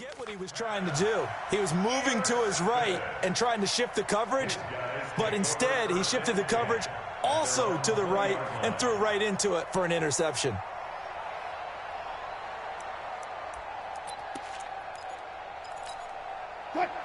get what he was trying to do. He was moving to his right and trying to shift the coverage, but instead he shifted the coverage also to the right and threw right into it for an interception.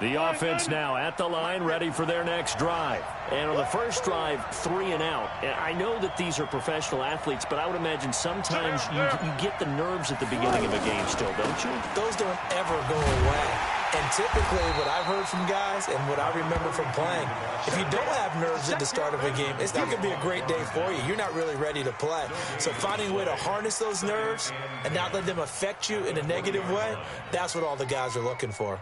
The offense now at the line, ready for their next drive. And on the first drive, 3 and out. And I know that these are professional athletes, but I would imagine sometimes you get the nerves at the beginning of a game still, don't you? Those don't ever go away. And typically what I've heard from guys and what I remember from playing, if you don't have nerves at the start of a game, it's not going to be a great day for you. You're not really ready to play. So finding a way to harness those nerves and not let them affect you in a negative way, that's what all the guys are looking for.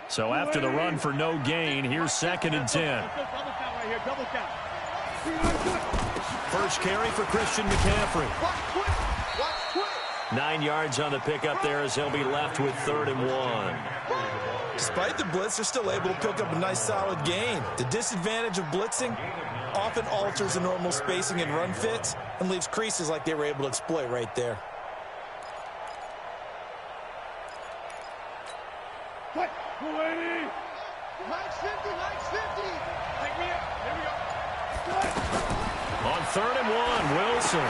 So after the run for no gain, here's 2nd and 10. First carry for Christian McCaffrey. 9 yards on the pickup there as they'll be left with 3rd and 1. Despite the blitz, they're still able to pick up a nice solid gain. The disadvantage of blitzing often alters the normal spacing and run fits and leaves creases like they were able to exploit right there. On 3rd and 1, Wilson.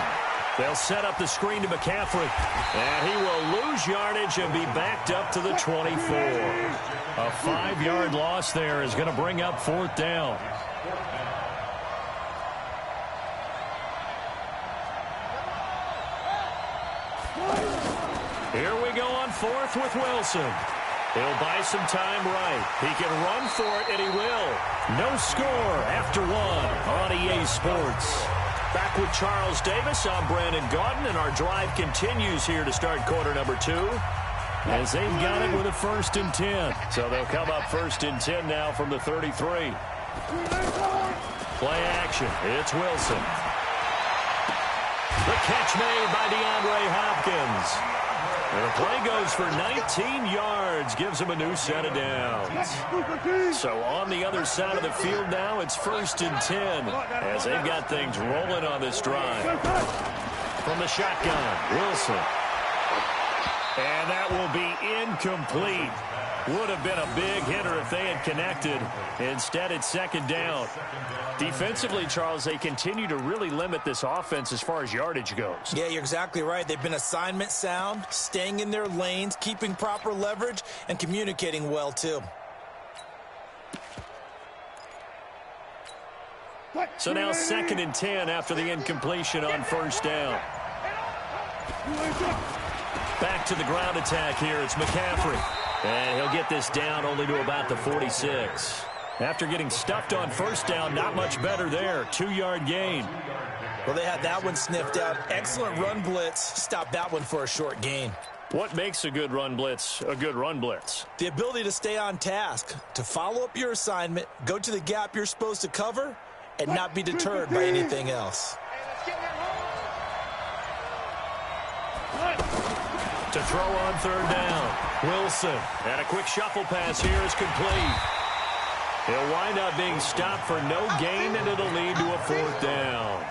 They'll set up the screen to McCaffrey. And he will lose yardage and be backed up to the 24. A 5-yard loss there is going to bring up 4th down. Here we go on 4th with Wilson. He'll buy some time right. He can run for it, and he will. No score after 1 on EA Sports. Back with Charles Davis, I'm Brandon Gaudin, and our drive continues here to start quarter number 2. As they've got it with a 1st and 10. So they'll come up 1st and 10 now from the 33. Play action. It's Wilson. The catch made by DeAndre Hopkins. And the play goes for 19 yards, gives him a new set of downs. So on the other side of the field now, it's 1st and 10 as they've got things rolling on this drive. From the shotgun, Wilson. And that will be incomplete. Would have been a big hitter if they had connected. Instead, it's 2nd down. Defensively, Charles, they continue to really limit this offense as far as yardage goes. Yeah, you're exactly right. They've been assignment sound, staying in their lanes, keeping proper leverage, and communicating well, too. So now 2nd and 10 after the incompletion on 1st down. Back to the ground attack here. It's McCaffrey. And he'll get this down only to about the 46. After getting stuffed on 1st down, not much better there. 2-yard gain. Well, they had that one sniffed out. Excellent run blitz. Stopped that one for a short gain. What makes a good run blitz a good run blitz? The ability to stay on task, to follow up your assignment, go to the gap you're supposed to cover, and not be deterred by anything else. To throw on 3rd down, Wilson. And a quick shuffle pass here is complete. He'll wind up being stopped for no gain, and it'll lead to a 4th down.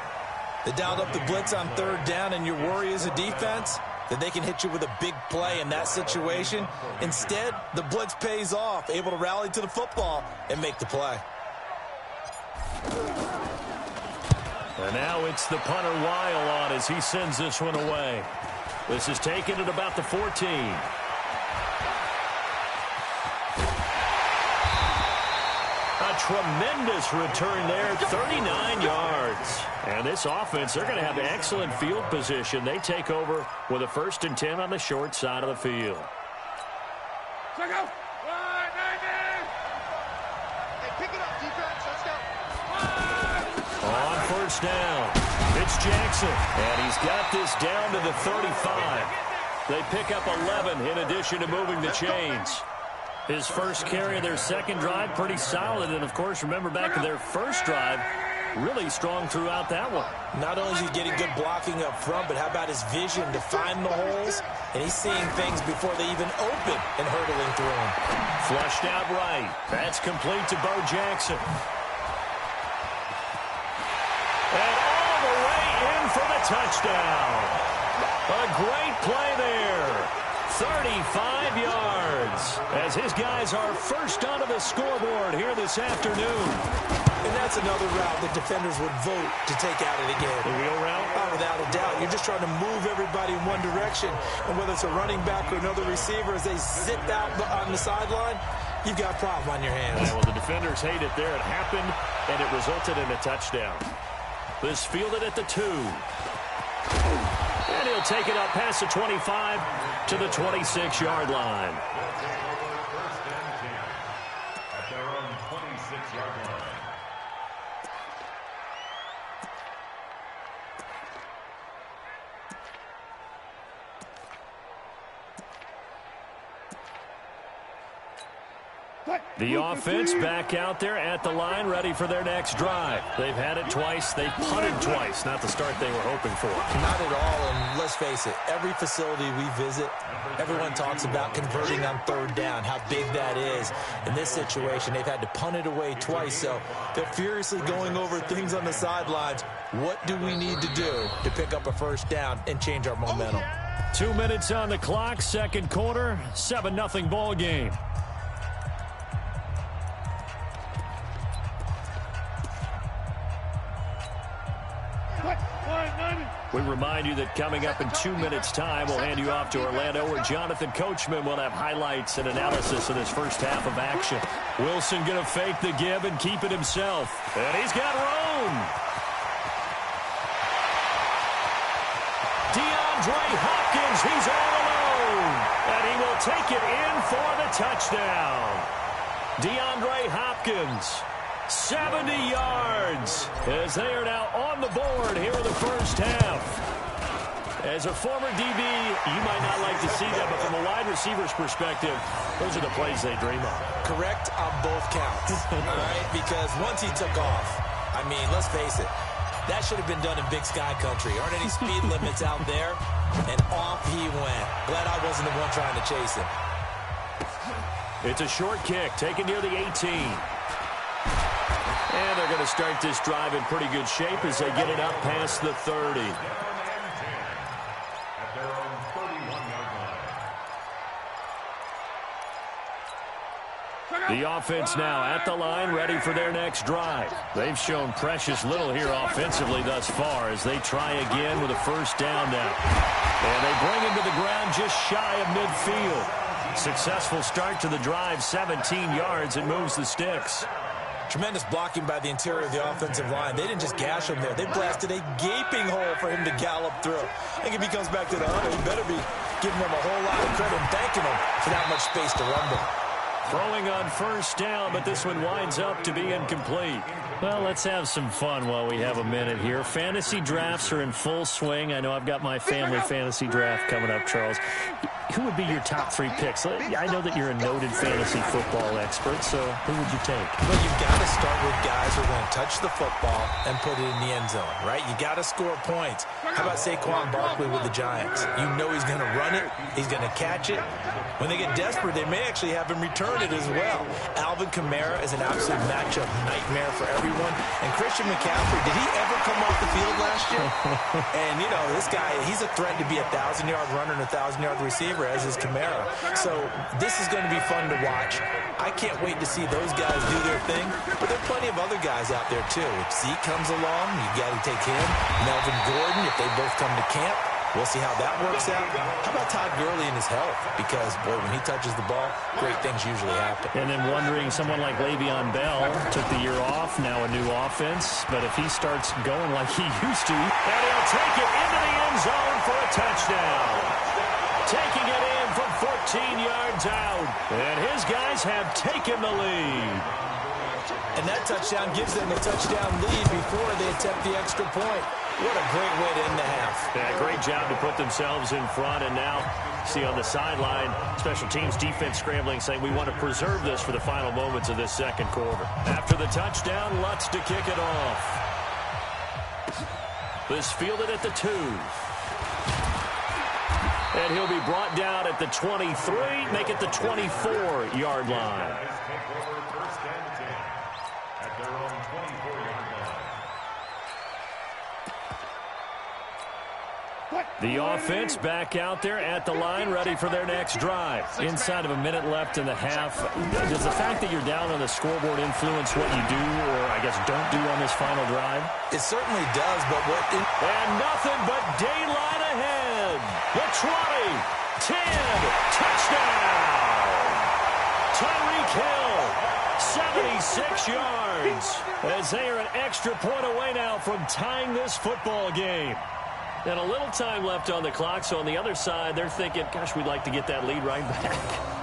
They dialed up the blitz on 3rd down, and your worry as a defense that they can hit you with a big play in that situation. Instead, the blitz pays off, able to rally to the football and make the play. And now it's the punter Weil on as he sends this one away. This is taken at about the 14. A tremendous return there, 39 yards. And this offense, they're going to have excellent field position. They take over with a 1st and 10 on the short side of the field. Check out. Hey, pick it up, defense. Let's go. On 1st down, it's Jackson. And he's got this down to the 35. They pick up 11 in addition to moving the chains. His first carry of their 2nd drive, pretty solid. And, of course, remember back to their 1st drive, really strong throughout that one. Not only is he getting good blocking up front, but how about his vision to find the holes? And he's seeing things before they even open and hurdling through them. Flushed out right. That's complete to Bo Jackson. touchdown. A great play there. 35 yards as his guys are first onto the scoreboard here this afternoon. And that's another route that defenders would vote to take out of the game. The wheel route? Oh, without a doubt. You're just trying to move everybody in one direction. And whether it's a running back or another receiver, as they zip out on the sideline, you've got a problem on your hands. Yeah, well, the defenders hate it there. It happened, and it resulted in a touchdown. This fielded at the 2. And he'll take it up past the 25 to the 26-yard line. At their own 26-yard line. The offense back out there at the line, ready for their next drive. They've had it twice. They've punted twice. Not the start they were hoping for. Not at all, and let's face it, every facility we visit, everyone talks about converting on third down, how big that is. In this situation, they've had to punt it away twice, so they're furiously going over things on the sidelines. What do we need to do to pick up a first down and change our momentum? 2 minutes on the clock, second quarter, 7-0 ball game. We remind you that coming up in 2 minutes' time, we'll hand you off to Orlando, where Jonathan Coachman will have highlights and analysis of this first half of action. Wilson going to fake the give and keep it himself. And he's got room. DeAndre Hopkins, he's all alone. And he will take it in for the touchdown. DeAndre Hopkins. 70 yards as they are now on the board here in the first half. As a former DB, you might not like to see that, but from a wide receiver's perspective, those are the plays they dream of. Correct on both counts, all right? Because once he took off, I mean, let's face it, that should have been done in Big Sky Country. Aren't any speed limits out there? And off he went. Glad I wasn't the one trying to chase him. It's a short kick taken near the 18. And they're going to start this drive in pretty good shape as they get it up past the 30. At their own 31-yard line. The offense now at the line, ready for their next drive. They've shown precious little here offensively thus far as they try again with a first down now. And they bring him to the ground just shy of midfield. Successful start to the drive, 17 yards, and moves the sticks. Tremendous blocking by the interior of the offensive line. They didn't just gash him there. They blasted a gaping hole for him to gallop through. I think if he comes back to the hunt, he better be giving them a whole lot of credit and thanking them for that much space to rumble. Throwing on first down, but this one winds up to be incomplete. Well, let's have some fun while we have a minute here. Fantasy drafts are in full swing. I know I've got my family fantasy draft coming up, Charles. Who would be your top 3 picks? I know that you're a noted fantasy football expert, so who would you take? Well, you've got to start with guys who are going to touch the football and put it in the end zone, right? You got to score points. How about Saquon Barkley with the Giants? You know he's going to run it. He's going to catch it. When they get desperate, they may actually have him return it as well. Alvin Kamara is an absolute matchup nightmare for everyone. And Christian McCaffrey, did he ever come off the field last year? And, you know, this guy, he's a threat to be a 1,000-yard runner and a 1,000-yard receiver, as is Kamara. So this is going to be fun to watch. I can't wait to see those guys do their thing. But there are plenty of other guys out there, too. If Zeke comes along, you got to take him. Melvin Gordon, if they both come to camp. We'll see how that works out. How about Todd Gurley and his health? Because, boy, when he touches the ball, great things usually happen. And then wondering, someone like Le'Veon Bell took the year off, now a new offense. But if he starts going like he used to, and he'll take it into the end zone for a touchdown. Taking it in from 14 yards out. And his guys have taken the lead. And that touchdown gives them a touchdown lead before they attempt the extra point. What a great way to end the half. Yeah, great job to put themselves in front. And now, see on the sideline, special teams defense scrambling, saying we want to preserve this for the final moments of this second quarter. After the touchdown, Lutz to kick it off. This fielded at the 2. And he'll be brought down at the 23, make it the 24-yard line. The offense back out there at the line, ready for their next drive. Inside of a minute left in the half. Does the fact that you're down on the scoreboard influence what you do, or I guess don't do on this final drive? It certainly does, but what... And nothing but daylight ahead. The 20, 10, touchdown. Tyreek Hill, 76 yards. As they are an extra point away now from tying this football game. And a little time left on the clock, so on the other side, they're thinking, gosh, we'd like to get that lead right back.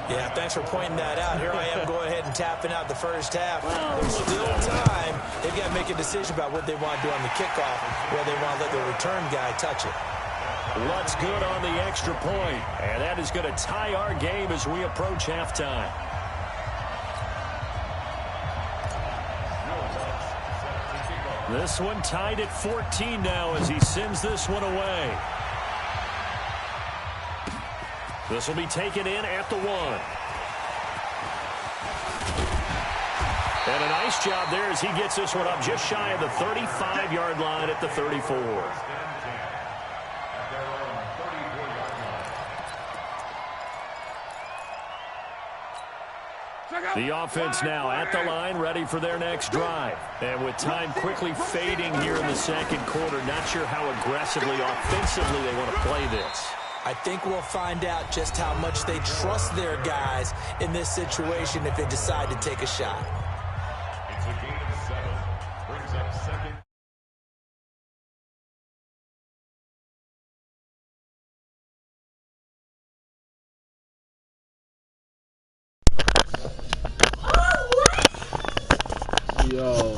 Yeah, thanks for pointing that out. Here I am going ahead and tapping out the first half. There's still time. They've got to make a decision about what they want to do on the kickoff, where they want to let the return guy touch it. What's good on the extra point? And that is going to tie our game as we approach halftime. This one tied at 14 now as he sends this one away. This will be taken in at the 1. And a nice job there as he gets this one up just shy of the 35-yard line at the 34. The offense now at the line, ready for their next drive. And with time quickly fading here in the second quarter, not sure how aggressively, offensively they want to play this. I think we'll find out just how much they trust their guys in this situation if they decide to take a shot. It's a gain of 7. Brings up second. Yo.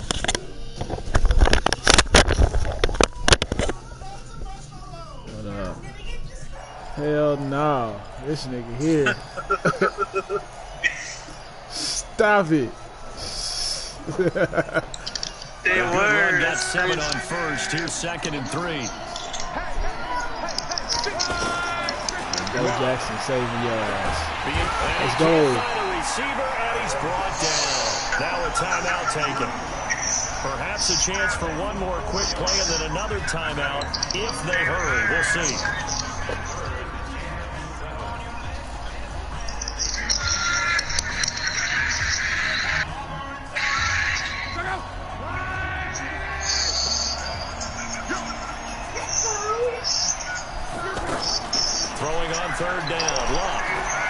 What up? Hell no. This nigga here. Stop it. They were. Got 7 on first. Here's 2nd and 3. Go Jackson saving your ass. Let's go. The receiver, and he's brought down. Now a timeout taken. Perhaps a chance for one more quick play and then another timeout if they hurry. We'll see. Throwing on 3rd down. Luck.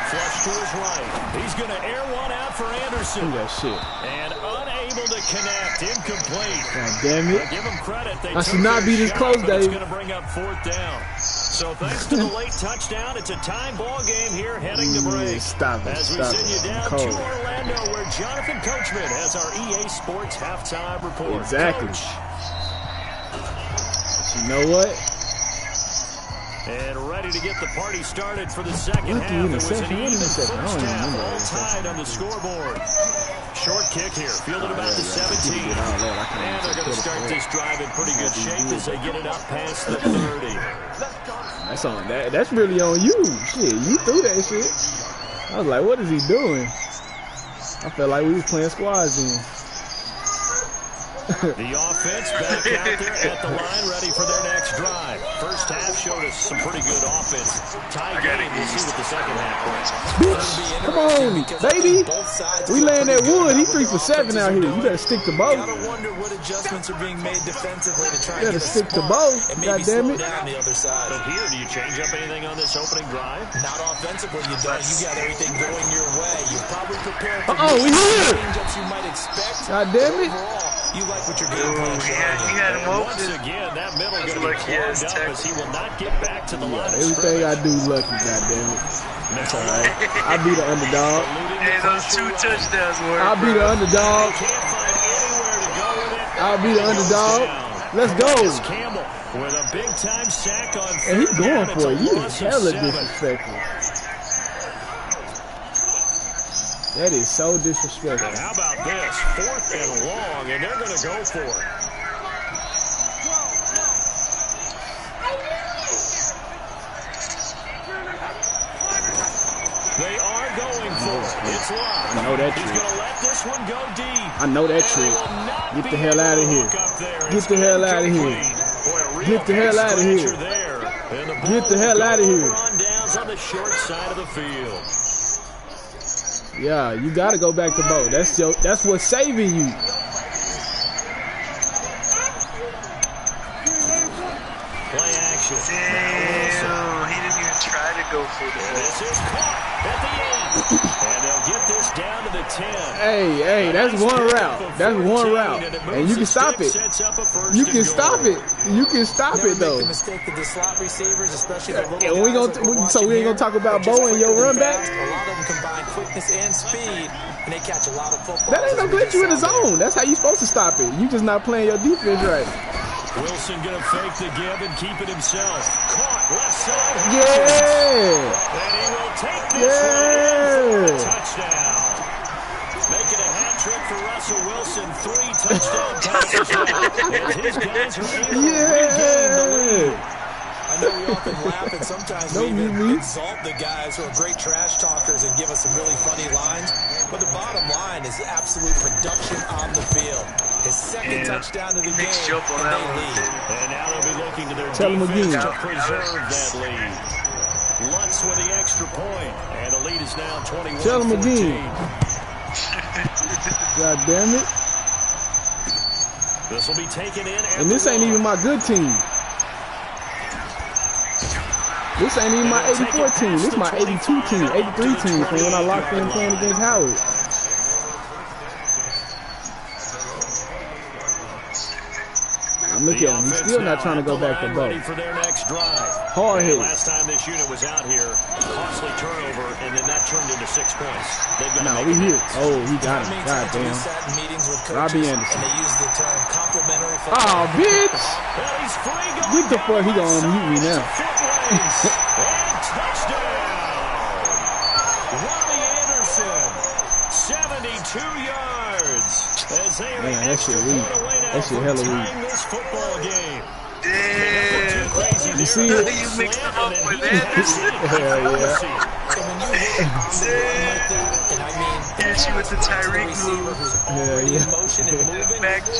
Flush to his right. He's going to air one out for Anderson. That shit. And unable to connect. Incomplete. God damn it. Give him credit. I should not be this close, Dave. It's going to bring up 4th down. So thanks to the late touchdown, it's a time ball game here heading to break. Stop it. As we send you down to Orlando, where Jonathan Coachman has our EA Sports halftime report. Exactly. Coach. You know what? And ready to get the party started for the second half. It was an even first half, all tied on the scoreboard. Short kick here, fielded about the 17. And they're going to start this drive in pretty good shape as they get it up past the 30. That's on that. That's really on you. Shit, you threw that shit. I was like, what is he doing? I felt like we was playing squads then. The offense back out there at the line, ready for their next drive. First half showed us some pretty good offense. Tie game, we'll see what the second half brings. Bitch, come on, baby. We laying that wood. He 3 for 7 out here. You better stick to both. Gotta wonder what adjustments are being made defensively to try You and better stick to both. God damn it. down the other side. But here, do you change up anything on this opening drive? Not offensively, you don't. You got everything going your way. You're probably prepared for we here. change-ups you might expect. God damn it. Overall, you like what you're getting. He had him open. Once again, that middle going to be clogged up as he will not get back to the line of Everything I do lucky, goddammit. That's alright. I'll be the underdog. Hey, those 2 touchdowns were. I'll be the underdog. I'll be the underdog. Let's go. Campbell with a big time sack on And he's going down. for it. You It's is a loss of hella 7. disrespectful. That is so disrespectful. And how about this? 4th and long, and they're going to go for it. They are going for it. It's locked. I know that He's trick. going to let this one go deep. I know that trick. Get the hell out of here. Get the hell out of here. Get the hell out of here. And the Get the hell out of here. On downs on the short side of the field. Yeah, you gotta go back to Bo. That's what's saving you. Play action. Damn, he didn't even try to go for the ball. This is caught at the 8. And they'll get this down to the 10. Hey, that's one route. That's one route. And you can stop it. You can stop it. You can stop it, though. Make the mistake of the slot receivers, especially the little And we ain't gonna talk about Bo and your run back. A lot of them combine quickness and speed, and they catch a lot of footballs. That ain't gonna glitch you in the zone. That's how you supposed to stop it. You just not playing your defense right. Wilson gonna fake the give and keep it himself. Caught left side. Yeah. And he will take this one in for a touchdown. Making a hat trick for Russell Wilson. 3 touchdown passes now. And his guys are able to regain the lead. I know we often laugh and sometimes we even exalt the guys who are great trash talkers and give us some really funny lines. But the bottom line is absolute production on the field. His second touchdown of the game, Jump on that one, lead. And now they'll be looking to their Tell him defense again. to preserve that lead. Lutz with the extra point. And the lead is now 21-14. Tell him again. God damn it. This will be taken in. And this ain't even my good team. This ain't even my 84 team. This is my 82 team, 83 team from when I locked in playing against Howard. I'm looking at him. He's still not trying to go back to Bo. Hard hit. Last time this unit was out here, costly turnover, and then that turned into 6 points. No, we here. Oh, he got him. God damn. Robbie Anderson. Oh, bitch. Get the fuck. He gonna unmute me now. Robbie Anderson, 72 yards. Man, that shit weak. That shit hella weak. This football game. Damn. You see it? You mixed him up with Anderson. Hell yeah. Hit you with the Tyreek move. Back to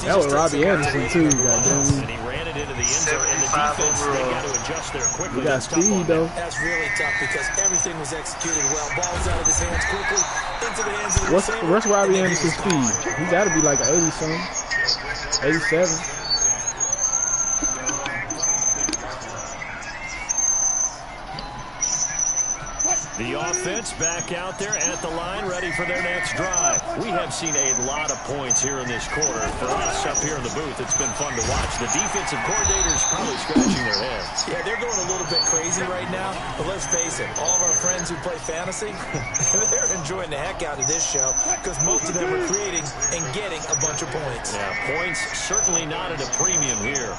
That was Robbie Anderson too, goddamn. And he ran it into the end zone, and the defense, they got to adjust there quickly. You got speed though. That's really tough because everything was executed well. Ball's out of his hands quickly into the hands of the receiver. What's Robbie Anderson's speed? He got to be like 80 something, 87. The offense back out there at the line, ready for their next drive. We have seen a lot of points here in this quarter. For us up here in the booth, it's been fun to watch. The defensive coordinators probably scratching their heads. Yeah, they're going a little bit crazy right now, but let's face it, all of our friends who play fantasy, they're enjoying the heck out of this show because most of them are creating and getting a bunch of points. Yeah, points certainly not at a premium here.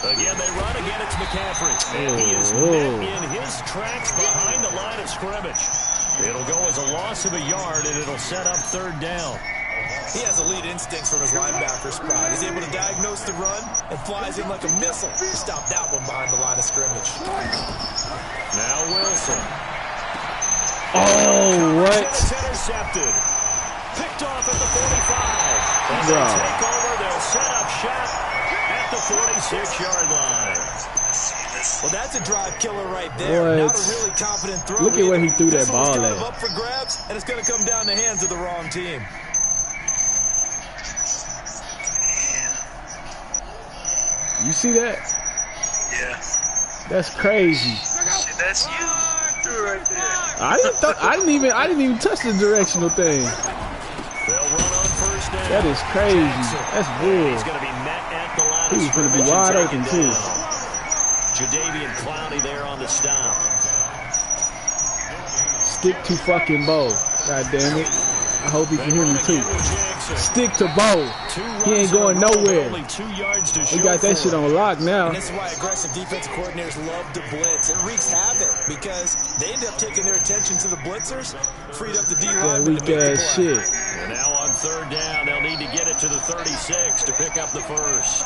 Again, they run. Again, it's McCaffrey. And he is met in his tracks behind the line of scrimmage. It'll go as a loss of a yard, and it'll set up 3rd down. He has elite instincts from his linebacker spot. He's able to diagnose the run and flies in like a missile to stop that one behind the line of scrimmage. Now Wilson. Oh, what? Intercepted. Picked off at the 45. And they'll take over. They'll set up shop at the 46-yard line. Well, that's a drive killer right there. What? Not a really confident throw. Look at where he threw that ball kind at. of up for grabs, and it's going to come down the hands of the wrong team. You see that? Yeah. That's crazy. Shit, that's you. Threw right there. I didn't even touch the directional thing. They'll run on 1st down. That is crazy. That's weird. He's going to be met at the line. He's going to be wide open too. Jadavian Clowney there on the stop. Stick to fucking Bo. God damn it. I hope he can hear me too. Stick to Bo. He ain't going nowhere. We got that shit on lock now. And this is why aggressive defensive coordinators love to blitz. It wreaks havoc because they end up taking their attention to the blitzers, freed up the D-line. That weak ass shit. And now on 3rd down, they'll need to get it to the 36 to pick up the first.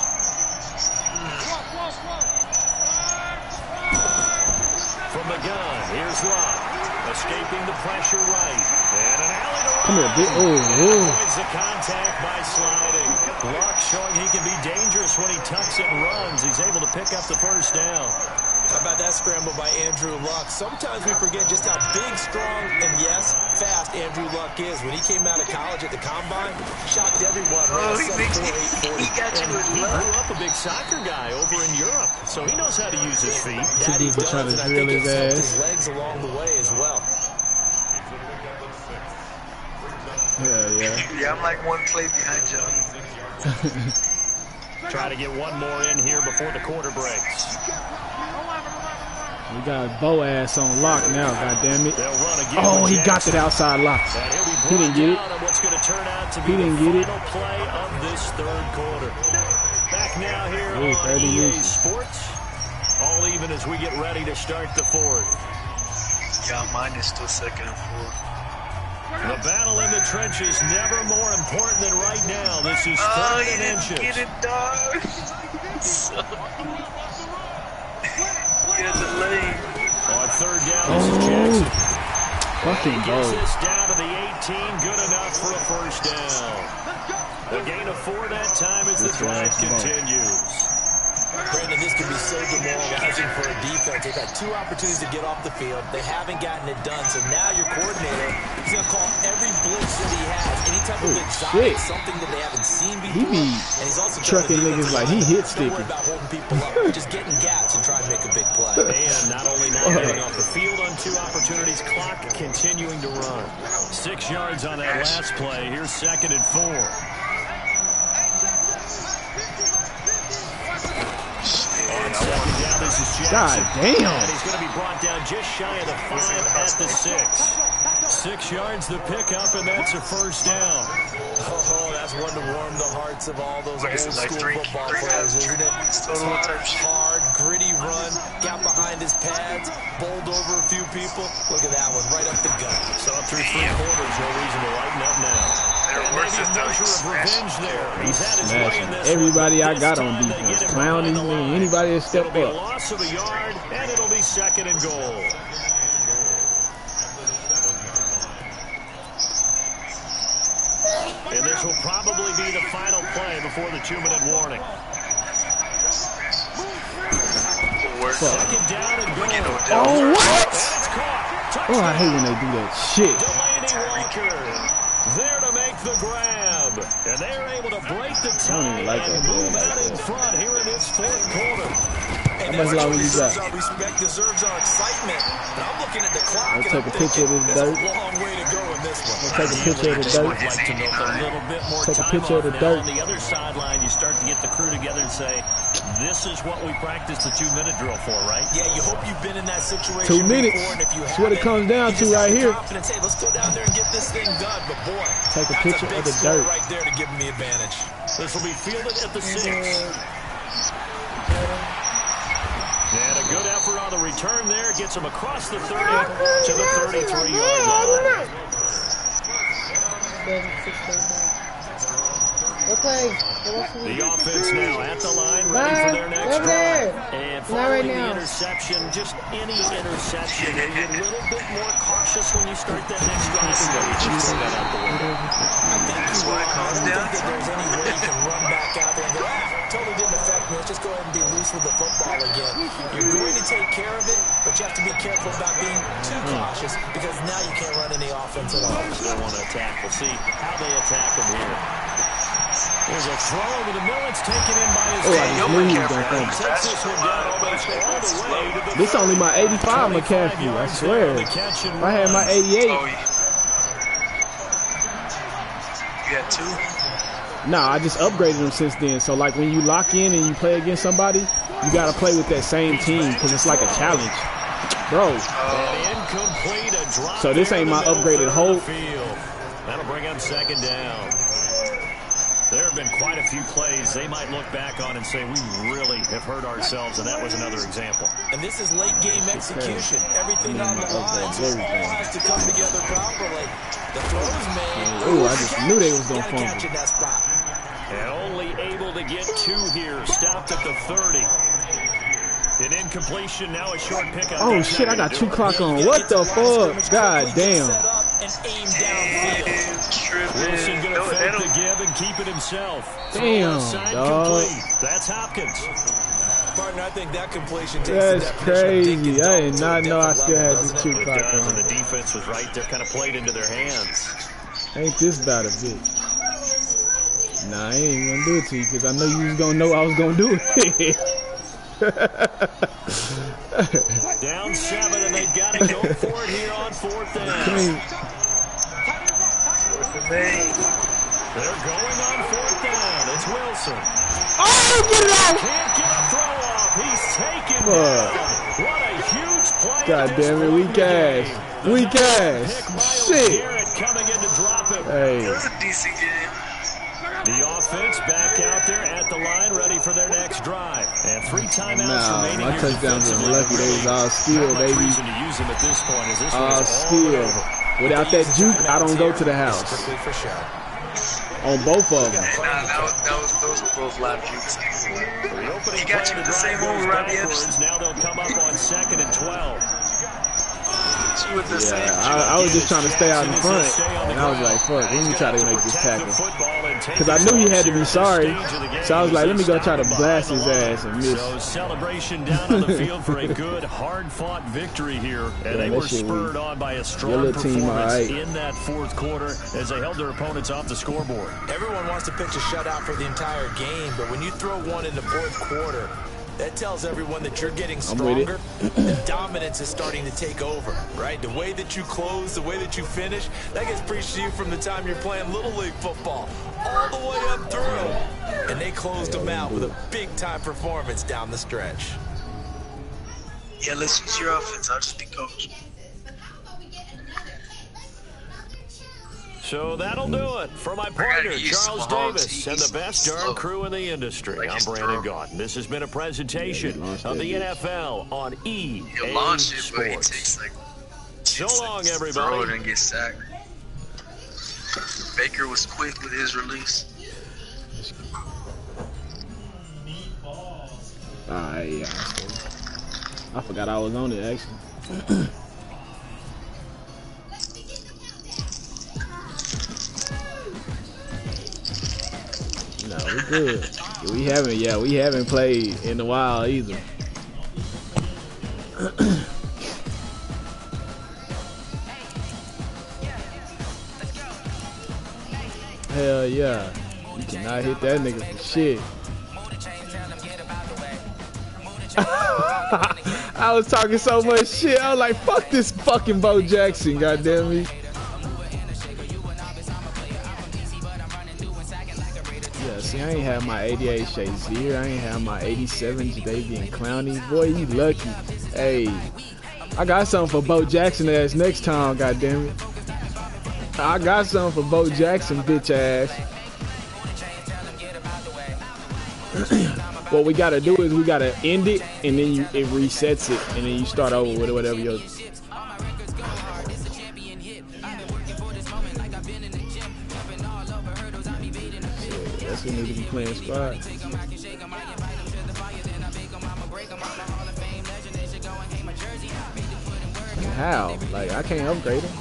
From the gun, here's Locke. Escaping the pressure right. And an alley to Come here, big. Avoids the contact by sliding. Luck showing he can be dangerous when he tucks it and runs. He's able to pick up the first down. How about that scramble by Andrew Luck? Sometimes we forget just how big, strong, and yes, fast Andrew Luck is. When he came out of college at the Combine, shocked everyone. He got you with He love. grew up a big soccer guy over in Europe, so he knows how to use his feet. That he does, trying to and I drill think his it's helped ass. his legs along the way as well. Yeah. Yeah, I'm like one play behind y'all. Try to get one more in here before the quarter breaks. We got Boaz on lock now, goddammit. They'll run again. Oh, he got that outside lock. He didn't get it. What's going to turn out to be He didn't the get it. final play of this third quarter. Back now here Ooh, on 30 EA minutes. Sports. All even as we get ready to start the fourth. Yeah, mine is still second and 4. The battle in the trenches never more important than right now. This is Oh, third you and didn't inches. get it, dog. You're delayed. On third down, this is Jackson. Fucking Gets goal. this down to the 18. Good enough for a first down. A gain of 4 that time as the That's drive right, ball. continues. Brandon, this can be so demoralizing for a defense. They've had 2 opportunities to get off the field. They haven't gotten it done. So now your coordinator is going to call every blitz that he has. Any type of exotic, something that they haven't seen before. He be and he's also trucking niggas like he hit sticky. Don't worry about holding people up. Just getting gaps and trying to make a big play. And not only not getting off the field on 2 opportunities, clock continuing to run. 6 yards on that last play. Here's second and 4. On second down, this is Jackson. God damn. And he's going to be brought down just shy of the 5 at the 6. 6 yards the pickup, and that's a first down. Oh, that's one to warm the hearts of all those old school football players, isn't it? Hard, gritty run, got behind his pads, bowled over a few people. Look at that one, right up the gut. So up through 3 quarters, no reason to lighten up now. And maybe a measure of revenge there. He's had his way in this Everybody one. I got This on time they defense. get him Clowning behind the me. line. Anybody that step It'll be a up. loss of a yard, and it'll be second and goal. And this will probably be the final play before the 2-minute warning. Second down and goal. Oh, what? And it's caught. Oh, I hate when they do that shit. Delaney Walker there to make the grab. And they're able to break the I don't even tie like and that move man out like in that. front here in this fourth quarter. And How much longer you got? deserves our respect, deserves our excitement. And I'm looking at the clock. I'll and take I'm a picture of thinking, this there's dirt. a long way to go in this one. I'll take a picture of the They would dirt. like to milk a little bit more Take a time picture of off the now. dirt. On the other sideline, you start to get the crew together and say, this is what we practiced the 2-minute drill for, right? Yeah, you hope you've been in that situation 2 minutes. before, and if you That's what it haven't, comes down you to just right have the here. confidence, hey, let's go down there and get this thing done. But boy, Take a that's picture a big of the score dirt. right there to give them the advantage. This will be fielded at the 6. And a good effort on the return there. Gets him across the 30 to the 33-yard line. The offense now at the line, ready for their next drive. And following the interception, just any interception, are you a little bit more cautious when you start that next drive? Just throw that out the window. I think you are. I don't think that there's any way you can run back out there and go, totally didn't affect me. Let's just go ahead and be loose with the football again. You're going to take care of it, but you have to be careful about being too cautious because now you can't run any offense at all. They want to attack. We'll see how they attack him here. There's a throw over the middle. It's taken in by his Oh, I just knew he was going to Takes come. this one down almost all the way to the This only my 85 McCaffrey, I swear. If I had my 88. Oh, you got 2? Nah, I just upgraded them since then. So, like, when you lock in and you play against somebody, you got to play with that same team because it's like a challenge. Bro. So this ain't my upgraded hold. That'll bring up second down. There have been quite a few plays they might look back on and say, we really have hurt ourselves, and that was another example. And this is late game execution. Everything on the line, so it all has to come together properly. The throws made. Ooh, I just knew they was going to fumble. Catch in that spot. And only able to get 2 here. Stopped at the 30. An incompletion, now a short pickup. Oh shit, I got 2 clock on. What the fuck? God damn. Wilson gonna fake the give and keep it himself. Damn, dog. That's Hopkins. Partner, I think that completion takes That's crazy. I did not know I still had this 2 clock on. And the defense was right there, kind of played into their hands. Ain't this about a bitch? Nah, I ain't gonna do it to you because I know you was gonna know I was gonna do it. Down 7, and they've got to go for it here on 4th down. They're going on 4th down. It's Wilson. Oh, get it out! Can't get a throw off. He's taken down. What a huge play. God damn it, weak ass. Weak ass. Shit. Coming in to drop it. Hey. It was a decent game. The offense back out there at the line, ready for their next drive. And 3 timeouts remaining. My touchdowns were lucky. They was all skill, baby. Reason to use them at this point is this all skill. Without that juke, I don't go to the house. On both of them. Those were both live jukes. He got you with the same old Robbie Epps. Now they'll come up on 2nd and 12. I was just trying to stay out in front, and I was like, fuck, let me try to make this tackle. Because I knew he had to be sorry, so I was like, let me go try to blast his ass and miss. So celebration down on the field for a good, hard-fought victory here, and they were spurred on by a strong performance in that 4th quarter as they held their opponents off the scoreboard. Everyone wants to pitch a shutout for the entire game, but when you throw one in the 4th quarter, that tells everyone that you're getting stronger. The dominance is starting to take over, right? The way that you close, the way that you finish, that gets preached to you from the time you're playing Little League football all the way up through. And they closed them out with a big-time performance down the stretch. Yeah, let's use your offense. I'll just be coach. So that'll do it for my partner, Charles Davis, and the best darn crew in the industry. I'm Brandon Gaunt. This has been a presentation of the NFL on EA Sports. So long, everybody. Throw it and get sacked. Baker was quick with his release. Yeah. I forgot I was on it, actually. No, we good. We haven't played in a while either. Hell yeah. You cannot hit that nigga for shit. I was talking so much shit. I was like, fuck this fucking Bo Jackson, goddamn me. Yeah, see, I ain't have my 88 shades here. I ain't have my 87 Jadavian Clowney. Boy, you lucky. Hey, I got something for Bo Jackson ass next time, goddamn it. I got something for Bo Jackson, bitch ass. What we gotta do is we gotta end it, and then it resets it, and then you start over with whatever your. That's who need to be playing squad. How? Like, I can't upgrade him.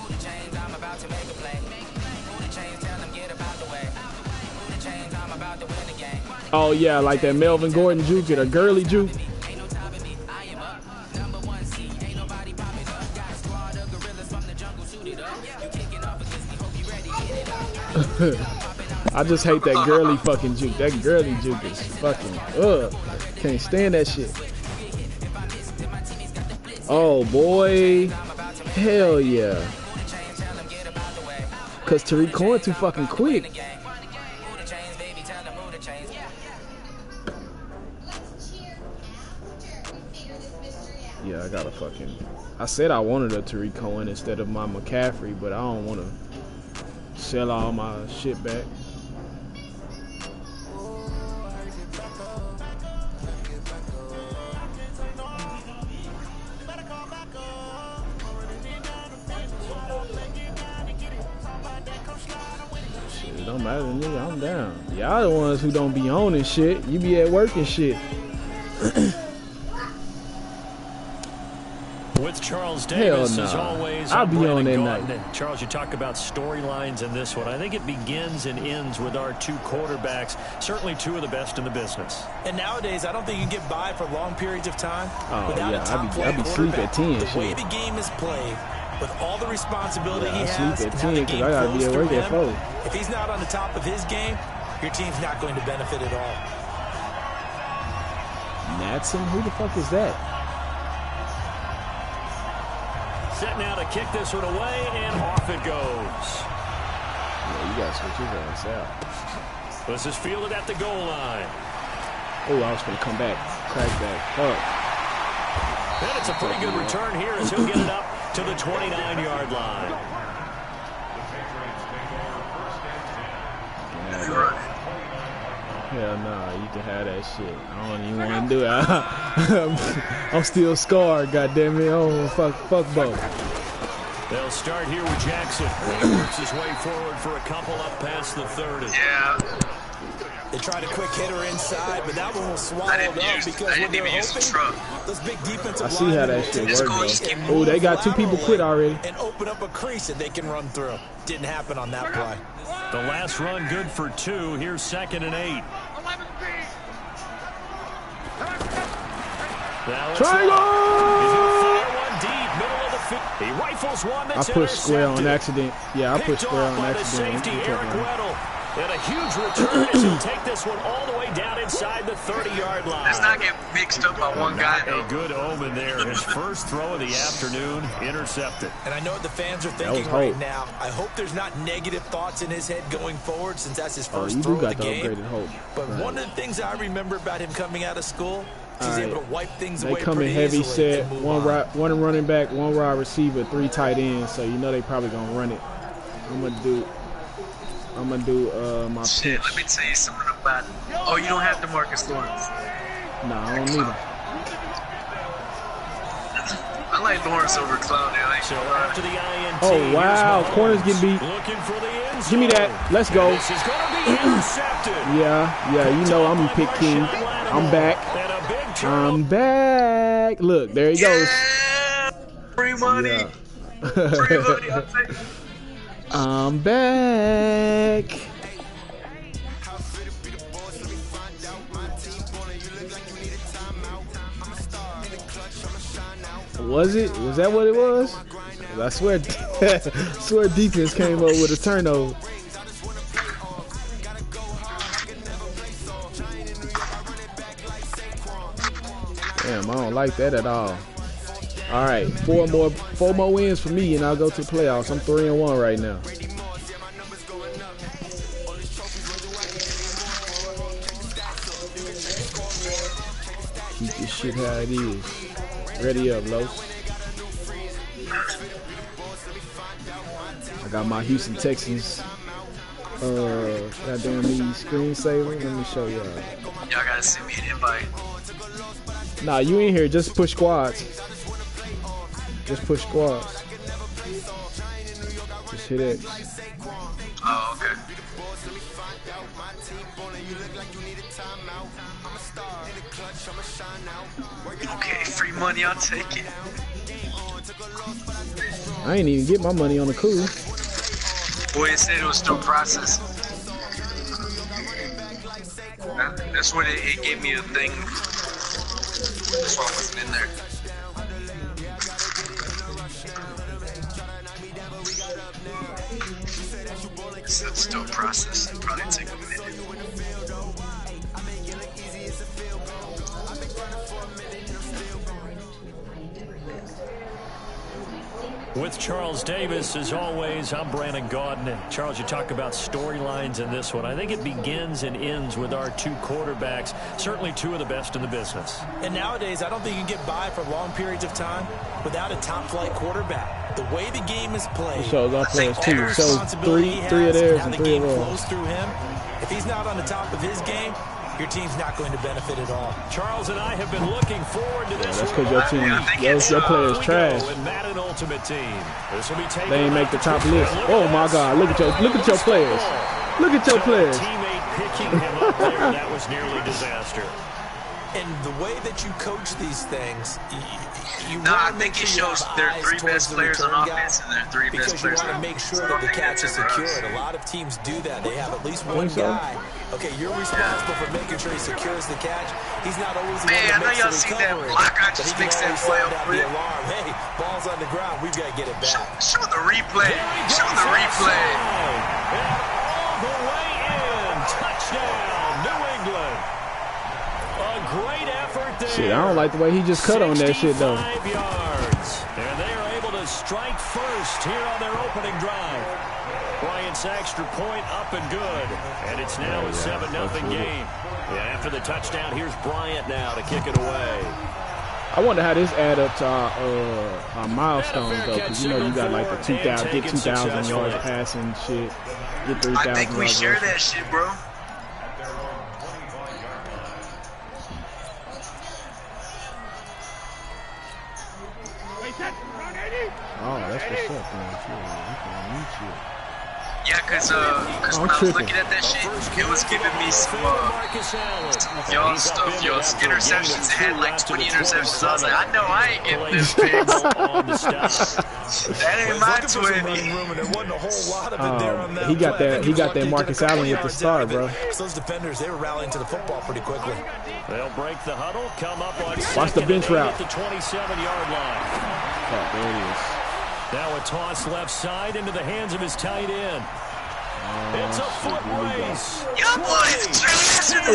Oh yeah, like that Melvin Gordon juke or Gurley juke. I just hate that Gurley fucking juke. That Gurley juke is fucking can't stand that shit. Oh boy, hell yeah. Cause Tariq Cohen too fucking quick. Yeah, I gotta fucking. I said I wanted a Tariq Cohen instead of my McCaffrey, but I don't want to sell all my shit back. Shit, it don't matter to me. I'm down. Y'all the ones who don't be owning shit. You be at work and shit. With Charles Davis, Hell as nah. always, I'll I'm be on Brandon that Gaudin. night. Charles, you talk about storylines in this one. I think it begins and ends with our two quarterbacks, certainly two of the best in the business. And nowadays, I don't think you can get by for long periods of time without a I top-flight be sleep quarterback. at 10. The way Shit. the game is played, with all the responsibility he I has, sleep and at how the 10 because game I gotta flows be at through work at him, 4. if he's not on the top of his game, your team's not going to benefit at all. Natson? Who the fuck is that? Set now to kick this one away, and off it goes. Yeah, you gotta switch his ass out. This is fielded at the goal line. Oh, I was gonna come back. Crack back. Fuck. And it's a pretty good return here as he'll get it up to the 29-yard line. Hell nah, you can have that shit. I don't even want to do it. I'm still scarred, goddammit. I don't fuck both. They'll start here with Jackson. He works his way forward for a couple up past the 30. Yeah. They tried a quick hitter inside, but that one was swallowed up because what they're hoping, those big defensive I see how that shit It's works, cool. though. Oh, they got 2 people quit already. and open up a crease that they can run through. Didn't happen on that play. The last run good for 2. Here's 2nd and 8. Now Triangle! He's going to fire one deep, middle of the field. He rifles one that's I pushed square on intercepted. accident. Yeah, I pushed Picked square off on by the accident. safety, You Eric took one. Weddle. And a huge return as he'll take this one all the way down inside the 30-yard line. Let's not get mixed up by one guy, though. A good omen there. His first throw of the afternoon, intercepted. And I know what the fans are thinking right now. I hope there's not negative thoughts in his head going forward since that's his first You throw do of got the the game. upgraded hope. But Right. one of the things I remember about him coming out of school, he's able to wipe things They away come in pretty heavy easily set, and move one running back, 1 wide receiver, 3 tight ends. So you know they probably gonna run it. I'm gonna do my Shit, pitch. let me tell you something about it. Oh, you don't have DeMarcus Lawrence. Nah, I don't need him. I like Lawrence over Clowney. I like So after the INT, Oh wow, here's Mahomes corners get beat. looking for the end Give me zone. that. Let's go. This is going to be intercepted. Yeah, you know I'm gonna pick King. I'm back. And a big turnover. I'm back. Look, there he goes. Yeah! Free money. Yeah. Free money. I'll take it. I'm back. Was it? Was that what it was? I swear, swear defense came up with a turnover. Damn, I don't like that at all. All right, 4 more wins for me, and I'll go to the playoffs. I'm 3-1 right now. Keep this shit how it is. Ready up, Los. I got my Houston Texans. Goddamn me screensaver. Let me show y'all. Y'all gotta send me an invite. Nah, you ain't here. Just push squads. Just push squads. Just hit X. Oh, okay. Okay, free money, I'll take it. I ain't even get my money on the cool. Boy, it said it was still processing. That's what it gave me a thing. That's why I wasn't in there. It said still processing. Probably take a minute. With Charles Davis, as always, I'm Brandon Gaudin. And Charles, you talk about storylines in this one. I think it begins and ends with our two quarterbacks, certainly two of the best in the business. And nowadays, I don't think you can get by for long periods of time without a top-flight quarterback. The way the game is played, It shows our players too. It shows responsibility he three of has, theirs how and the 3 game of ours. flows through him. If he's not on the top of his game, your team's not going to benefit at all. Charles and I have been looking forward to this. That's because your team, your players trash. Madden Ultimate Team. This will be taken They ain't make the top list. Oh my God! Look at your players. Look at your players. Teammate picking him up there. That was nearly disaster. And the way that you coach these things, you I think it shows their 3 best players on offense and their 3 best players on defense. Because you want to make sure that the catch is secured. A lot of teams do that. They have at least one guy. Okay, you're responsible for making sure he secures the catch. He's not always the one that makes the recovery. Block. I just fixed that play up the alarm. Hey, ball's on the ground. We've got to get it back. Show the replay. Show the replay. And all the way in. Touchdown, New England. A great effort there. Shit, I don't like the way he just cut on that shit, though. 65 yards. And they are able to strike first here on their opening drive. Bryant's extra point up and good. And it's now a 7-0 game. Yeah, after the touchdown, here's Bryant now to kick it away. I wonder how this add up to our milestones, though, because you know you got like the 2,000, get 2,000 yards passing shit, get 3,000 yards. I think we share that shit, bro. Oh, that's what's up, man. Yeah, cause when I was looking at that shit, it was giving me some y'all stuff, interceptions. It had like 20 interceptions. I was like, I know I ain't getting this big. That ain't my 20. He got that Marcus Allen with the star, bro. Those defenders, they were rallying to the football pretty quickly. They'll break the huddle, come up on watch the bench route at the 27-yard line. Oh, there it is. Now a toss left side into the hands of his tight end. It's a foot race.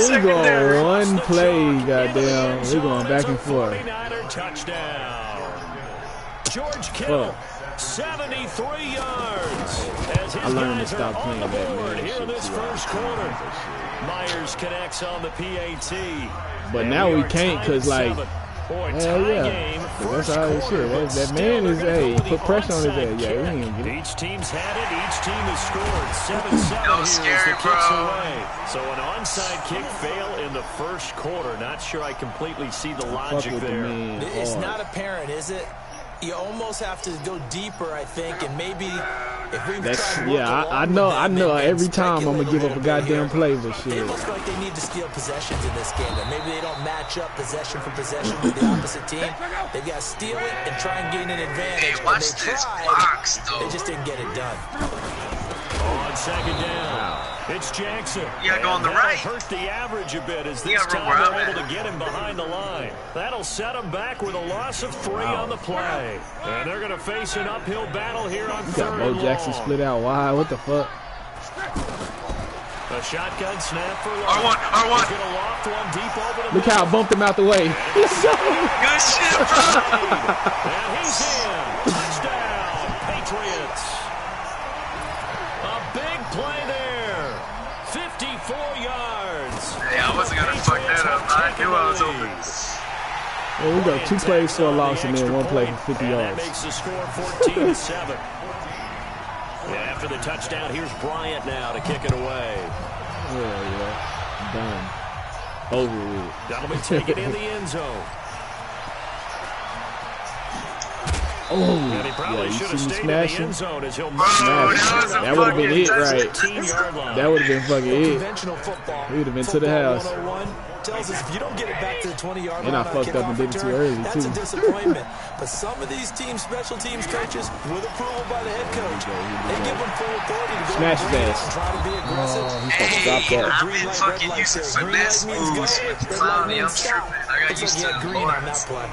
We're going one play, goddamn. We're going back and forth. 49er touchdown. George Kittle, 73 yards. As his I learned to guys stop are playing on the that board man here in shit this too. first quarter. Myers connects on the PAT. But now we can't, cause like, hell yeah, that's how it should. That man is, hey, put pressure on his head. Yeah, we ain't get it. Each team's had it. Each team has scored 7-7 No here scary, as the kicks bro. away. So an onside kick fail in the first quarter. Not sure I completely see the logic Fuck with the there. man It's hard. not apparent, is it? You almost have to go deeper, I think, and maybe if we try to I know. Every time I'm gonna give up a goddamn play, but shit. It looks like they need to steal possessions in this game. That maybe they don't match up possession for possession with the opposite team. They've got to steal it and try and gain an advantage. Hey, watch this box, though. They just didn't get it done. On second down, it's Jackson. You gotta go on the That'll right. hurt the average a bit as this gotta run time where I'm they're able at. to get him behind the line. That'll set him back with a loss of 3 on the play. And they're going to face an uphill battle here on You third got Bo and Jackson long. split out wide. What the fuck? A shotgun snap for R1. He's going to loft one deep over the Look how I bumped him out the way. Good shit, bro. And he's in. Touchdown, Patriots. A big play there. 54 yards. Hey, I wasn't gonna fuck that up. I knew I was open. There we go. 2 plays for a loss and then 1 play for 50 And that yards. makes the score 14-7. Yeah, after the touchdown, here's Bryant now to kick it away. Yeah. Done. Over with. That'll be taken in the end zone. And he probably you should see have me stayed in the smashing? end zone as he'll That would have been it, right? 15-yard line. That would have been fucking it. Conventional football. We would have been to the house. 101 tells us if you don't get it back to the 20-yard line, And I fucked up and did it too early, that's too. a disappointment. But some of these teams, special teams coaches, with approval by the head coach, they give them full authority to go Smash his and ass. try to be aggressive. Hey, that. I've been fucking using finesse moves with Clowney. I'm tripping. I got Looks used like he to had the green on that Lawrence. play.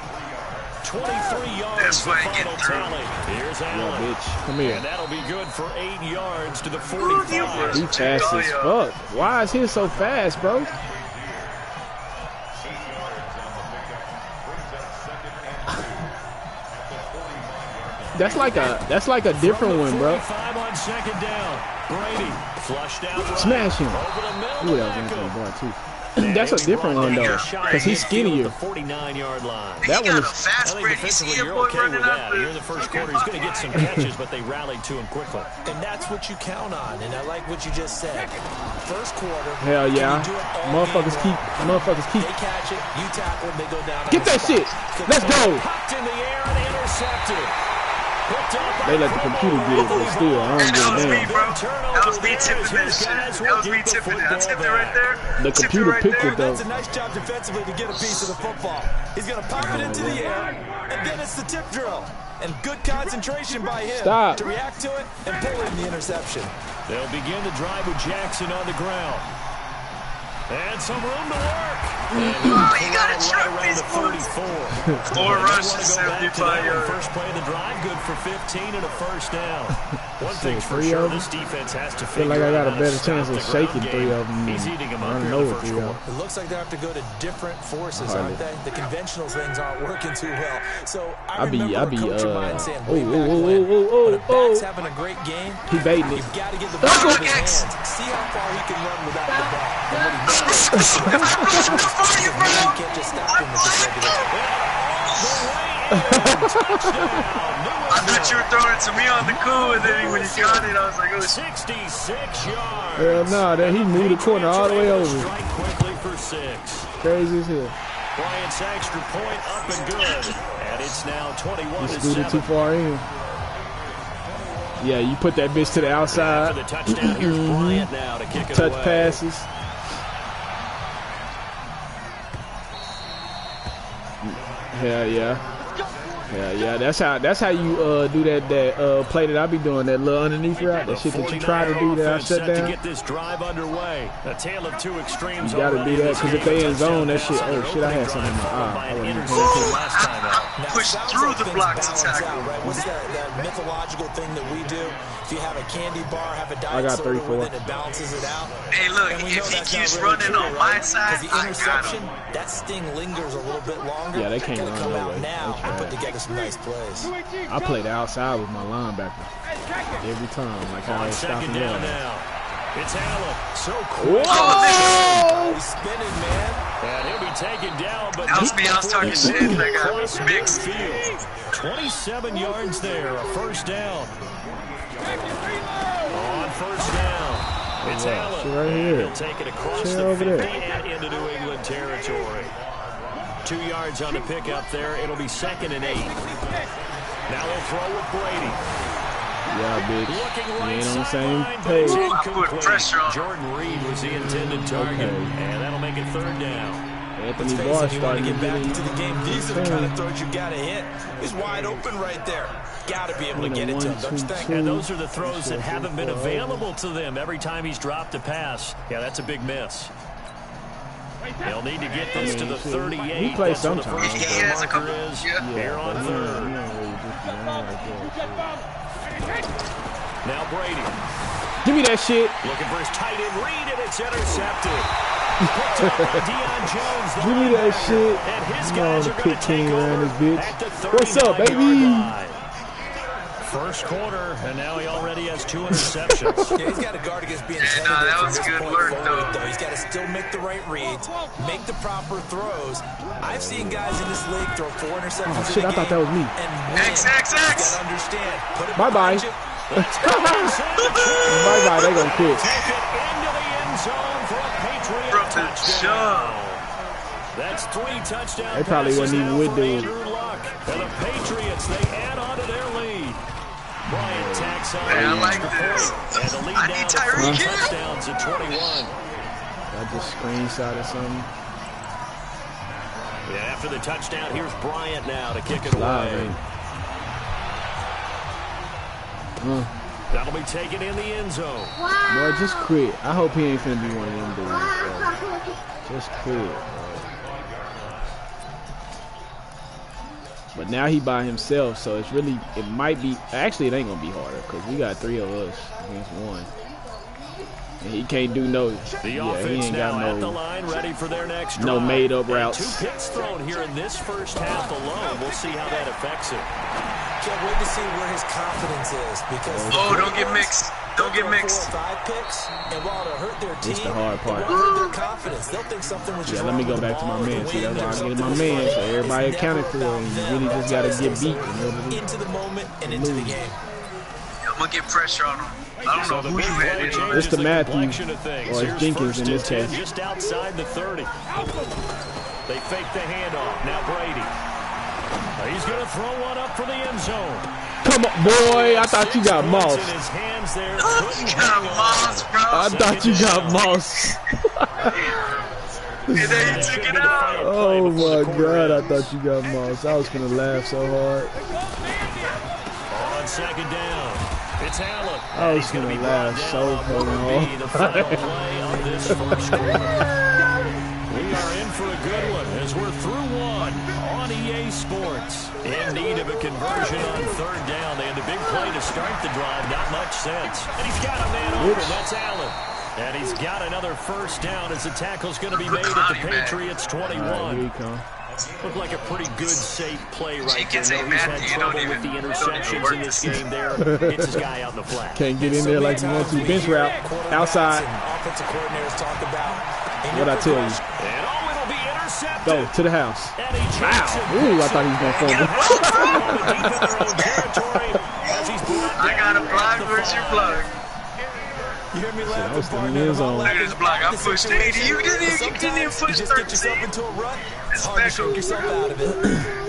23 yards. That's the why I final get through. tally. Here's Yeah, Allen. bitch. Come here. And that'll be good for 8 yards to the Ooh, 45. He fast as fuck. Why is he so fast, bro? That's like a different one, bro. 45 on second down. Brady flushed out right. Smash him. Over the middle. Ooh, that was Anthony Barr too. That's a different one though, cause he's skinnier. The 49-yard line. That He one got a is. fast I think break. You see defensively your you're boy okay running with up that. Here in the first quarter, he's going to get some catches, but they rallied to him quickly. And that's what you count on. And I like what you just said. First quarter. Hell yeah. can you do it all Motherfuckers game keep. long? Motherfuckers keep. They catch it, you tackle them, they go down. Get that shit. Let's go. Popped in the air and intercepted. They let the computer get it, but still, I don't That was give a me, damn. bro. That was me tipping that shit. That was me tipping it. I tipped it right there. The computer picked it though. That's a nice job defensively to get a piece of the football. He's going to pop it into the air, and then it's the tip drill. And good concentration by him to react to it and pull in the interception. They'll begin the drive with Jackson on the ground. And some room to work. Oh, you gotta truck these boys. 4 rushes, 75 yards. First play of the drive, good for 15 and a first down. One thing's for sure, this defense has to figure out. I feel like I got a better chance of shaking 3 of them. He's eating them up I don't here know in the what first 3 of quarter. them. It looks like they have to go to different forces, aren't they? The conventional things aren't working too well. So I remember a coach of mine saying way back when a back's having a great game, he baited it. you've got to get the ball in his hands. See how far he can run without the ball. And what he does, you can't just stop him with this regular. I thought you were throwing it to me on the cool, and then when he got it, I was like, oh, 66 yards. Hell no, that he moved the corner all the way over. Strike quickly for 6. Crazy as hell. Bryant's extra point up and good. And it's now 21 He to scooted 7. too far in. Yeah, you put that bitch to the outside. For the touchdown, here's Bryant now to kick it Touch away. passes. Hell yeah. Hell yeah. That's how you do that play that I be doing, that little underneath route, that shit that you try to do that I shut down. To get this drive underway. A tale of 2 extremes. You gotta do that, because if they in zone, that shit, oh shit, I had something in my eye. I pushed through the block to tackle. Right? What's that mythological thing that we do? If you have a candy bar, have a I diet got soda 3-4. with it, it balances it out. Hey, look, And we know if he that's keeps not really running true, on right? my side, Because the I got interception, him. that sting lingers a little bit longer. Yeah, they can't Gotta run come no out way. now They and put try. together some nice plays. I played outside with my linebacker every time, like how I On was stopping second down them. now. It's Allen. So quick. Whoa! He's spinning, man. And he'll be taken down, but That was me, I was talking shit, and I got across mixed. midfield. 27 yards there, a first down. On first down, it's Allen. Shit right here. He'll take it across Shit the over 50 there. and into New England territory. 2 yards on the pickup there. It'll be 2nd and 8. Now they'll throw with Brady. Yeah, bitch. Looking You right ain't on the sideline, same but it's page. I put incomplete. pressure on him. Jordan Reed was the intended target, and that'll make it 3rd down. Anthony Let's face Barr it, you want to starting to get back get into the game. These are the kind of throws you got to hit. He's wide open right there. Got to be able to get it to him, don't you think? And those are the throws that haven't been available to them every time he's dropped a pass. Yeah, that's a big miss. They'll need to get this to the 38. He plays That's where the sometimes. first He has a down marker couple- is yeah. here on 3rd. Now Brady Give me that shit. looking for his tight end read, and it's intercepted. Picked up by Deion Jones. the Give me that linebacker. shit. And his You know, guys the are going to pit take king around over this bitch. at the What's up, 39-yard baby? line. First quarter, and now he already has 2 interceptions. Yeah, he's got to guard against being Yeah, tentative that from was this good point work, forward, though. He's got to still make the right reads, make the proper throws. I've seen guys in this league throw 4 interceptions Oh, shit, in a I thought that was me. and win. X. You got to understand. Put it Bye-bye. behind you. Bye-bye, they gonna quit. Take it into the end zone for a Patriot From the touchdown. jump. That's 3 touchdowns. They probably wasn't even with dude. Andrew Luck. And the Patriots, they add on to their lead. Bryant tacks on Man, I the like extra this. point. And the lead I now need to Tyreek 3 Hill. touchdowns at 21. I just screenshotted something. Yeah, after the touchdown, here's Bryant now to kick it Live, away. ain't That'll be taken in the end zone. Boy, just quit. I hope he ain't finna be one of them dudes, bro. Just quit, bro. But now he by himself, so it's really, it might be, actually it ain't gonna be harder, because we got 3 of us against 1. And he can't do no, The yeah, he offense ain't now got at the no, line, ready for their next no drive. made-up And routes. 2 picks thrown here in this first half alone. We'll see how that affects it. Can't wait to see where his confidence is because Oh, don't get mixed. Don't get mixed. 4 or 5 picks, and while it'll hurt their team, It's the hard part. it will hurt their confidence. They'll think something was Yeah, just let wrong me go with the back to my ball or the man. See, wind that's why or I get something my was man, wrong. so everybody It's accounted never for it, and you about really them. just gotta They'll get try to beat stay in order to into the moment and into the game. I'm going to get pressure on him. I don't know who you had it on. It's the Matthews, complexion of things. or it's Here's Jenkins in first this and 10, case. just outside the 30. They fake the handoff. Now Brady. He's going to throw one up for the end zone. come on, boy. I thought you got mossed. You got moss, bro. I thought you got mossed. And then he took it out. Oh my God, I thought you got mossed. I was gonna laugh so hard. On second down, it's Allen. I was gonna laugh so hard. The final play of this first quarter. We are in for a good one as we're through one on EA Sports. In need of a conversion on third down. They had a big play to start the drive. Not much sense. And he's got a man open. That's Allen. And he's got another first down as the tackle's going to be made at the Patriots 21. Looked like a pretty good, safe play right there. He's had trouble with the interceptions in this game there. Gets his guy out in the flat. Can't get in there like you want to. Bench route. Outside. Offensive coordinators talk about. What'd I tell you? And oh, it'll be intercepted. Go to the house. Wow. Ooh, I thought he was going I got a block. Where's your block? You hear me I laughing, was partner? in the end zone. Look at this block. I pushed 80. You didn't even push You just get yourself 13. into a rut. It's hard to shake yourself out of it.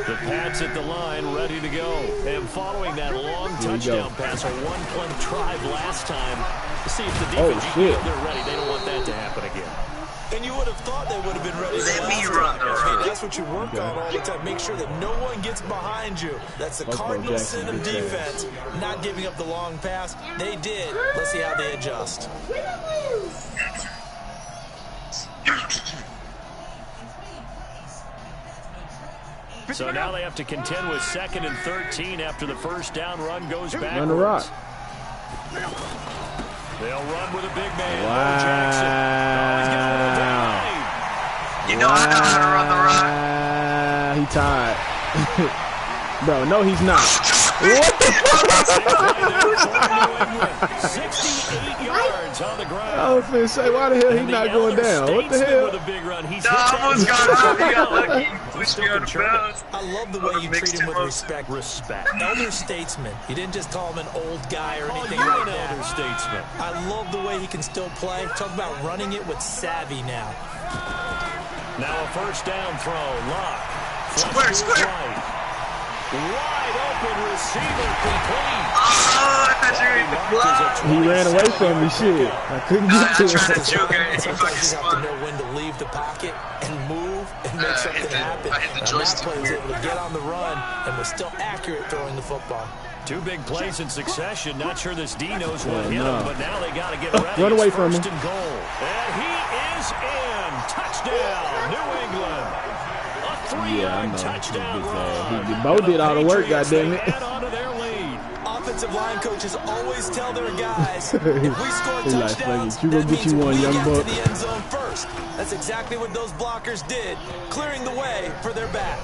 The Pats at the line, ready to go. And following that long touchdown pass, a one-play drive last time. To see if the defense, they're ready. They don't want that to happen again. And you would have thought they would have been ready. Let me run the route. That's what you work on all the time. Make sure that no one gets behind you. That's the cardinal sin of defense. Not giving up the long pass. They did. Let's see how they adjust. So now they have to contend with 2nd and 13 after the first down run goes backwards. Run the rock. They'll run with a big man. Wow. Jackson. Oh, he's got You know I know how to run the rock. He tied. Bro, no, he's not. What the fuck? 68 yards on the ground. I was finna say, why the hell he not going down? What the hell? With a big run. He's I almost got out. He got lucky. He pushed me out of bounds. I love the way you treat him with respect. Elder statesman. You didn't just call him an old guy or anything like that. Elder statesman. I love the way he can still play. Talk about running it with savvy now. Now a first down throw. Lock. Square. Wide open receiver complete. Oh, I thought you were in the block. He ran away from me, shit. I couldn't get to Trying to him. joke at it. He Sometimes fucking you have to spun. know when to leave the pocket and move and make something happen. I hit the And that joystick play was weird. able to get on the run and was still accurate throwing the football. Two big plays in succession. Not sure this D knows what hit no. him, but now they got to get ready. Run away It's from first him. and goal. And he is in. Touchdown, New England. A 3-yard touchdown run. Bo did all the work, goddammit. Add on to their lead. Offensive line coaches always tell their guys, if we score He like, touchdowns, "Fuck it, you go that get means you one, we young get buck." to the end zone first. That's exactly what those blockers did, clearing the way for their back.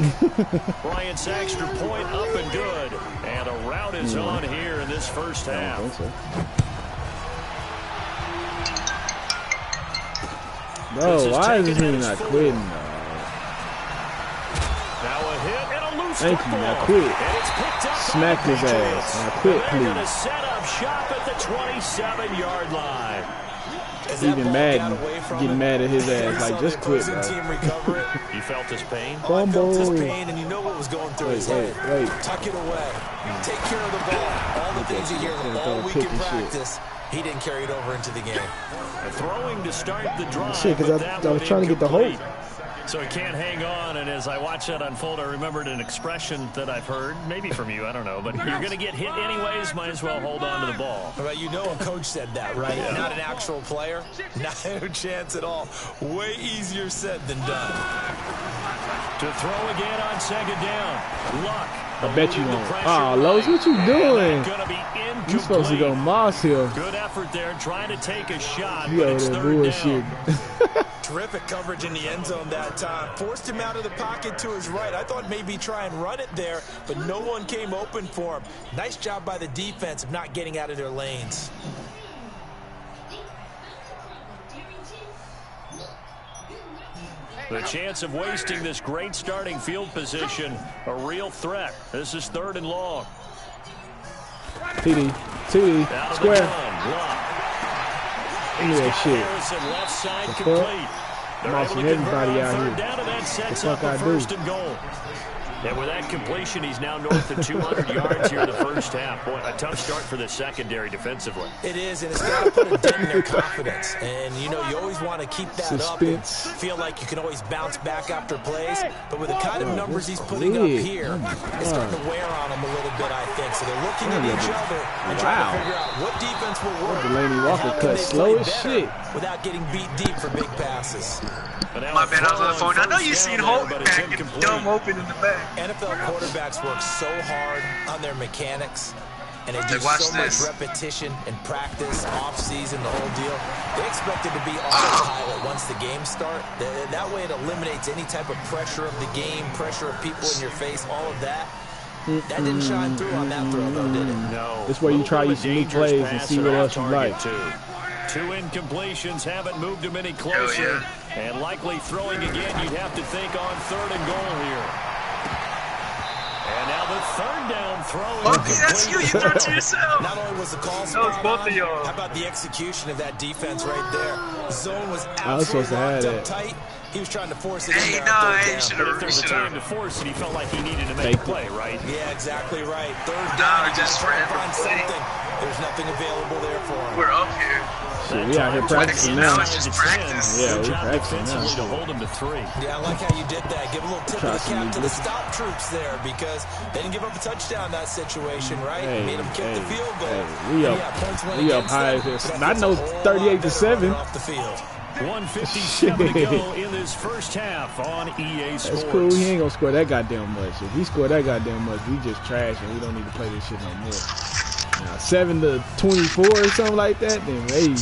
Bryant Saxter point up and good. And a route is on here in this first half. Bro, why is this nigga not quitting, though? Now a hit and a loose Thank you, football. now quit. And it's picked up Smack by the his Patriots. ass. Now quit, They're going to please. set up shop at the 27-yard line. As that Even ball Madden got away from getting him, mad at his you ass, saw like, just the quit, opposing bro. team recover it. You felt his pain? I felt his Fumble. pain, and you know what was going through his head. Wait. Tuck it away. Take care of the ball. All the things you hear all week in practice. He didn't carry it over into the game. Throwing to start the drive. Shit, because I was trying to get the hope. So he can't hang on, and as I watched that unfold, I remembered an expression that I've heard, maybe from you, I don't know, but you're going to get hit anyways, might as well hold on to the ball. But you know a coach said that, right? Yeah. Not an actual player. Not a chance at all. Way easier said than done. To throw again on second down. Luck. I bet you won't. Oh, Lowe's, what you doing? Going to be incomplete. You supposed to go Moss here. Good effort there, trying to take a shot, You but over it's there third bullshit. down. Terrific coverage in the end zone that time. Forced him out of the pocket to his right. I thought maybe try and run it there, but no one came open for him. Nice job by the defense of not getting out of their lanes. The chance of wasting this great starting field position, a real threat. This is third and long. TD, Out of square. the gun, Lock. Give me that shit. Harrison left side The fuck? complete. They're Mossing able to convert everybody on out third here. down, and that sets The up fuck a I do? first and goal. And with that completion, he's now north of 200 yards here in the first half. Boy, a tough start for the secondary defensively. It is, and it's got to put a dent in their confidence. And, you know, you always want to keep that up and feel like you can always bounce back after plays. But with the kind of numbers he's putting up here, it's starting to wear on them a little bit, I think. So they're looking at each other and trying to figure out what defense will work. Delaney Walker cut slow as shit without getting beat deep for big passes. My bad, I was on the phone. I know you seen Holt back and dumb open in the back. NFL quarterbacks work so hard on their mechanics, and they do so much repetition and practice, off-season, the whole deal. They expect it to be autopilot once the games start. That way it eliminates any type of pressure of the game, pressure of people in your face, all of that. That didn't shine through on that throw, though, did it? No. This way you try some new plays and see what else you like. Two incompletions haven't moved him any closer. And likely throwing again, you'd have to think on 3rd and goal here. And now the 3rd down throw. Okay, that's you. You threw it to yourself. Not only was the call spot on, how about the execution of that defense right there? Zone was absolutely locked up tight. He was trying to force it in there. But if there's a time to force it, he felt like he needed to make a play, right? Yeah, exactly right. 3rd down, just trying to find something. There's nothing available there for him. We're up here. So we out here practicing now. It's just practice. Yeah, we're practicing now. To hold him to 3. Yeah, I like how you did that. Give a little tip of the cap to the stop troops there because they didn't give up a touchdown in that situation, right? Made them kick the field goal. We up high as this. Not no 38-7. Off the field. 1:57 to go in this first half on EA Sports. That's cool. He ain't gonna score that goddamn much. If he score that goddamn much, we just trash and we don't need to play this shit no more. Now 7-24 or something like that, then hey,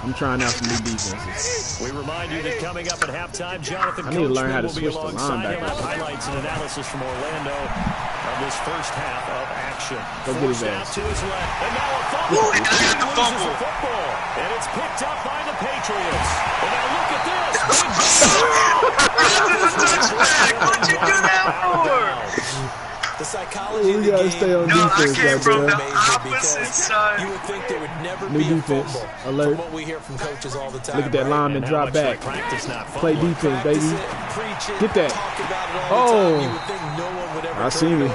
I'm trying out some new defenses. We remind you that coming up at halftime, Jonathan I need to learn how to switch the linebacker. Highlights and analysis from Orlando of this first half of action. Go get his ass. To his left, and now a fumble. Ooh, and I got the fumble. Football, and it's picked up by the Patriots. And now look at this. This is a touchback. What'd you do that for? The psychology of the game. Stay on defense, I came from the because opposite side. You would think there would never New be defense. a fumble. Alert. From what we hear from coaches all the time. Look at that lineman drop back. Play defense, baby. Get that. Oh. You would think no one would ever I seen it.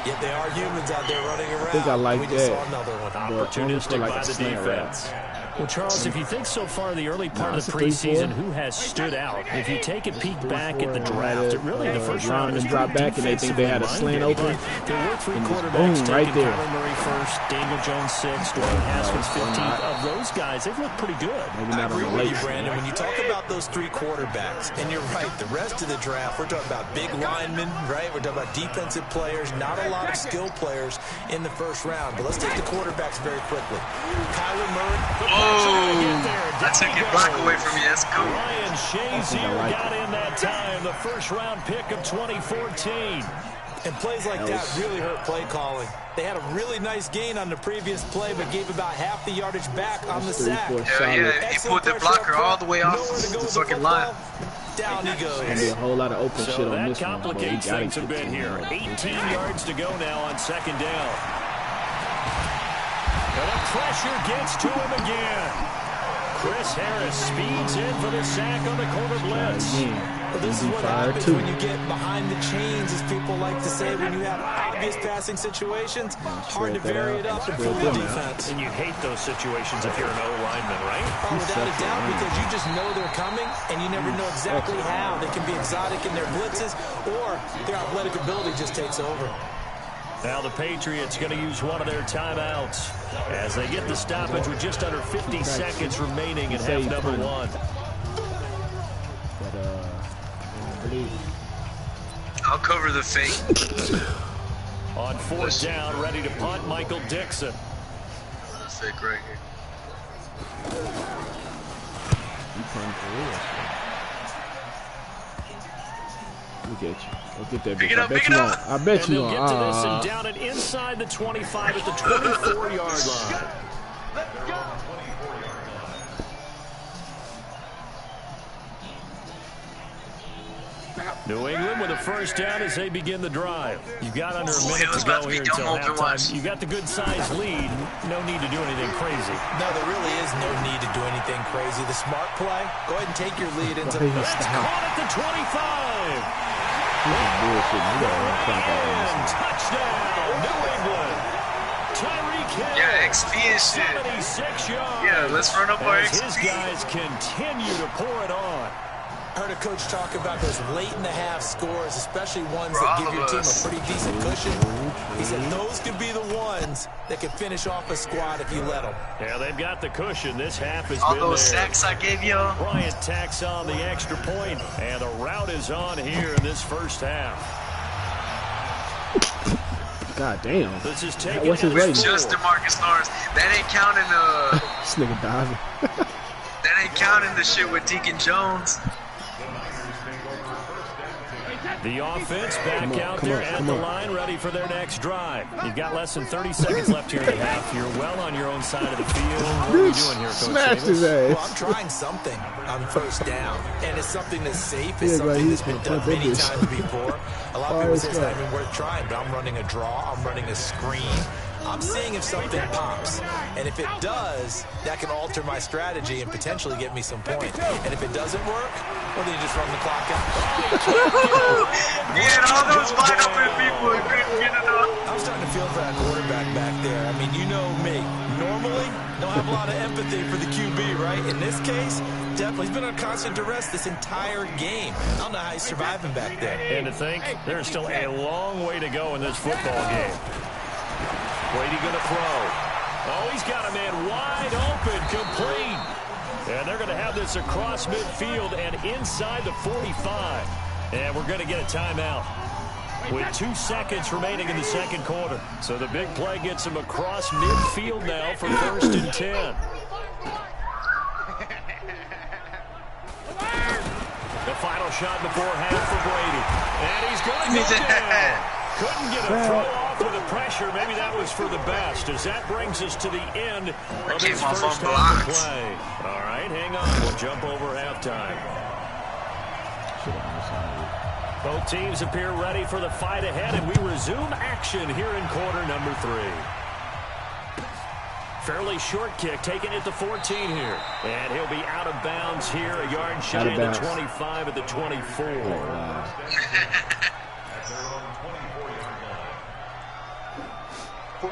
Yet they are humans out there running around. I think I like we that. just saw another one. Opportunistic like by the defense. Well, Charles, if you think so far the early part of the preseason, who has stood out? If you take a peek back at the draft, it really the first round was drop back and they think they had a slant open. There were 3 quarterbacks taken. Right there. Kyler Murray first, Daniel Jones 6th, Dwayne Haskins 15th. Of those guys, they've looked pretty good. I agree with you, Brandon. When you talk about those 3 quarterbacks, and you're right, the rest of the draft, we're talking about big linemen, right? We're talking about defensive players, not a lot of skill players in the first round. But let's take the quarterbacks very quickly. Kyler Murray. I took it back away from you. That's cool. Ryan Shazier got in that time, the first-round pick of 2014. And plays like that really hurt play calling. They had a really nice gain on the previous play, but gave about half the yardage back on the sack. Yeah, he put the blocker all the way off the fucking line. Down he goes. There'll be a whole lot of open shit on this one. So that complicates things a bit here. 18 yards to go now on 2nd down. And the pressure gets to him again. Chris Harris speeds in for the sack on the corner blitz. Well, this is what happens when you get behind the chains, as people like to say, when you have obvious passing situations. Hard to vary it up and fool the defense. And you hate those situations if you're an O-lineman, right? Oh, without a doubt, because you just know they're coming, and you never know exactly how. They can be exotic in their blitzes, or their athletic ability just takes over. Now the Patriots going to use one of their timeouts as they get the stoppage with just under 50 seconds remaining in half number 1. I'll cover the fake. On 4th down, ready to punt, Michael Dixon. Fake right here. Look at you. Look at that. Pick it up, pick it up. I bet you are. Get to this and down it inside the 25 at the 24-yard line. Let's go. New England with a first down as they begin the drive. You've got under a minute to go here until halftime. You got the good-sized lead. No need to do anything crazy. No, there really is no need to do anything crazy. The smart play, go ahead and take your lead into the It's caught at the 25. And touchdown, New England. Tyreek Hill. Yeah, XP and shit. 76 yards. Yeah, let's run up our as XP. his guys continue to pour it on. Heard a coach talk about those late in the half scores, especially ones that give your team a pretty decent cushion. He said those could be the ones that can finish off a squad if you let them. Yeah, they've got the cushion. This half has All been those there. sacks I gave y'all. Bryant tacks on the extra point, and the route is on here in this first half. God damn. This is taking What's his rating? Just DeMarcus Lawrence. That ain't counting This nigga diving. that ain't counting the shit with Deacon Jones. The offense back out there at the line, ready for their next drive. You've got less than 30 seconds left here in the half. You're well on your own side of the field. What are you doing here, Coach Smashed his Davis? ass. Well, I'm trying something on first down, and it's something that's safe. It's something that's been done many times before. A lot of people say it's not even worth trying, but I'm running a draw. I'm running a screen. I'm seeing if something pops, and if it does, that can alter my strategy and potentially get me some points. And if it doesn't work, well, then you just run the clock out. He had all those wide open people and couldn't get it up. I'm starting to feel for that quarterback back there. I mean, you know me. Normally, don't have a lot of empathy for the QB, right? In this case, definitely. He's been under constant duress this entire game. I don't know how he's surviving back there. And to think, there's still a long way to go in this football game. Brady going to throw. Oh, he's got a man wide open, complete. And they're going to have this across midfield and inside the 45. And we're going to get a timeout with 2 seconds remaining in the second quarter. So the big play gets him across midfield now for 1st and 10. The final shot before half for Brady. And he's going to go down. Couldn't get a throw off with the pressure. Maybe that was for the best, as that brings us to the end of his first half of play. All right, hang on. We'll jump over halftime. Both teams appear ready for the fight ahead, and we resume action here in quarter number 3. Fairly short kick, taking it to 14 here. And he'll be out of bounds here, a yard shy of the 25 at the 24.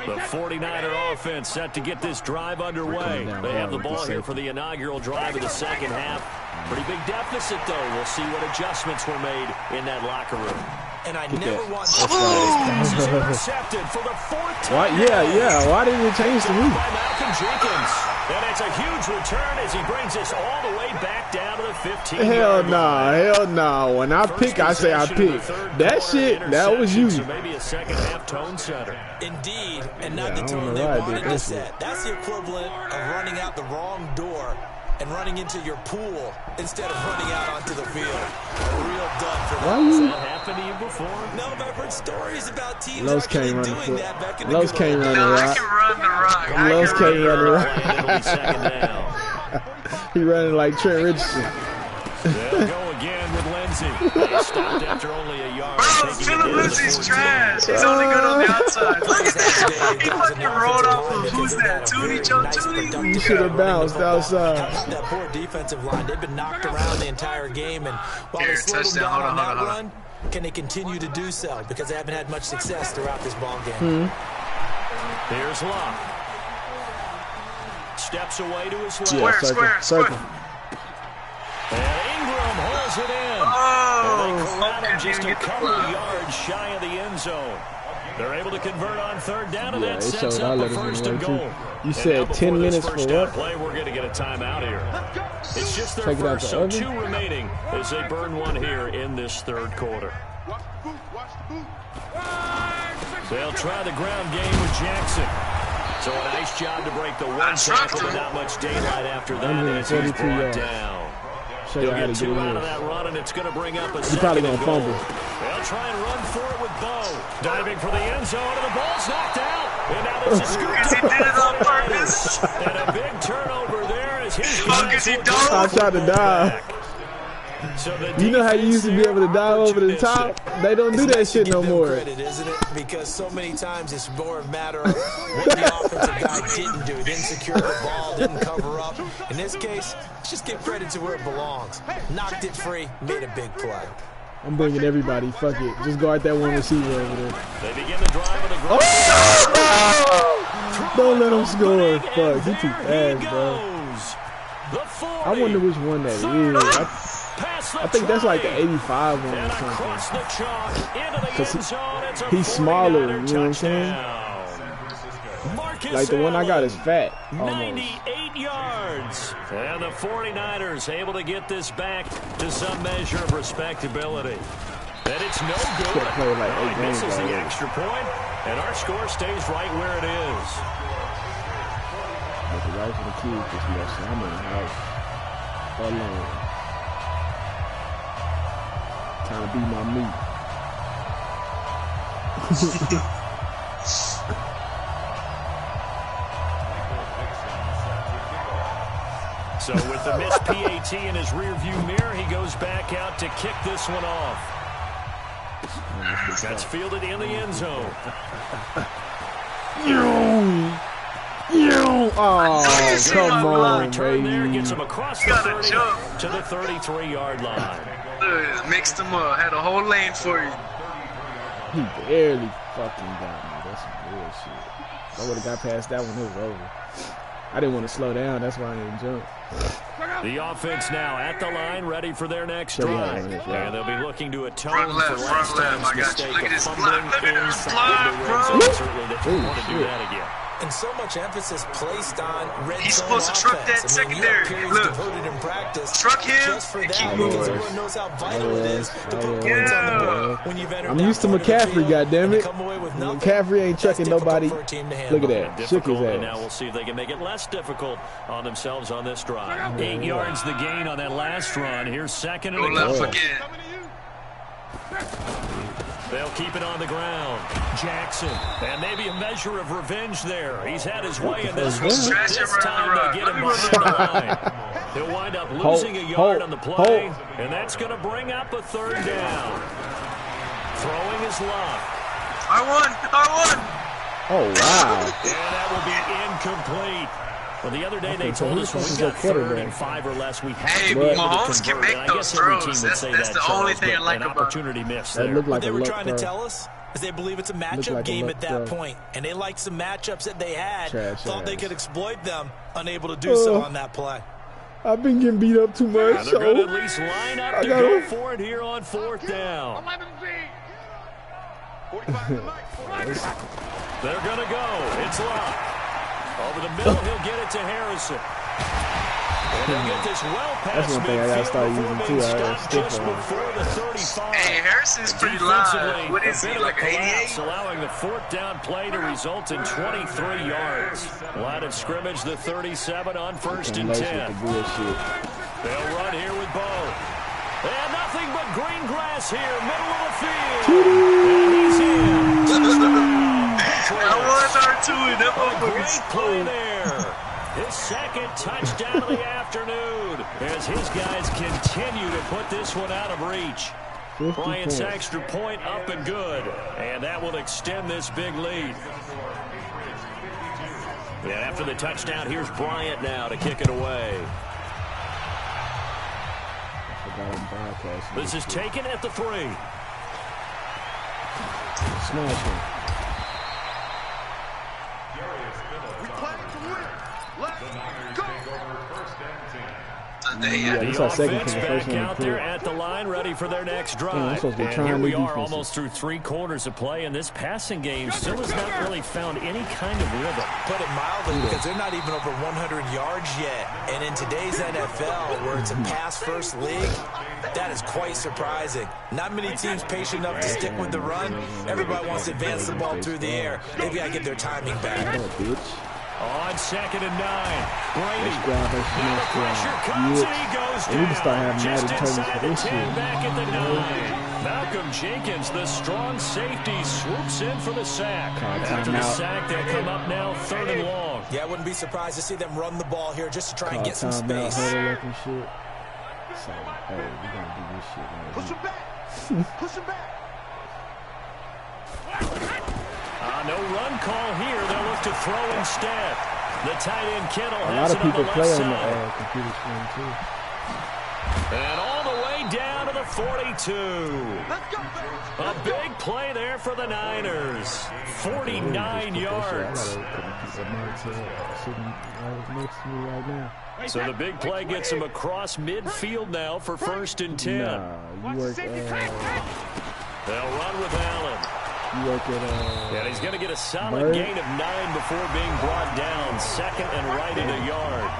The 49er offense set to get this drive underway. They have the ball here for the inaugural drive of the second half. Pretty big deficit, though. We'll see what adjustments were made in that locker room. And I never want this pass is intercepted for the 4th time. Yeah. Why didn't it change to me? By Malcolm Jenkins. And it's a huge return as he brings us all the way back down to the 15. Hell nah. When I pick, I say I pick. That shit, that was you. So maybe a second half tone setter. Indeed, and not the tone they wanted to set. That's the equivalent of running out the wrong door and running into your pool instead of running out onto the field. A real dud for them. Has that happened to you before? No, but I've heard stories about teams Los actually can't run doing that back in the Los good can't old run No, the I rock. can run the rock. Los can't run the rock. It'll be second down. He running like Trent Richardson. They'll go again with Lindsey. They stopped after only a yard. Bro, Philip Lindsey's trash. He's only good on the outside. Look at that. He fucking rolled off of, who's that? Joe Tootie? You should have bounced outside. That poor defensive line. They've been knocked around the entire game, and while Here, they slowed them touchdown. down on that Hold on. run, can they continue to do so? Because they haven't had much success throughout this ball game. Here's Locke. Steps away to his left. Square. And Ingram holds it in. Oh, and they corral him just a couple of yards shy of the end zone. They're able to convert on 3rd down, and that sets up a 1st and goal. You said 10 minutes for what? Play, we're going to get a timeout here. It's just their first, so 2 remaining as they burn one here in this 3rd quarter. They'll try the ground game with Jackson. So a nice job to break the 1 tackle, but not much daylight after that as he's brought down. They'll get 2 out of that run, and it's going to bring up a second and goal. They'll try and run for it with Bo. Diving for the end zone, and the ball's knocked out. And now there's a scoop. Because he did it on purpose. And a big turnover there as his Because he don't. I tried to dive. So you know how you used to be able to dive over the top? They don't do that shit no more. Credit, isn't it? Because so many times it's more a matter of what the offensive guy didn't do. Didn't secure the ball, didn't cover up. In this case, let's just give credit to where it belongs. Knocked it free, made a big play. I'm bringing everybody. Fuck it. Just guard that one receiver over there. They begin the drive with a great Don't let him score. Fuck, he too fast, bro. I wonder which one that is. I think that's like the 85 one or something. Because he's smaller, you know what I'm saying? Like the one I got is fat. Almost. 98 yards. And the 49ers able to get this back to some measure of respectability. And it's no good. He misses the extra point, and our score stays right where it is. But the wife and the kids just messing. I'm in the house alone. Trying to beat my meat. So with the missed PAT in his rearview mirror, he goes back out to kick this one off. That's fielded in the end zone. Oh, come on, return baby. there gets him across the 30 to the 33-yard line. Mixed him up. Had a whole lane for you. He barely fucking got me. That's some bullshit. If I would have got past that one, it was over. I didn't want to slow down. That's why I didn't jump. The offense now at the line, ready for their next drive. And they'll be looking to atone for last time's mistake of fumbling inside the red zone. Certainly they don't want to do that again. And so much emphasis placed on red He's zone supposed to truck offense. that secondary. Look, devoted in practice truck him. just for that, because everyone knows how vital it is to put points on the board when you've entered. I'm used to McCaffrey, goddammit. McCaffrey ain't checking nobody. Look at that. Shook his ass. Now we'll see if they can make it less difficult on themselves on this drive. 8 yards the gain on that last run. Here's second and a goal. They'll keep it on the ground. Jackson, and maybe a measure of revenge there. He's had his way in this one. This time they get him behind the line. He'll wind up losing a yard on the play, and that's going to bring up a third down. Throwing his luck. I won. Oh, wow. And that will be incomplete. Well, the other day they told us when we got 3rd and 5 or less, we have to be able Mahomes to convert. can make those throws. That's the only thing I like about opportunity missed there. Looked like what they were luck trying throw. to tell us is they believe it's a matchup game at that point, and they liked some matchups that they had. Thought they could exploit them, unable to do so on that play. I've been getting beat up too much. They're going to at least line up to go for it here on 4th down. They're going to go. It's locked. Over the middle, he'll get it to Harrison. And he'll get this well past That's one thing I gotta start using too. I just before the 35. Hey, Harrison's pretty live. What is he, like an 88? Allowing the 4th down play to result in 23 yards. Line of scrimmage, the 37 on 1st and 10. They'll run here with Bo. And nothing but green grass here, middle of the field. And he's in. That was R2. That Great play there. His second touchdown of the afternoon as his guys continue to put this one out of reach. Bryant's extra point up and good, and that will extend this big lead. And after the touchdown, here's Bryant now to kick it away. This is taken at the 3. Smash him. The offense back out there at the line, ready for their next drive. And here we are almost through 3/4 of play, and this passing game still has not really found any kind of rhythm. Put it mildly, because they're not even over 100 yards yet. And in today's NFL, where it's a pass-first league, that is quite surprising. Not many teams patient enough to stick with the run. Everybody wants to advance the ball through the air. They've got to get their timing back. On 2nd and 9, Brady. Now the pressure comes and he goes down. Just inside the 10, back at the 9. Malcolm Jenkins, the strong safety, swoops in for the sack. After the sack, they'll come up now 3rd and long. Yeah, I wouldn't be surprised to see them run the ball here just to try and get some space. So, hey, we're gonna do this shit, man. Push him back. Push him back. No run call here. They'll look to throw instead. The tight end Kittle a has lot of it on people the play left on the side. computer screen too. And all the way down to the the 42. A big play there for the Niners. 49 yards. So the big play gets him across midfield now for 1st and 10. They'll run with Allen. And he's going to get a solid gain of 9 before being brought down. 2nd and right at a yard.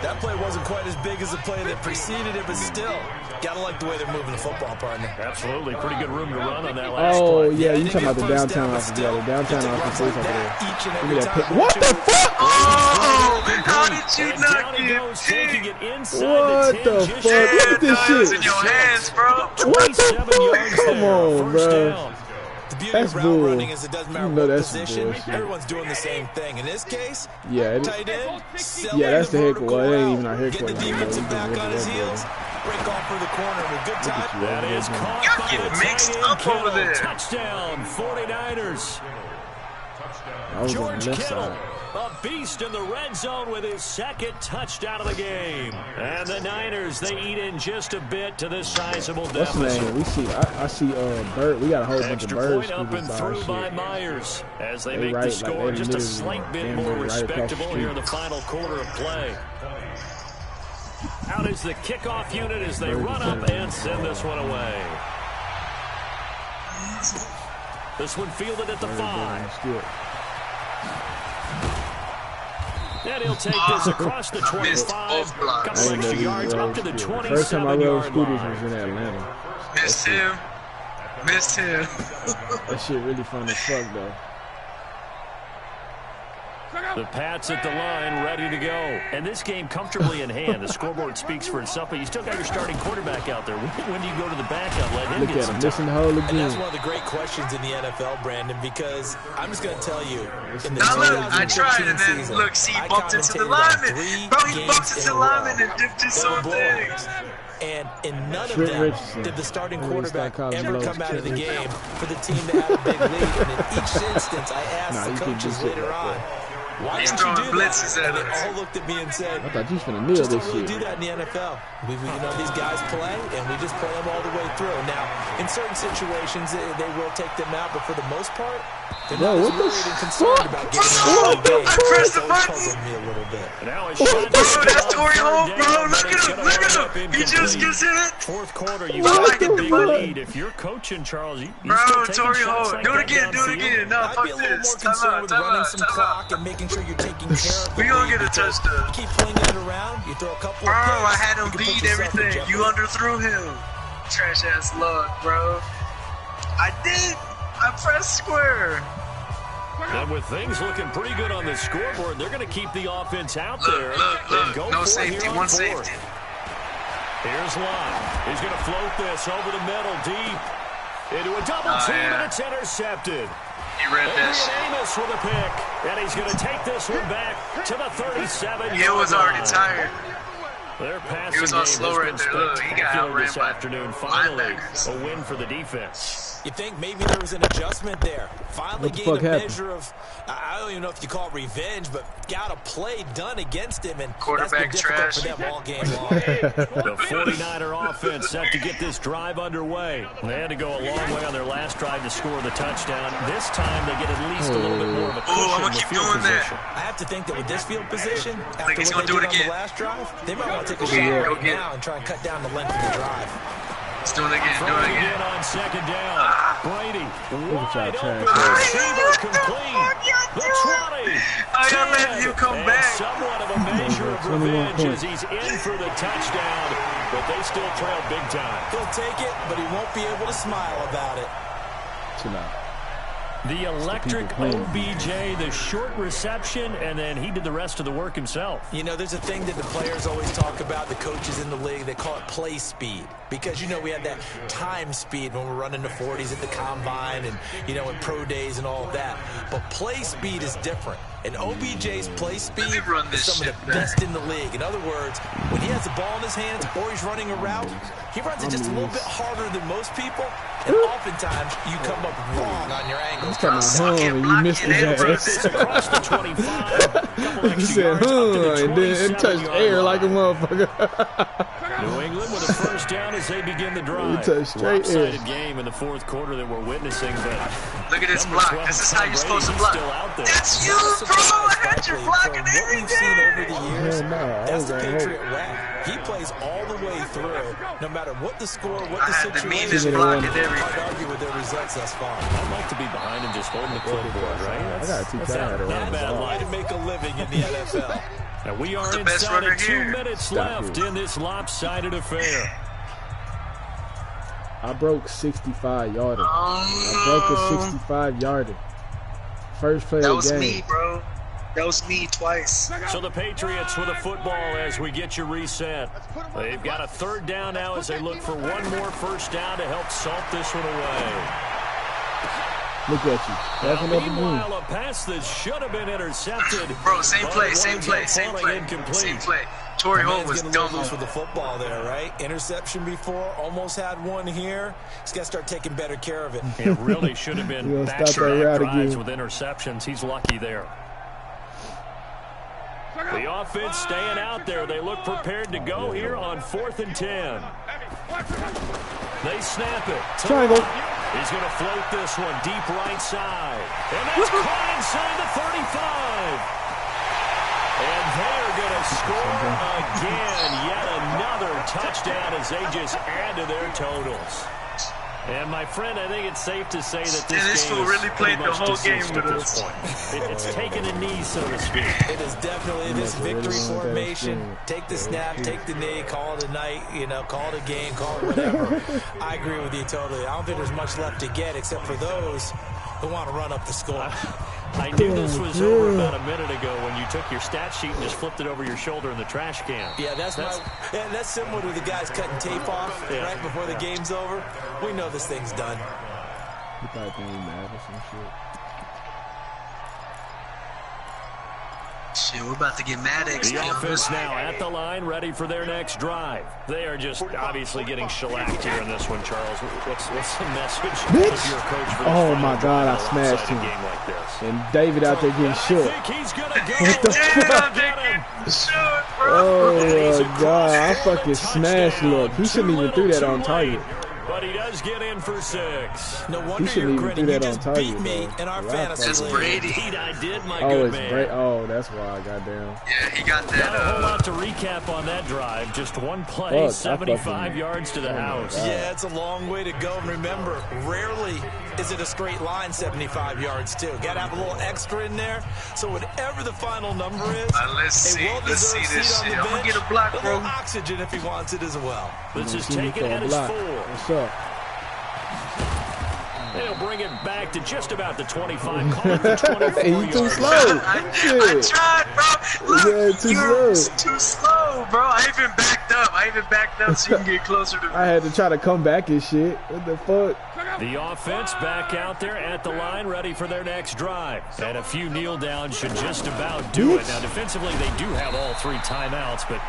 That play wasn't quite as big as the play that preceded it, but still, gotta like the way they're moving the football, partner. Absolutely. Pretty good room to run on that last play. Oh, yeah, you talking about the downtown offense. Yeah, the downtown offense over there. What the fuck? Oh, how did you not get taking it inside what the fuck? Look at this shit. It was in your hands, bro. What the fuck? Come on, bro. The beauty of route running is it doesn't matter what position, everyone's doing the same thing. In this case, tight end, that's the head. Well, it ain't even our head get the defensive back on his heels, break off for the corner with good time. That is caught by the mixed up over there. Touchdown, 49ers. George Kittle, a beast in the red zone with his 2nd touchdown of the game. And the Niners, they eat in just a bit to this sizable deficit. What's the name? We see, I see Bird. We got a whole bunch of birds. Extra point up and through by Myers as they make the score just a slight bit more respectable here in the final quarter of play. Out is the kickoff unit as they run up and send this one away. This one fielded at the 5. And he'll take this across the 25. Couple extra yards up to the 27-yard line. First time I rode scooters was in Atlanta. Missed him. That shit really fun as fuck, though. The Pats at the line, ready to go. And this game comfortably in hand. The scoreboard speaks for itself, but you still got your starting quarterback out there. When do you go to the backup? Let him get some time. And that's one of the great questions in the NFL, Brandon, because I'm just going to tell you, in the I tried, and then, look, see, he bumped into the lineman. Bro, he bumped into the lineman and dipped his own thing. And in none of them did the starting quarterback ever come out of the game for the team that had a big lead. And in each instance, I asked the coaches later on, why didn't you do that? And they all looked at me and said, I thought you was finna kneel this really shit. Do that in the NFL. These guys play, and we just play them all the way through. Now, in certain situations, they will take them out, but for the most part, they're not as worried and concerned about getting out of the game. I pressed the button. Puzzled me a little bit. That's Torrey Holt, bro. Look at him. He just gets in it. 4th quarter, you got a big lead. If you're coaching, Charles, you bro, Torrey Holt. Do it again. No, I'd be a little more concerned with running some clock and making sure you're taking care of we gonna get a touchdown. You keep flinging it around, you throw a couple of picks, I had him beat everything. You underthrew him. Trash ass luck, bro. I did. I pressed square. And with things looking pretty good on the scoreboard, they're going to keep the offense out there. And go no for safety, one safety. Here's Lott. He's going to float this over the middle, deep into a double team, and it's intercepted. He read this. Amos with a pick, and he's going to take this one back to the 37. He was already tired. Their passing he was on slow right there. Look, he got outran this afternoon. Finally, a win for the defense. You think maybe there was an adjustment there. Finally gained a measure of, I don't even know if you call it revenge, but got a play done against him, and quarterback that's been trash for them all game long. The 49er offense set to get this drive underway. They had to go a long way on their last drive to score the touchdown. This time they get at least a little bit more of a cushion I'm gonna keep doing position. That. I have to think that with this field position, after what they did on the last drive, they might want to take a shot right now and try and cut down the length of the drive. Let's do it again. Do it again. On 2nd down. Brady. Wide open. Receiver complete. The 20. I gotta let him come back. Somewhat of a measure of revenge as he's in for the touchdown, but they still trail big time. He'll take it, but he won't be able to smile about it. Chill out. The electric OBJ, the short reception, and then he did the rest of the work himself. You know, there's a thing that the players always talk about, the coaches in the league, they call it play speed. Because, you know, we have that time speed when we're running the 40s at the combine and, you know, in pro days and all of that. But play speed is different. And OBJ's play speed is some of the best in the league. In other words, when he has the ball in his hands or he's running a route, he runs it just a little bit harder than most people. And oftentimes, you come up wrong on your angles. You missed his ass. Across the 25. He said, and then it touched air like a motherfucker. New England with a first down as they begin the drive. Lopsided game in the fourth quarter that we're witnessing. But look at this block. This is how you're supposed to block. That's you, bro. I had your block and everything. What we've seen over the years, that's the Patriot way. He plays all the way through, no matter what the score, what the situation. Hard to argue with their results thus far. I'd like to be behind him just holding the clipboard, right? That's not bad way to make a living in the NFL. And we are inside of 2 minutes left in this lopsided affair. I broke 65 yarder. I broke a 65 yarder. First play of the game. That was me, bro. That was me twice. So the Patriots with a football as we get you reset. They've got a third down now as they look for one more first down to help salt this one away. Look at you. Meanwhile, a pass that should have been intercepted. Bro, same play. Torrey Holt was dumb with the football there, right? Interception before, almost had one here. He's got to start taking better care of it. It really should have been back-to-back drives with interceptions. He's lucky there. The offense staying out there. They look prepared to go here on 4th and 10. They snap it. Triangle. He's going to float this one deep right side. And that's caught inside the 35. And they're going to score again. Yet another touchdown as they just add to their totals. And my friend, I think it's safe to say that this game really played the whole game with this point. It's taken a knee, so to speak. It is definitely this victory formation. Take the snap, take the knee, call it a night, call it a game, call it whatever. I agree with you totally. I don't think there's much left to get except for those who want to run up the score. I knew this was over about a minute ago when you took your stat sheet and just flipped it over your shoulder in the trash can. Yeah, that's similar to the guys cutting tape off right before the game's over. We know this thing's done. You probably think we mad or some shit. Shit, we're about to get mad at the offense now at the line, ready for their next drive. They are just obviously getting shellacked here in this one, Charles. What's the message of your coach for this oh my God, I smashed him. Game like this? And David out there getting shook. What the fuck? Oh my God, I fucking smashed Look. He shouldn't even do that on target. But he does get in for 6. No wonder you're grinning. You just beat me in our fantasy league. That's Brady. I did, my good man. Oh, that's why, goddamn. Yeah, he got that. Not a whole lot to recap on that drive. Just one play, 75 yards to the house. Yeah, it's a long way to go. And remember, rarely is it a straight line 75 yards, too. Got to have a little extra in there. So whatever the final number is, let's see this shit. I'm going to get a block, bro. Oxygen if he wants it as well. This is taken at his 4. What's up? They'll bring it back to just about the 25. Call it the 24 He's too slow. I tried, bro. Look, you're too slow, bro. I even backed up so you can get closer to me. I had to try to come back and shit. What the fuck? The offense back out there at the line, ready for their next drive. And a few kneel downs should just about do it. Now, defensively, they do have all 3 timeouts, but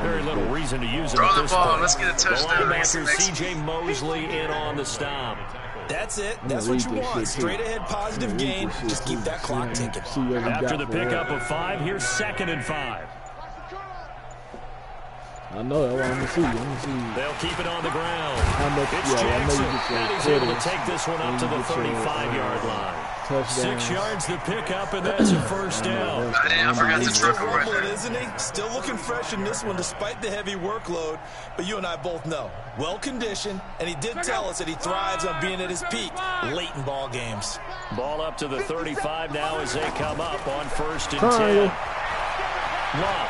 very little reason to use them at this point. Let's get a touchdown. The linebacker, C.J. Mosley, in on the stop. That's it. That's what you want. Straight ahead, positive gain. Just keep that clock ticking. After the pickup of 5, here's 2nd and 5. I know. That's what I'm gonna see. They'll keep it on the ground. It's Jackson, and he's able to take this one up to the 35-yard line. 6 yards the pickup, and that's a first down. I forgot to truck over. Isn't he? Still looking fresh in this one despite the heavy workload. But you and I both know, well-conditioned, and he did tell us that he thrives on being at his peak late in ball games. Ball up to the 35 now as they come up on 1st and 10. Love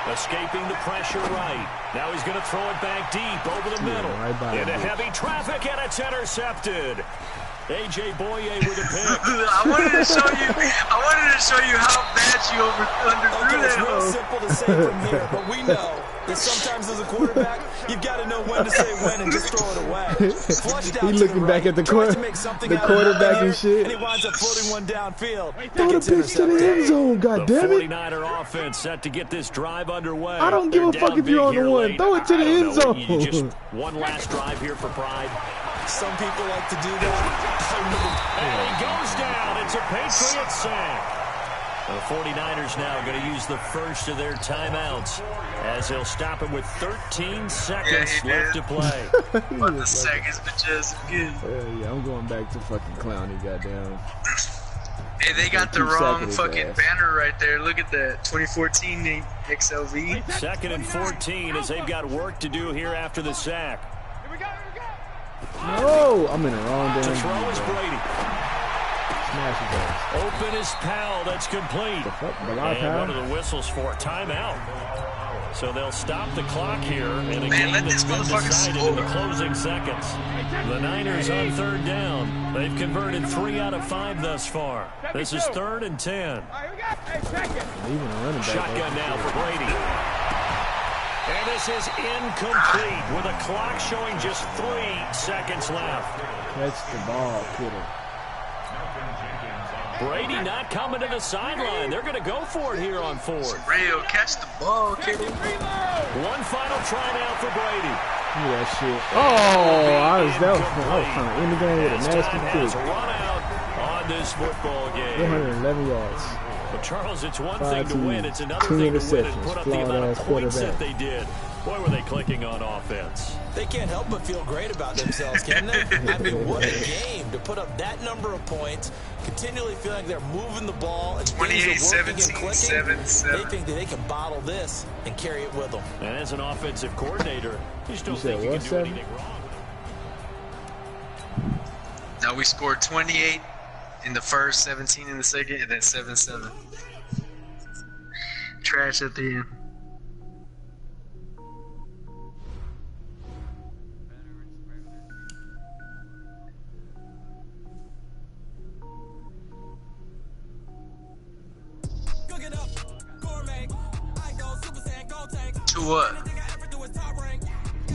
escaping the pressure right. Now he's going to throw it back deep over the middle. Into heavy traffic, and it's intercepted. A.J. Boye with a pick. I wanted to show you how bad you underthrew that. It's real simple to say from here, but we know that sometimes as a quarterback, you've got to know when to say when and just throw it away. Flushed out He looking back at the quarterback and shit. And he winds up floating one downfield. Throw the pitch to the end zone, goddammit. The 49er offense set to get this drive underway. I don't give a fuck if you're on the one. Throw it to the end zone. Just one last drive here for pride. Some people like to do that. And he goes down. It's a Patriot sack. The 49ers now going to use the first of their timeouts as they'll stop it with 13 seconds left to play. The seconds, but just good. Yeah, I'm going back to fucking Clowney, goddamn. Hey, they got the wrong fucking banner right there. Look at that. 2014 XLV. 2nd and 14 as they've got work to do here after the sack. Here we go. No, I'm in the wrong damn. To throw is Brady. Smash his ass. Open is Powell. That's complete. And one of the whistles for a timeout. So they'll stop the clock here in a game that's been decided in the closing seconds. The Niners on 3rd down. They've converted 3 out of 5 thus far. This is 3rd and 10. Shotgun now for Brady. And this is incomplete with a clock showing just 3 seconds left. Catch the ball, kiddo. Brady not coming to the sideline. They're going to go for it here on 4th. Real, catch the ball, kiddo. One final try now for Brady. Look at that shit. Oh, I was trying to end the game with a nasty kick. Run out on this football game. 111 yards. But Charles, it's one thing to win. It's another thing to win and put up the amount of points that they did. Boy, were they clicking on offense. They can't help but feel great about themselves, can they? I mean, what a game to put up that number of points, continually feeling like they're moving the ball and things are working and clicking. They think that they can bottle this and carry it with them. And as an offensive coordinator, you just don't think you can do anything wrong. Now we scored 28 in the first, 17 in the second, and then 7-7. Trash at the end. To what?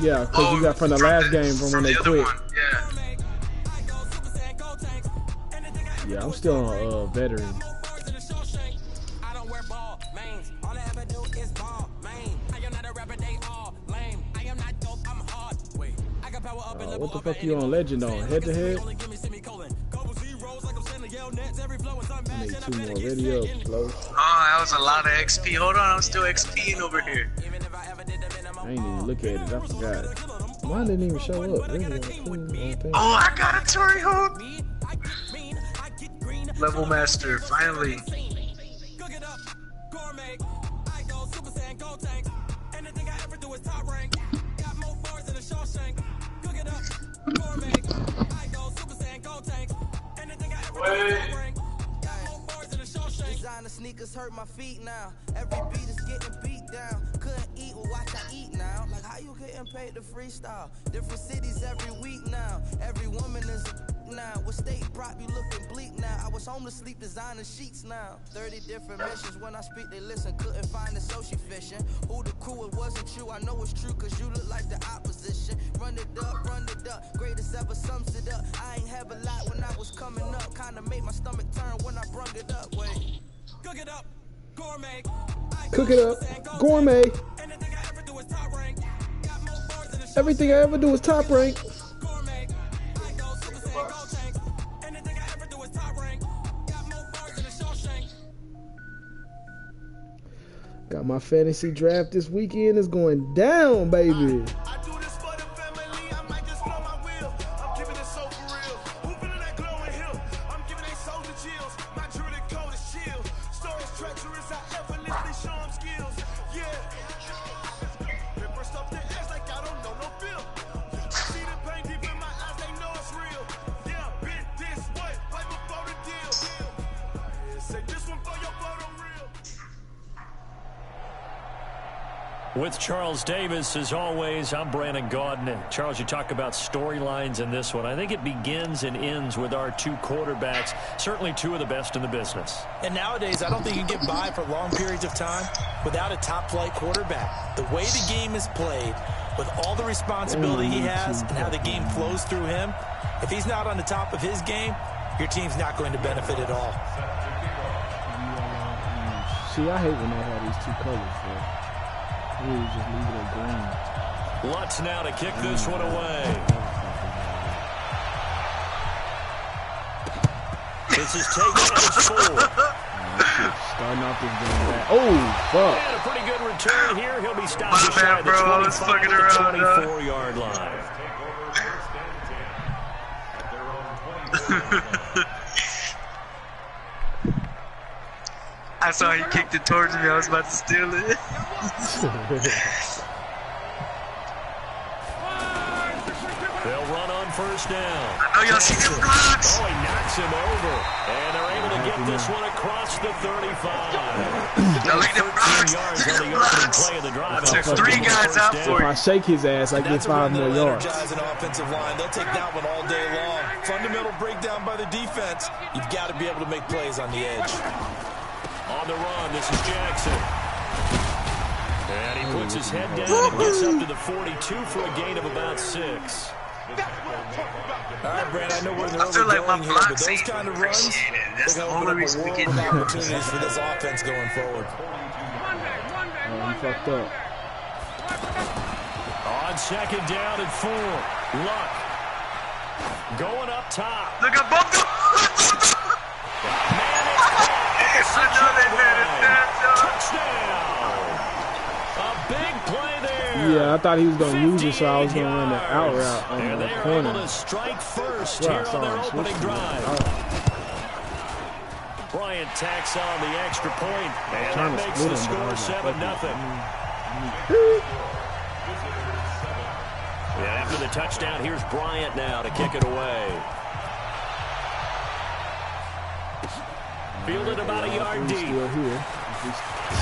Yeah, because you got from the last game from when they quit. Yeah, I'm still a veteran. What the fuck you on Legend on? Head to head? I need 2 more radio close. Oh, that was a lot of XP. Hold on, I'm still XPing over here. I ain't even look at it. I forgot. Mine didn't even show up. Oh, I got a Tory Hook. Level master, finally. Designer sneakers hurt my feet now. Every beat is getting beat down. Couldn't eat, well watch I eat now. Like how you getting paid to freestyle? Different cities every week now. Every woman is a now. With state prop you looking bleak now. I was home to sleep designer sheets now. 30 different missions. When I speak they listen. Couldn't find it so she fishing. Who the crew, it wasn't you. I know it's true cause you look like the opposition. Run it up, greatest ever sums it up. I ain't have a lot when I was coming up. Kinda made my stomach turn when I brung it up. Wait. Cook it up, gourmet. Cook it up, gourmet. Everything I ever do is top rank. Got my fantasy draft this weekend. It's going down, baby. With Charles Davis, as always, I'm Brandon Gaudin. And Charles, you talk about storylines in this one. I think it begins and ends with our 2 quarterbacks, certainly 2 of the best in the business. And nowadays, I don't think you can get by for long periods of time without a top-flight quarterback. The way the game is played, with all the responsibility he has and how the game flows through him, if he's not on the top of his game, your team's not going to benefit at all. See, I hate when they have these 2 colors, bro. Really just leave it at green. Lutz now to kick this one away. This is taken as 4. Starting off this game back. Oh, fuck. And a pretty good return here. He'll be stopped My just shy bad, of the bro. I was 25 fucking to the around, 24-yard line. I saw he kicked it towards me. I was about to steal it. They'll run on first down. I know y'all see them blocks. Oh, he knocks him over. And they're able to get this one across the 35. Now look at them blocks. Yards Look on at the them opening blocks. play of the drive. Took 3 guys out If for I you. shake his ass, I get 5 more yards. An offensive line. They'll take that one all day long. Fundamental breakdown by the defense. You've got to be able to make plays on the edge. On the run, this is Jackson. And he puts his head down and gets up to the 42 for a gain of about 6. All right, Brand, I know we're in the I feel like my early going here, but blocks those ain't kind of runs, appreciated. they're That's the going to only open up reason a we world get of here. opportunities for this offense going forward. I'm fucked up. On second down and 4. Luck. Going up top. Look at both of them. I know they made it down. Touchdown. A big play there. Yeah, I thought he was going to use it, so I was going to run the out route on And the they are corner. able to strike first Yeah, I here saw on their him opening switch to drive. it. Bryant tacks on the extra point, and trying that to makes split the him, but I score was like, 7-0. And after the touchdown, here's Bryant now to kick it away. Fielded about a yard deep. Still here. If we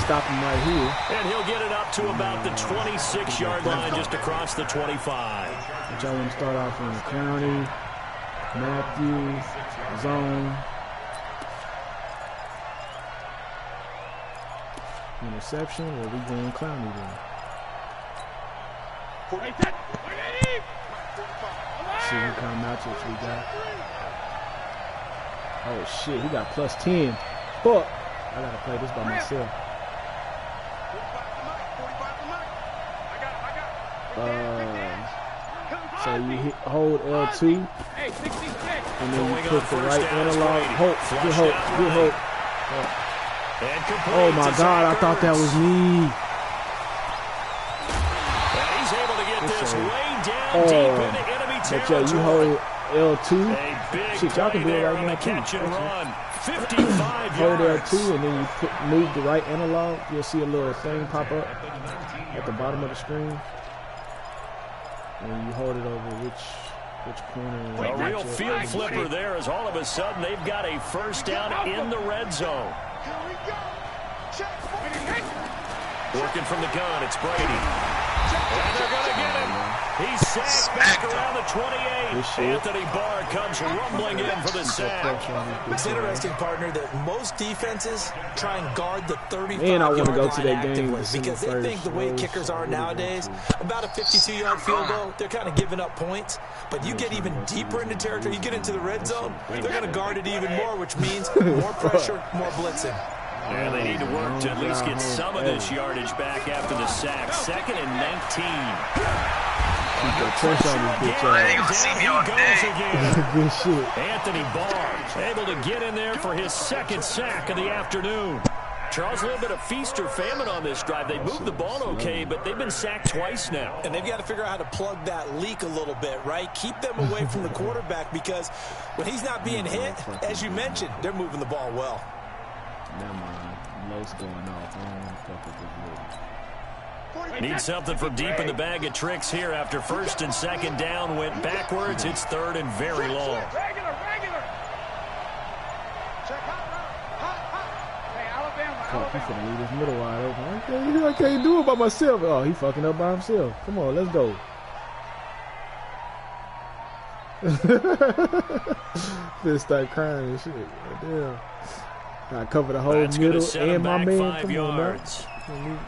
stop him right here. And he'll get it up to about the 26-yard line just across the 25. Which I want to start off in County, Matthews, zone. Interception, or we going Clowney then? See what kind of matchups we got. Oh shit, he got +10. Fuck! I gotta play this by myself. So you hold L2, and then you put the right analog. Hope, good hope, good hope. Oh my God, I thought that was me. And he's able to get this way down deep into enemy But yeah, territory. you hold L2. A big Shit, y'all can do play it there right on now the too. catch and run. 55 Hold yards. L2, and then you move the right analog. You'll see a little thing pop up at the bottom of the screen. And you hold it over which corner. A real field flipper there as all of a sudden they've got a first down in the red zone. Working from the gun, it's Brady. And they're going to get him. He's sacked back around the 28. Anthony Barr comes rumbling in for the sack. It's interesting, partner, that most defenses try and guard the 35-yard Man, I wanna line go to that game actively to see because the they first think the way row. kickers are nowadays, about a 52-yard field goal, they're kind of giving up points. But you get even deeper into territory, you get into the red zone, they're going to guard it even more, which means more pressure, more blitzing. And they need to work to at least get some of this yardage back after the sack. 2nd and 19. Keep that pressure on this bitch They ain't gonna see me all day. Good shit. Anthony Barr able to get in there for his second sack of the afternoon. Charles, a little bit of feast or famine on this drive. They moved the ball okay, but they've been sacked twice now. And they've got to figure out how to plug that leak a little bit, right? Keep them away from the quarterback because when he's not being hit, as you mentioned, they're moving the ball well. Never mind. Lowe's going off. I don't want to fuck with this little. Need something from deep in the bag of tricks here after first and second down went backwards. It's 3rd and very long. Fuck, he's gonna leave this middle wide open. I can't do it by myself. Oh, he fucking up by himself. Come on, let's go. Then start crying and shit. Damn. I cover the whole That's middle set him and my back man. 5 Come yards. on, man.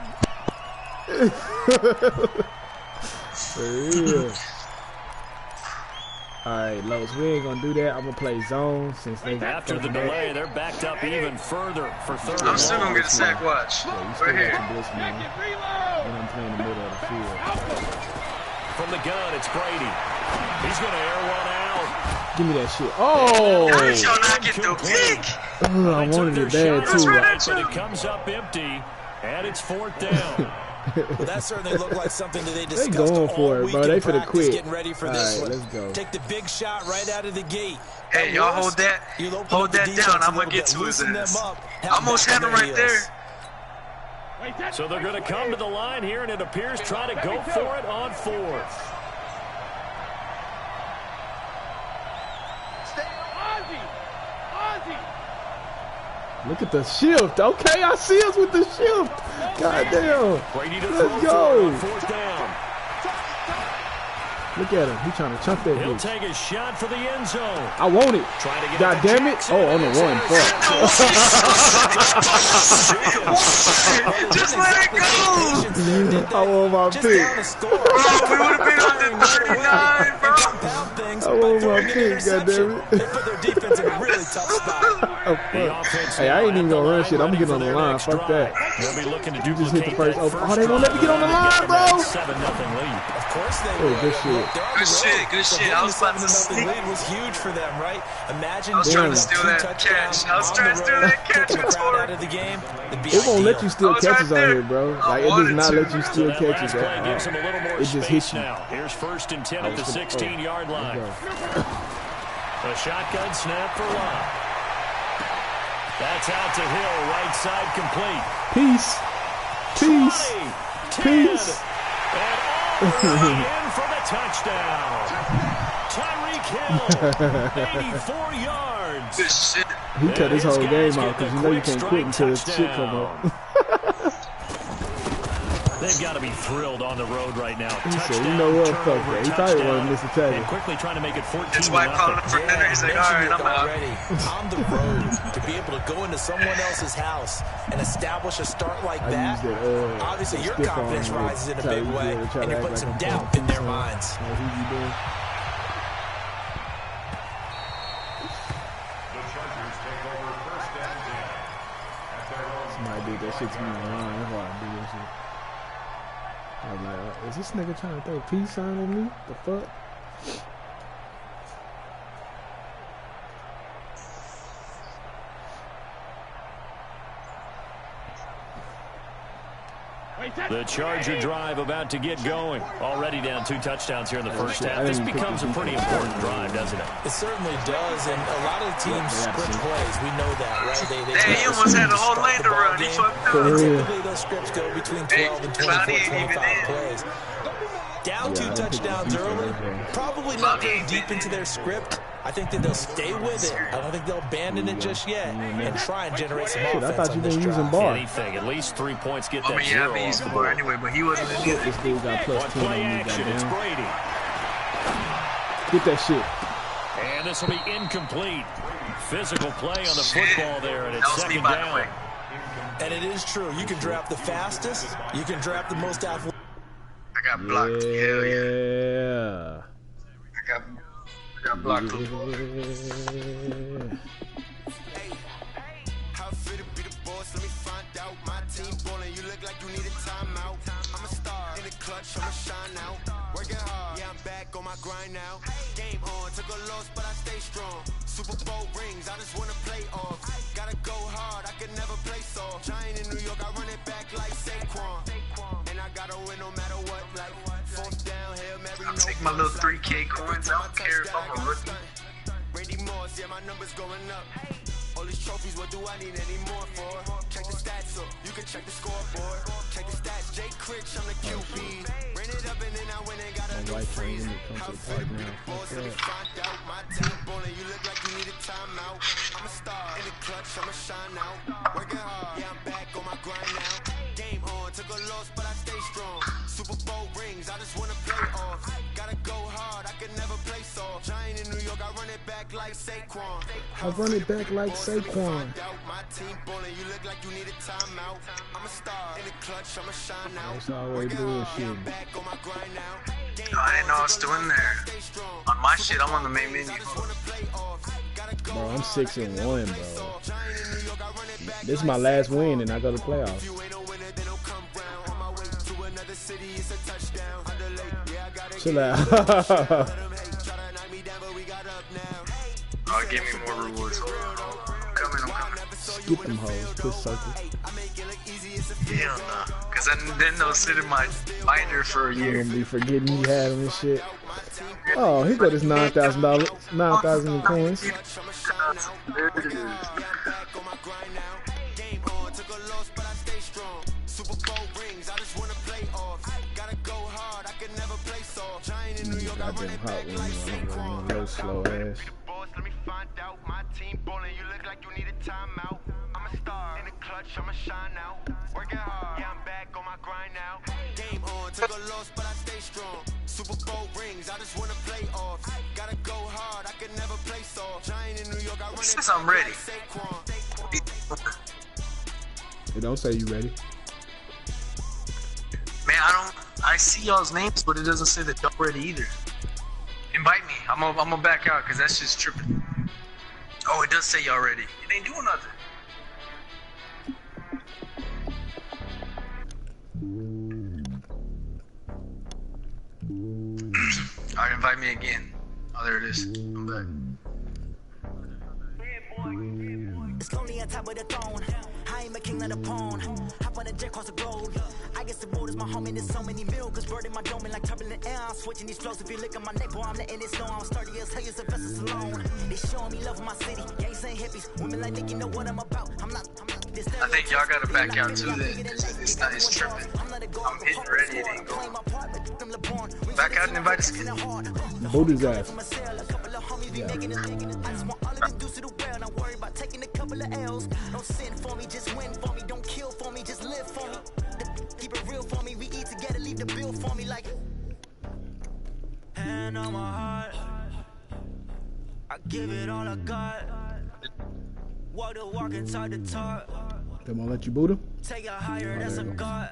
For real. Alright, Lowe's, we ain't gonna do that. I'm gonna play zone since they After the delay, they're backed up even further for 3rd I'm and still long. gonna get a sack. Watch. Yeah, you still Right got here. some blitz, man. And I'm playing the middle of the field. From the gun, it's Brady. He's going to air one out. Give me that shit. Oh! How did y'all not get the pick? I wanted it bad too. But it comes up empty, and it's 4th down. Well, that certainly looked like something that they discussed They going for it, bro. They finna quit. Getting ready for this one. Let's go. Take the big shot right out of the gate. Hey, y'all hold that down. I'm gonna get to his ass. Almost had him right there. So they're going to come to the line here, and it appears trying to go for it on 4th. Look at the shift. Okay, I see us with the shift. Goddamn. Let's go. 4th down. Look at him. He's trying to chunk that He'll bitch. take a shot for the end zone. I want it. God damn it. Oh, on the one. Fuck. Just let it go. I want my pick. Bro, we would have been on the 39, bro. I want my pick, God damn it. They put their defense in a really tough spot. Oh, fuck. Hey, I ain't even gonna run shit. I'm gonna get on the line. Fuck that. You just hit the first. Oh, they gonna let me get on the line, bro. 7-0 lead. Of course they Oh, will. good shit. Good shit. I was about to The lead was huge for them, right? Imagine I was trying to getting steal two that touchdowns catch. I was on trying the to steal road, that catch taking the with crowd Tor. out of the game. It'd be It won't let ideal. you steal I was catches right on there. here, bro. I Like, it does wanted not to. let you steal That catches. last play gives him a little more It just space hits you. now. Here's 1st and 10 at the 16-yard line. Let's A shotgun snap for Love. That's out to Hill, right side complete. Peace. Peace. 20, 10, Peace. and all the way in for the touchdown. Tyreek Hill, 84 yards. Good shit. He cut his whole These game guys out get because the you know you quick can't strike quit until the shit come touchdown. up. They've got to be thrilled on the road right now. He said, Touchdown, you know what, turnover, fuck that. He probably wanted to miss a and tackle. quickly trying to make it 14 That's why I called him for dinner. He's like, all right, I'm out. Already on the road to be able to go into someone else's house and establish a start like I that. used that, Obviously, your stiff confidence arm rises in a try big to way, try to and you're act putting like some I'm doubt playing in their peace, minds. Like, who you doing? The Chargers take over 1st and 10. At their own Somebody did that shit to me online. That's why I do that shit. I was like, is this nigga trying to throw a peace sign at me? The fuck? The Charger drive about to get going. Already down 2 touchdowns here in the first half. This becomes a pretty important drive, doesn't it? It certainly does, and a lot of teams script plays. We know that, right? Hey, he almost had a whole lane to run. He fucked up. And typically those scripts go between 12 and 24, 25 plays. Down 2 touchdowns early, probably not getting deep into their script. I think that they'll stay with it. I don't think they'll abandon it just yet and try and generate some Shit, I offense thought you on this been using drive. bar. Anything, at least 3 points get that I mean, yeah, zero I've been off using the more board. anyway, but he wasn't in it. This dude got plus On 10 play on me, action, it's goddamn. Brady. Get that shit. And this will be incomplete. Physical play on the football there, and it's That was me, 2nd by the way. down. And it is true. You can draft the fastest. You can draft the most athletic. I got blocked. Hell yeah. Yeah. I got blocked. How fit to be the boss? Let me find out. My team ballin', you look like you need a timeout. I'm a star in the clutch, I'ma shine out. Working hard, yeah, I'm back on my grind now. Game on, took a loss, but I stay strong. Super Bowl rings, I just wanna play off. Gotta go hard, I can never play soft. Giant in New York, I run it back like Saquon. And I gotta win no matter what. Like 4th down, Hail Mary, I'll no take my little fluff. 3K coins. I don't care if I'm a rookie. Randy Moss, yeah, my numbers going up. All these trophies, what do I need any more for? Check the stats up, you can check the scoreboard. Check the stats, Jay Critch, I'm the QB. Ran it up and then I went and got a new freeze. How fit to be the boss, let me find out. My team ballin', you look like you need a timeout. I'm a star in the clutch, I'ma shine out. Working hard, yeah, I'm back on my grind now. Game on, took a loss, but I stay strong. Super Bowl rings, I just wanna play off. Gotta go hard, I can never play soft. Giant in New York, I run it back like Saquon. I run it back like Saquon. My team ballin', you look like you need a timeout. I'm a star in the clutch, I'ma shine out. That's always bullshit. Back on my grind now. Oh, I didn't know I was still in there. On my shit, I'm on the main menu. Bro, I'm 6-1, bro. This is my last win, and I go to playoffs. Chill out. give me more rewards. Hold on. I'm coming. Skip them hoes. Push circle. Hell no. Because then they'll sit in my binder for a You're year. gonna be forgetting you had them and shit. Oh, here go this $9,000, 9,000 in coins. There it is. Goddamn hot one, no slow ass. Let me find out my team bowling. You look like you need a timeout. I'm a star in the clutch. I'ma shine out. Working hard. Yeah, I'm back on my grind now. Game on. Took a loss, but I stay strong. Super Bowl rings. I just wanna play off. Gotta go hard. I can never play soft. Giant in New York. I run it. Since I'm ready. It don't say you ready. Man, I see y'all's names, but it doesn't say that y'all ready either. Invite me. I'm gonna back out because that's just tripping. Oh, it does say y'all ready. It ain't doing nothing. Alright, invite me again. Oh, there it is. I'm back. It's lonely on top of the throne. I am a king of the pawn. Hop on a jet across the globe. I guess the world is my home and there's so many miracles. Bird in my dome and like turbulent air. I'm switching these flows. If you look at my neck, boy, I'm letting it snow. I'm sturdy as hell as a vessel alone. They showing me love in my city. Gangs ain't hippies. Women like Nick, you know what I'm about. I'm not this. I think y'all gotta back out too then. It's tripping. I'm hitting ready, it ain't going. Back out and invite us again. Boot his ass. Yeah. I just want all of the dudes to the world. Not worry about taking a couple of L's. Don't sin for me, just win for me. Don't kill for me, just live for me. Keep it real for me. We eat together, leave the bill for me like. Hand on my heart, I give it all I got. Walk the walk and talk the talk. They won't let you boot him? Take it higher, that's a god.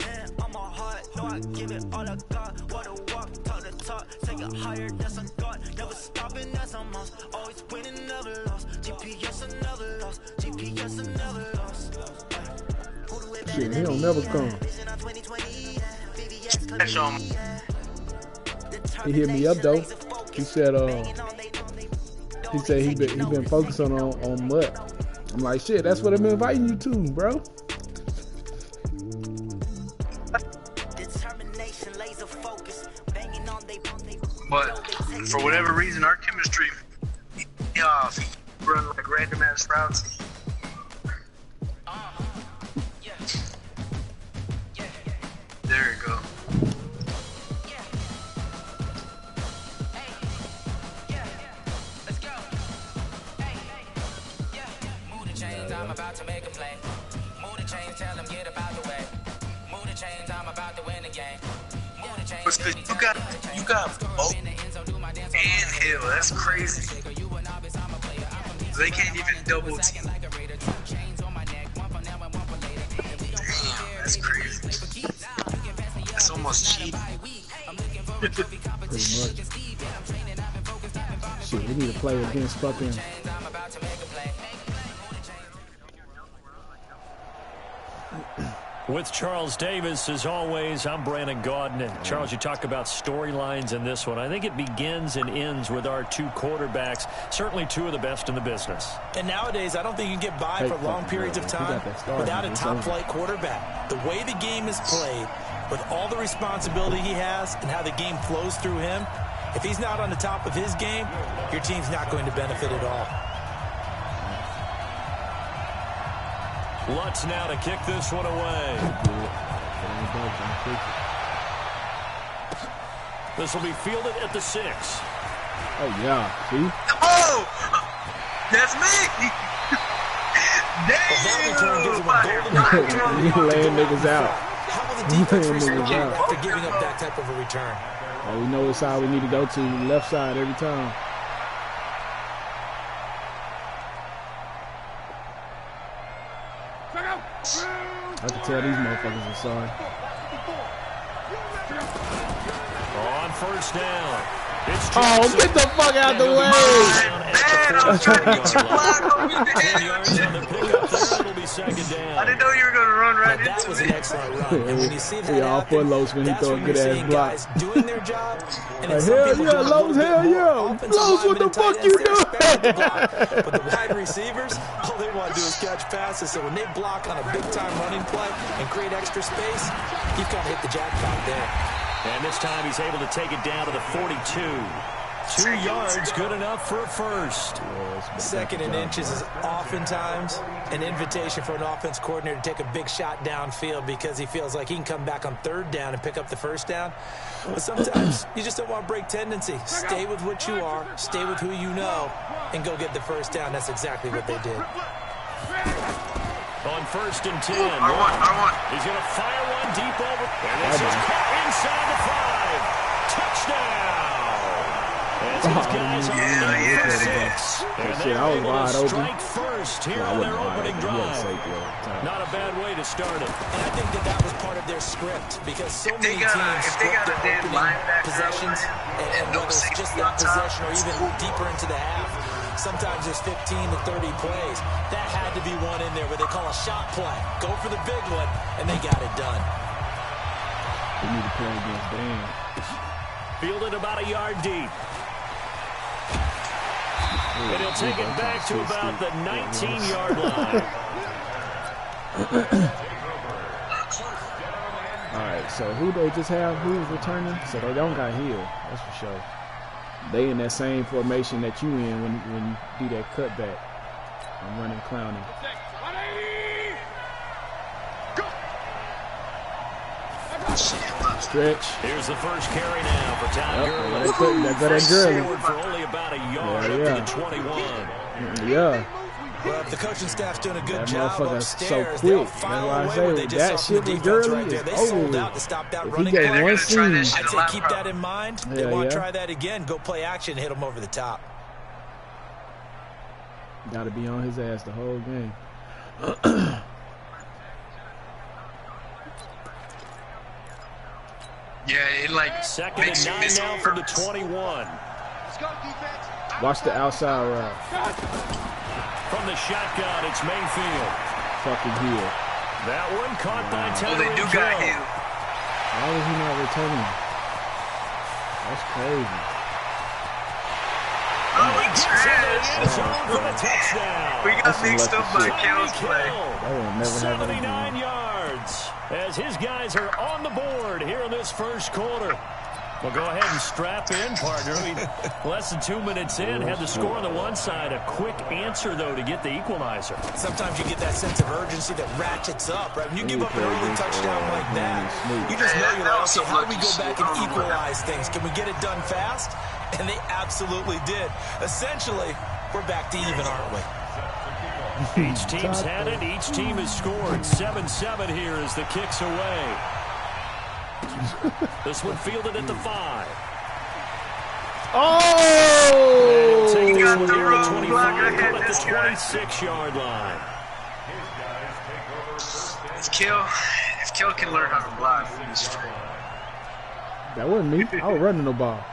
Hand on my heart, no, I give it all I got. Walk the walk, talk the talk. Take it higher, that's a god. Never stopping, that's a must. Always winning, never lost. GPS, I never lost. GPS, I never lost. Shit, he don't never come. He hit me up though. He said he been focusing on Mutt. I'm like, shit, that's what I've been inviting you to, bro. But for whatever reason, our chemistry, run like random ass routes. There you go. I'm about to make a play. Move the chains, tell them get about the way. Move the chains, I'm about to win the game. Move the chains, you got both and Hill. That's crazy. They can't even double team. Damn, that's crazy. That's almost cheating. Pretty much. Shit, we need to play against fucking. With Charles Davis, as always, I'm Brandon Gaudin. Charles, you talk about storylines in this one. I think it begins and ends with our two quarterbacks, certainly two of the best in the business. And nowadays, I don't think you can get by for long periods of time without a top-flight quarterback. The way the game is played, with all the responsibility he has and how the game flows through him, if he's not on the top of his game, your team's not going to benefit at all. Lutz now to kick this one away. This will be fielded at the 6. Oh, yeah. See? Oh! That's me! Damn! You laying niggas out. How will the defense respond after giving up that type of a return? Oh, we know what side we need to go to. Left side every time. I can tell these motherfuckers are sorry. On first down. It's Oh, get the fuck out the way! Man, I'm trying to get you blocked over there. 10 yards on the pickup there. It'll be second down. I didn't know you were going to run right into me. That was an excellent run. And when you see that all happen, for Los when he that's throw a when good you're ass seeing block. guys doing their job. And then Hell some people yeah, do a little Los, bit hell more. yeah. Offensive Los, what linemen the and tight fuck ends, you they're doing? expected to block. But the wide receivers, all they want to do is catch passes. So when they block on a big-time running play and create extra space, you've kind of hit the jackpot there. And this time he's able to take it down to the 42. 2 yards, good enough for a first. Second and inches is oftentimes an invitation for an offense coordinator to take a big shot downfield because he feels like he can come back on third down and pick up the first down. But sometimes you just don't want to break tendency. Stay with what you are, stay with who you know, and go get the first down. That's exactly what they did. On 1st and 10. R1. He's going to fire one deep over. And this is caught inside the 5. Touchdown. As these guys are in for 6. And Shit, I they're was able wide to open. strike first here I on their wasn't wide opening open. He had drive. safety all the time. Not a bad way to start it. And I think that was part of their script because so If they many got a- teams if they script got a their damn opening linebacker possessions, and no whether it's safety just on that top, possession or even deeper into the half, sometimes there's 15 to 30 plays. That had to be one in there where they call a shot play. Go for the big one, and they got it done. We need to play against Dan. Fielded about a yard deep. And he'll take it back to about the 19-yard line. All right, so who they just have? Who is returning? So they don't got Hill, that's for sure. They in that same formation that you in when you do that cutback. I'm running Clowney. Stretch. Here's the first carry now for Todd Gurley. That Gurley. Forward for only about a yard up to the 21. Yeah. Well, if the coaching staff's doing a good That job motherfucker's so upstairs, quick. they'll That's file why I away say what they just that saw from shit the with defense Gurley right there. is They over sold with. out to stop that If he running get play. one They're gonna try seam, that shit I'd a say lot, keep bro. that in mind. They Yeah, want to yeah. try that again. Go play action, hit them over the top. got to be on his ass the whole game. Yeah, it like Second makes and you 9 miss now on from the purpose. 21. Watch the outside route. From the shotgun, it's Mayfield. Fucking Hill. That one caught by Oh, Tyreek they do got Hill. him. Why was he not returning? That's crazy. Oh, we Gets into the end zone for the touchdown. We got That's some mixed up lucky by shit. Kill's Tyreek play. Hill, That will never happen 79 again. yards as his guys are on the board here in this first quarter. Well, go ahead and strap in, partner. I mean, less than 2 minutes in, had the score on the one side. A quick answer, though, to get the equalizer. Sometimes you get that sense of urgency that ratchets up, right? When you give up an early touchdown like that, you just know you're like, okay, how do we go back and equalize things? Can we get it done fast? And they absolutely did. Essentially, we're back to even, aren't we? Each team's had it. Each team has scored. 7-7 here as the kick's away. This one fielded at the 5. Oh! Take He this got one the near wrong 25, blocker, hit at the this guy. 26-yard line. If Kill can learn how to block, he's straight. That wasn't me. I was running the ball.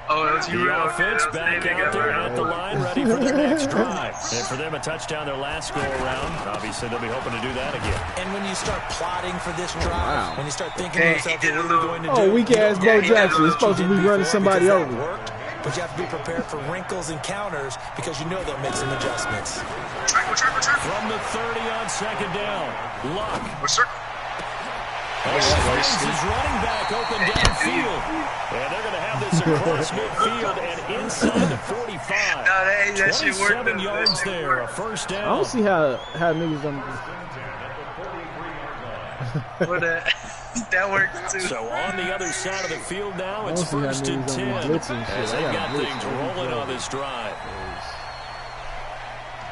Oh, that was you. The offense back out there at the line, ready for their next drive. And for them, a touchdown their last go-around. Obviously, they'll be hoping to do that again. And when you start plotting for this drive, Wow. when you start thinking Hey, to yourself, he did what a are we little- going to Oh, do? weak You ass don't Bo get Jackson what is supposed to you be did running before somebody because over. that worked, but you have to be prepared for wrinkles and counters because you know they'll make some adjustments. From the 30 on second down, Luck. We're circle. Finds his running back open downfield. And they're going to have this across midfield and inside the 45. No, that shit worked. 27 yards there, a first I down. don't see how niggas don't. That worked too. So on the other side of the field now, I it's don't see how first and niggas 10. don't be blitzing shit. As I they gotta got blitz things every rolling play. on this drive.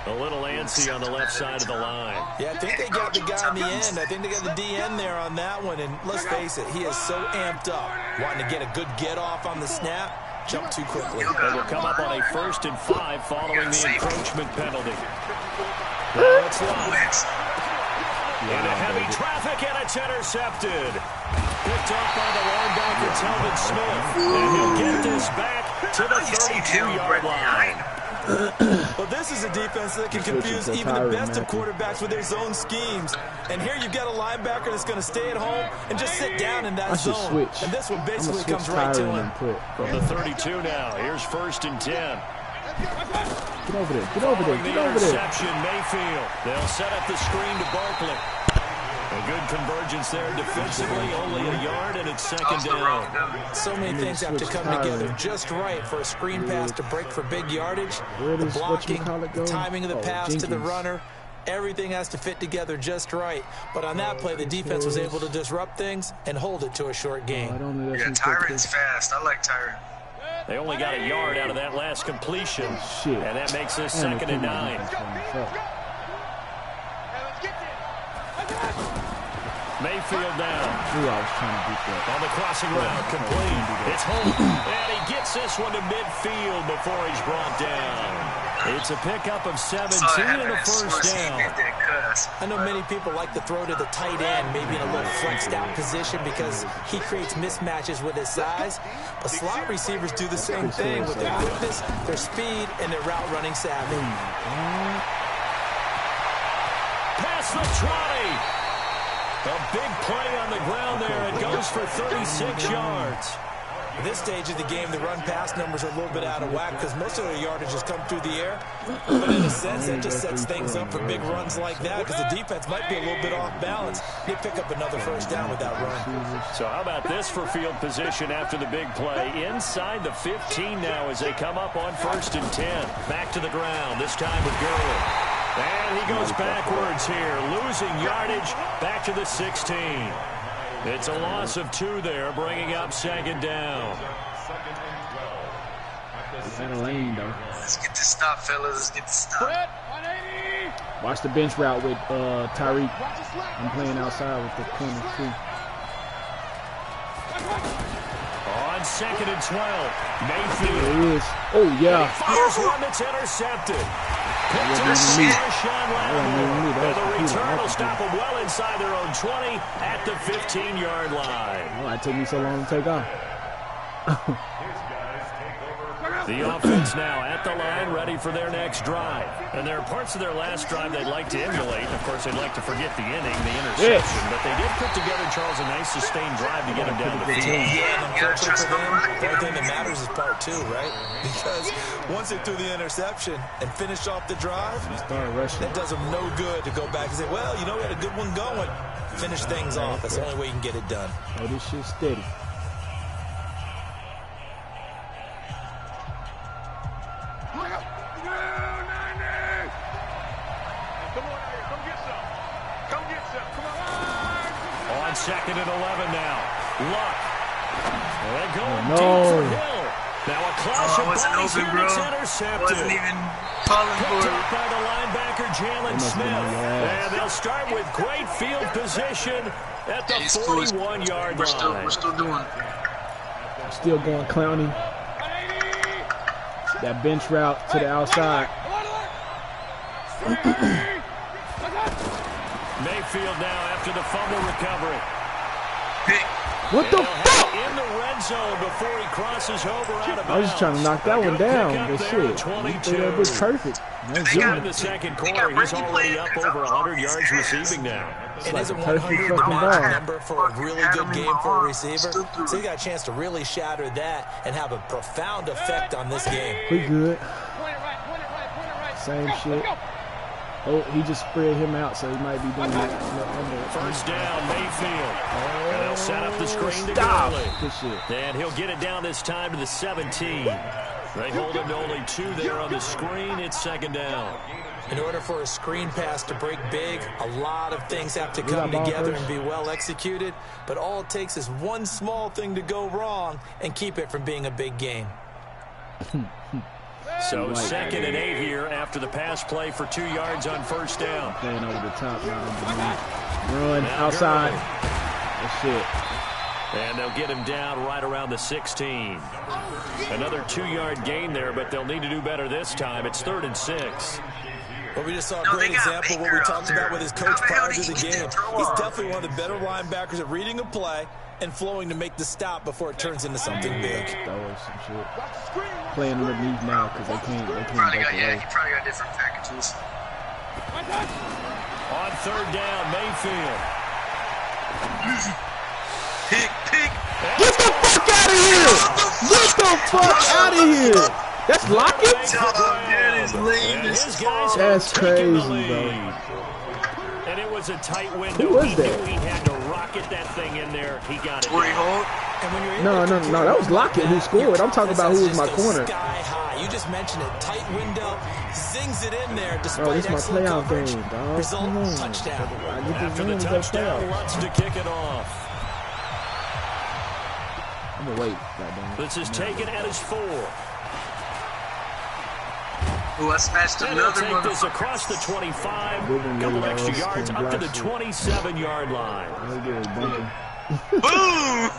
A little antsy on the left side of the line. Yeah, I think they got the guy in the end. I think they got the DN there on that one. And let's face it, he is so amped up, wanting to get a good get off on the snap, jump too quickly. They will come up on a 1st and 5 following the encroachment penalty. Now it's Luck. Into heavy traffic, and it's intercepted. Picked up by the linebacker, Telvin Smith. And he'll get this back to the 32-yard line. Well, this is a defense that can confuse even the best of quarterbacks with their zone schemes. And here you've got a linebacker that's going to stay at home and just sit down in that zone. Switch. And this one basically comes right to him. From the 32 now, here's 1st and 10. Get over there. Get over there. Get over there. Interception, Mayfield. They'll set up the screen to Barkley. A good convergence there defensively, only a yard, and it's 2nd down. So many things have to come together just right for a screen pass to break for big yardage. The blocking, the timing of the pass to the runner, everything has to fit together just right. But on that play, the defense was able to disrupt things and hold it to a short game. Yeah, Tyron's fast. I like Tyron. They only got a yard out of that last completion, and that makes this 2nd and 9. Mayfield down. On the crossing route, complete. It's Holt, and he gets this one to midfield before he's brought down. It's a pickup of 17 and a 1st down. I know many people like to throw to the tight end, maybe in a little flexed out position because he creates mismatches with his size. But slot receivers do the same thing with their quickness, their speed, and their route running savvy. Past the 20. A big play on the ground there. It goes for 36 yards. At this stage of the game, the run-pass numbers are a little bit out of whack because most of their yardage has come through the air. But in a sense, that just sets things up for big runs like that because the defense might be a little bit off balance. They pick up another 1st down with that run. So how about this for field position after the big play? Inside the 15 now as they come up on 1st and 10. Back to the ground, this time with Gurley. And he goes backwards here, losing yardage back to the 16. It's a loss of 2 there, bringing up 2nd down. Let's get this stop, fellas. Let's get this stop. Watch the bench route with Tyreek. I'm playing outside with the corner too. On 2nd and 12, Mayfield. There he is. Oh, yeah. Fires one that's intercepted. Picked up by Marshawn Lattimore. And the return will stop them well inside their own 20 at the 15-yard line. Why it took me so long to take off? The offense now at the line, ready for their next drive. And there are parts of their last drive they'd like to emulate. Of course, they'd like to forget the inning, the interception. But they did put together, Charles, a nice sustained drive to get them down the field. Yeah, and unfortunately for them, the only thing that matters is part 2, right? Because once they threw the interception and finished off the drive, that does them no good to go back and say, well, you know, we had a good one going. Finish things off. That's the only way you can get it done. Oh, this shit's steady. On 2nd and 11 now. Luck. They're going deep for Hill. Now a clash of bodies here, it's intercepted. Wasn't even calling for Picked it. up by the linebacker, Jalen Smith. And they'll start with great field position at the 41-yard line. We're still doing. Still going Clowney. That bench route to the outside. Mayfield now after the fumble recovery. What the fuck? In the red zone before he crosses over out of bounds. I was just trying to knock that one down, but shit, 22. that was perfect. In the second quarter, he's already up over 100 yards receiving now. It isn't 100 the magic number for a really good game for a receiver. So you got a chance to really shatter that and have a profound effect on this game. We good. Same shit. Oh, he just spread him out, so he might be doing that. First down, Mayfield. And they'll set up the screen to Gurley. And he'll get it down this time to the 17. They hold him to only 2 there on the screen. It's 2nd down. In order for a screen pass to break big, a lot of things have to come together and be well executed. But all it takes is one small thing to go wrong and keep it from being a big game. So 2nd and 8 here after the pass play for 2 yards on first down. Playing over the top now. Run outside. That's it. And they'll get him down right around the 16. Another 2-yard gain there, but they'll need to do better this time. It's 3rd and 6. Well, we just saw a great example of what we talked about with his coach prior to the game. He's definitely one of the better linebackers at reading a play and flowing to make the stop before it turns into something big. That was some shit. Playing underneath now because they can't break away. He probably got different packages. On third down, Mayfield. Pick. Get the fuck out of here! Get the fuck out of here! That's Lockett? That's crazy, bro. And it was a tight window. Who was that? He knew he had to rocket that thing in there. He got it. No, that was Lockett who scored. I'm talking about who was my corner. Sky high. You just mentioned it. Tight window, zings it in there despite Bro, this is my excellent playoff coverage. game, dog. Result, touchdown. After the touchdown, Lutz to kick it off. I'm gonna wait, goddamn. This is taken at his 4. Ooh, I smashed And another he'll take this motherfucker. across the 25. Couple extra yards up to the 27-yard line. Boom!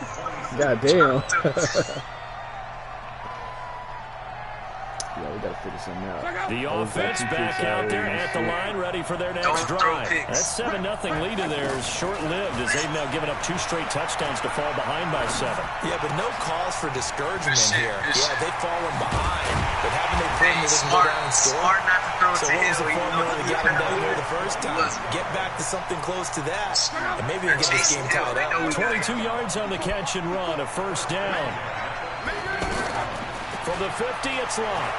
Goddamn. Yeah, we gotta figure something out. The offense back out there at the line, ready for their next drive. That 7-0 lead of theirs short-lived as they've now given up 2 straight touchdowns to fall behind by 7. Yeah, but no cause for discouragement here. Yeah, they've fallen behind, but haven't they proven they can go down and score? Smart not to throw it So to what was the him. formula that got them down here the first time? Get back to something close to that, and maybe they get this game tied up. 22 yards on the catch and run, a first down. From the 50, it's Long.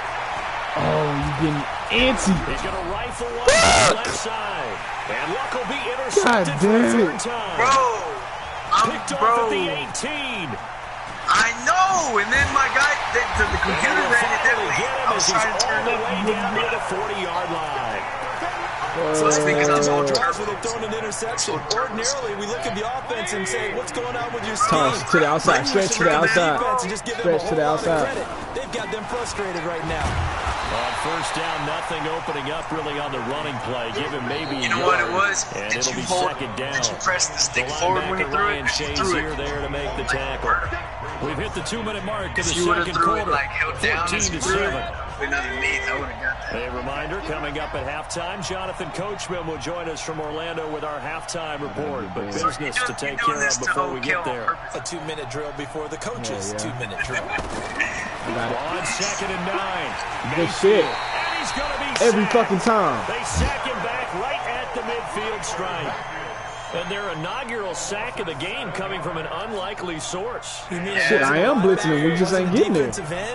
Oh, you getting antsy. He's going to rifle one on the left side. And Luck will be intercepted for the third time. Picked off at the 18. I know, and then my guy, the computer ran it that way. I was trying to turn all the it way down to the 40-yard line. So it's because I was on Drives where they've thrown an interception. Ordinarily, we look at the offense and say, what's going on with your scheme? Toss to the outside, Maybe we stretch should to the look at outside. defense and just give them Stretch a to the whole lot of outside. credit. They've got them frustrated right now. On first down, nothing opening up really on the running play. Give him maybe You know what it was? and Did it'll you be second down. Did you press the stick The forward when you linebacker threw Ryan it? You threw Shazier it. there to make the tackle. We've hit the 2-minute mark of the If you would have second threw it quarter. like held down 14-7. with underneath, I would have got that. A reminder, coming up at halftime, Jonathan Coachman will join us from Orlando with our halftime report. But business to take care of before we get there. A 2-minute drill before the coach's 2-minute drill. On second and 9. Good shit. And he's going to be Every sacked. fucking time. They sack him back right at the midfield stripe. And their inaugural sack of the game coming from an unlikely source. Shit, I am blitzing him. We just ain't getting there. I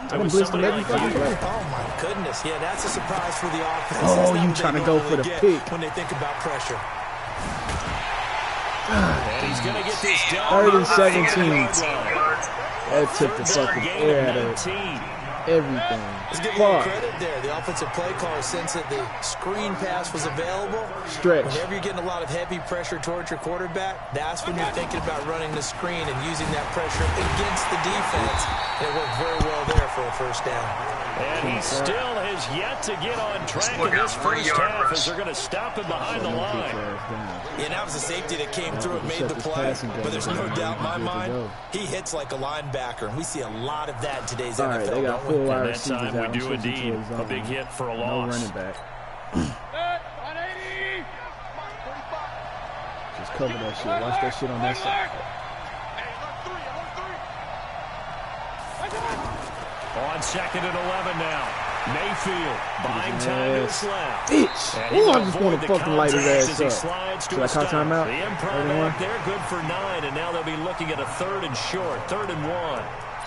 done blitzed him every fucking play. Oh my goodness, yeah, that's a surprise for the offense. Oh, That's not you what they trying to go for the normally get pick. when they think about pressure. And he's going to get this done. 3rd and 17. 18 yards. That took the fucking air out of everything. Let's give a little Fuck. credit there. The offensive play caller sense that the screen pass was available. Stretch. Whenever you're getting a lot of heavy pressure towards your quarterback, that's when you're thinking about running the screen and using that pressure against the defense. And it worked very well there for a first down. And he still has yet to get on track in this first half as they're going to stop him behind the line. Yeah, that was a safety that came through and made the play. But there's no doubt in my mind, he hits like a linebacker. And we see a lot of that in today's All right, NFL. they got don't we? 4 wide And that receivers time we out. do Switching to indeed his a big hit for a No loss. running back. Just cover that shit. Watch that shit on that side. On second and 11 now. Mayfield buying time to his left. Bitch. And he Ooh, I will just want avoid to the fucking light his contact ass as he up. slides to Should I a call stop. timeout? The improv 31? back there, good for 9, and now they'll be looking at a 3rd and short, 3rd and 1.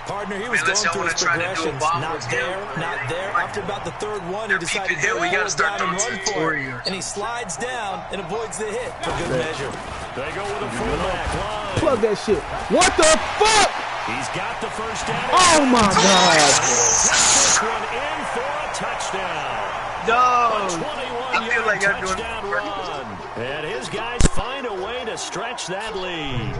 Partner, he was Unless going y'all through his wanna try to do a progressions. bomb Not with there, him. not there. After about the 3rd one, he They're decided to peeping go him. We gotta start down and throwing run to for it. Warriors. And he slides down and avoids the hit for good measure. They go with a fullback line. Plug that shit. What the fuck? He's got the first down. Oh my god. This one in for a touchdown. No. 21-yard I feel like I'm doing touchdown it. run. And his guys find a way to stretch that lead.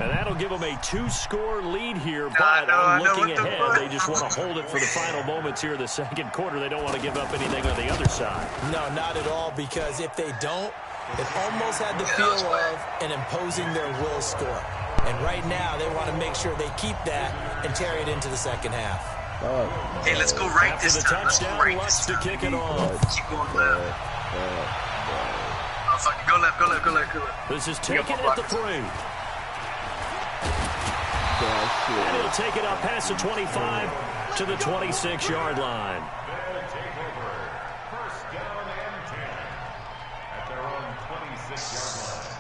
And that'll give them a 2-score lead here, but I on know looking what the ahead, fuck. they just want to hold it for the final moments here of the second quarter. They don't want to give up anything on the other side. No, not at all, because if they don't, it almost had the feel of an imposing their will score. And right now, they want to make sure they keep that and carry it into the second half. Hey, let's go right After this the time. Let's go touchdown, right Lutz this to time. kick it off. Keep going left. Oh, fuck it. Go left, go left, go left, go left. This is taken at the 3. that shit. And he'll take it up past the 25 to the 26-yard line. First down and 10 at their own 26-yard line.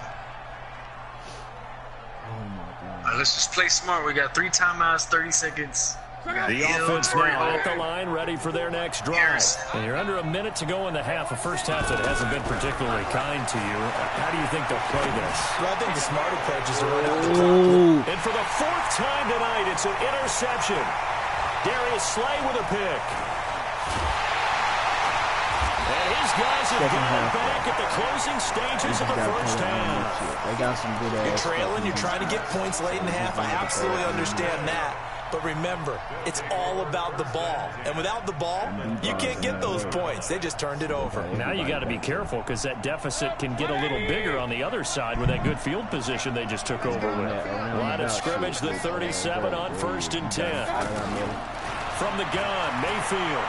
Oh my God. All right, let's just play smart. We got 3 timeouts, 30 seconds. The offense now at the line, ready for their next drive. And you're under a minute to go in the half. A first half that hasn't been particularly kind to you. How do you think they'll play this? Well, I think the smart approach is to run out the clock. And for the 4th time tonight, it's an interception. Darius Slay with a pick. And his guys have got it back at the closing stages of the first half. They got some good ass. You're trailing, you're trying to get points late in the half. I absolutely understand that. But remember, it's all about the ball. And without the ball, you can't get those points. They just turned it over. Now you got to be careful because that deficit can get a little bigger on the other side with that good field position they just took over with. Line of scrimmage, the 37 on 1st and 10. From the gun, Mayfield.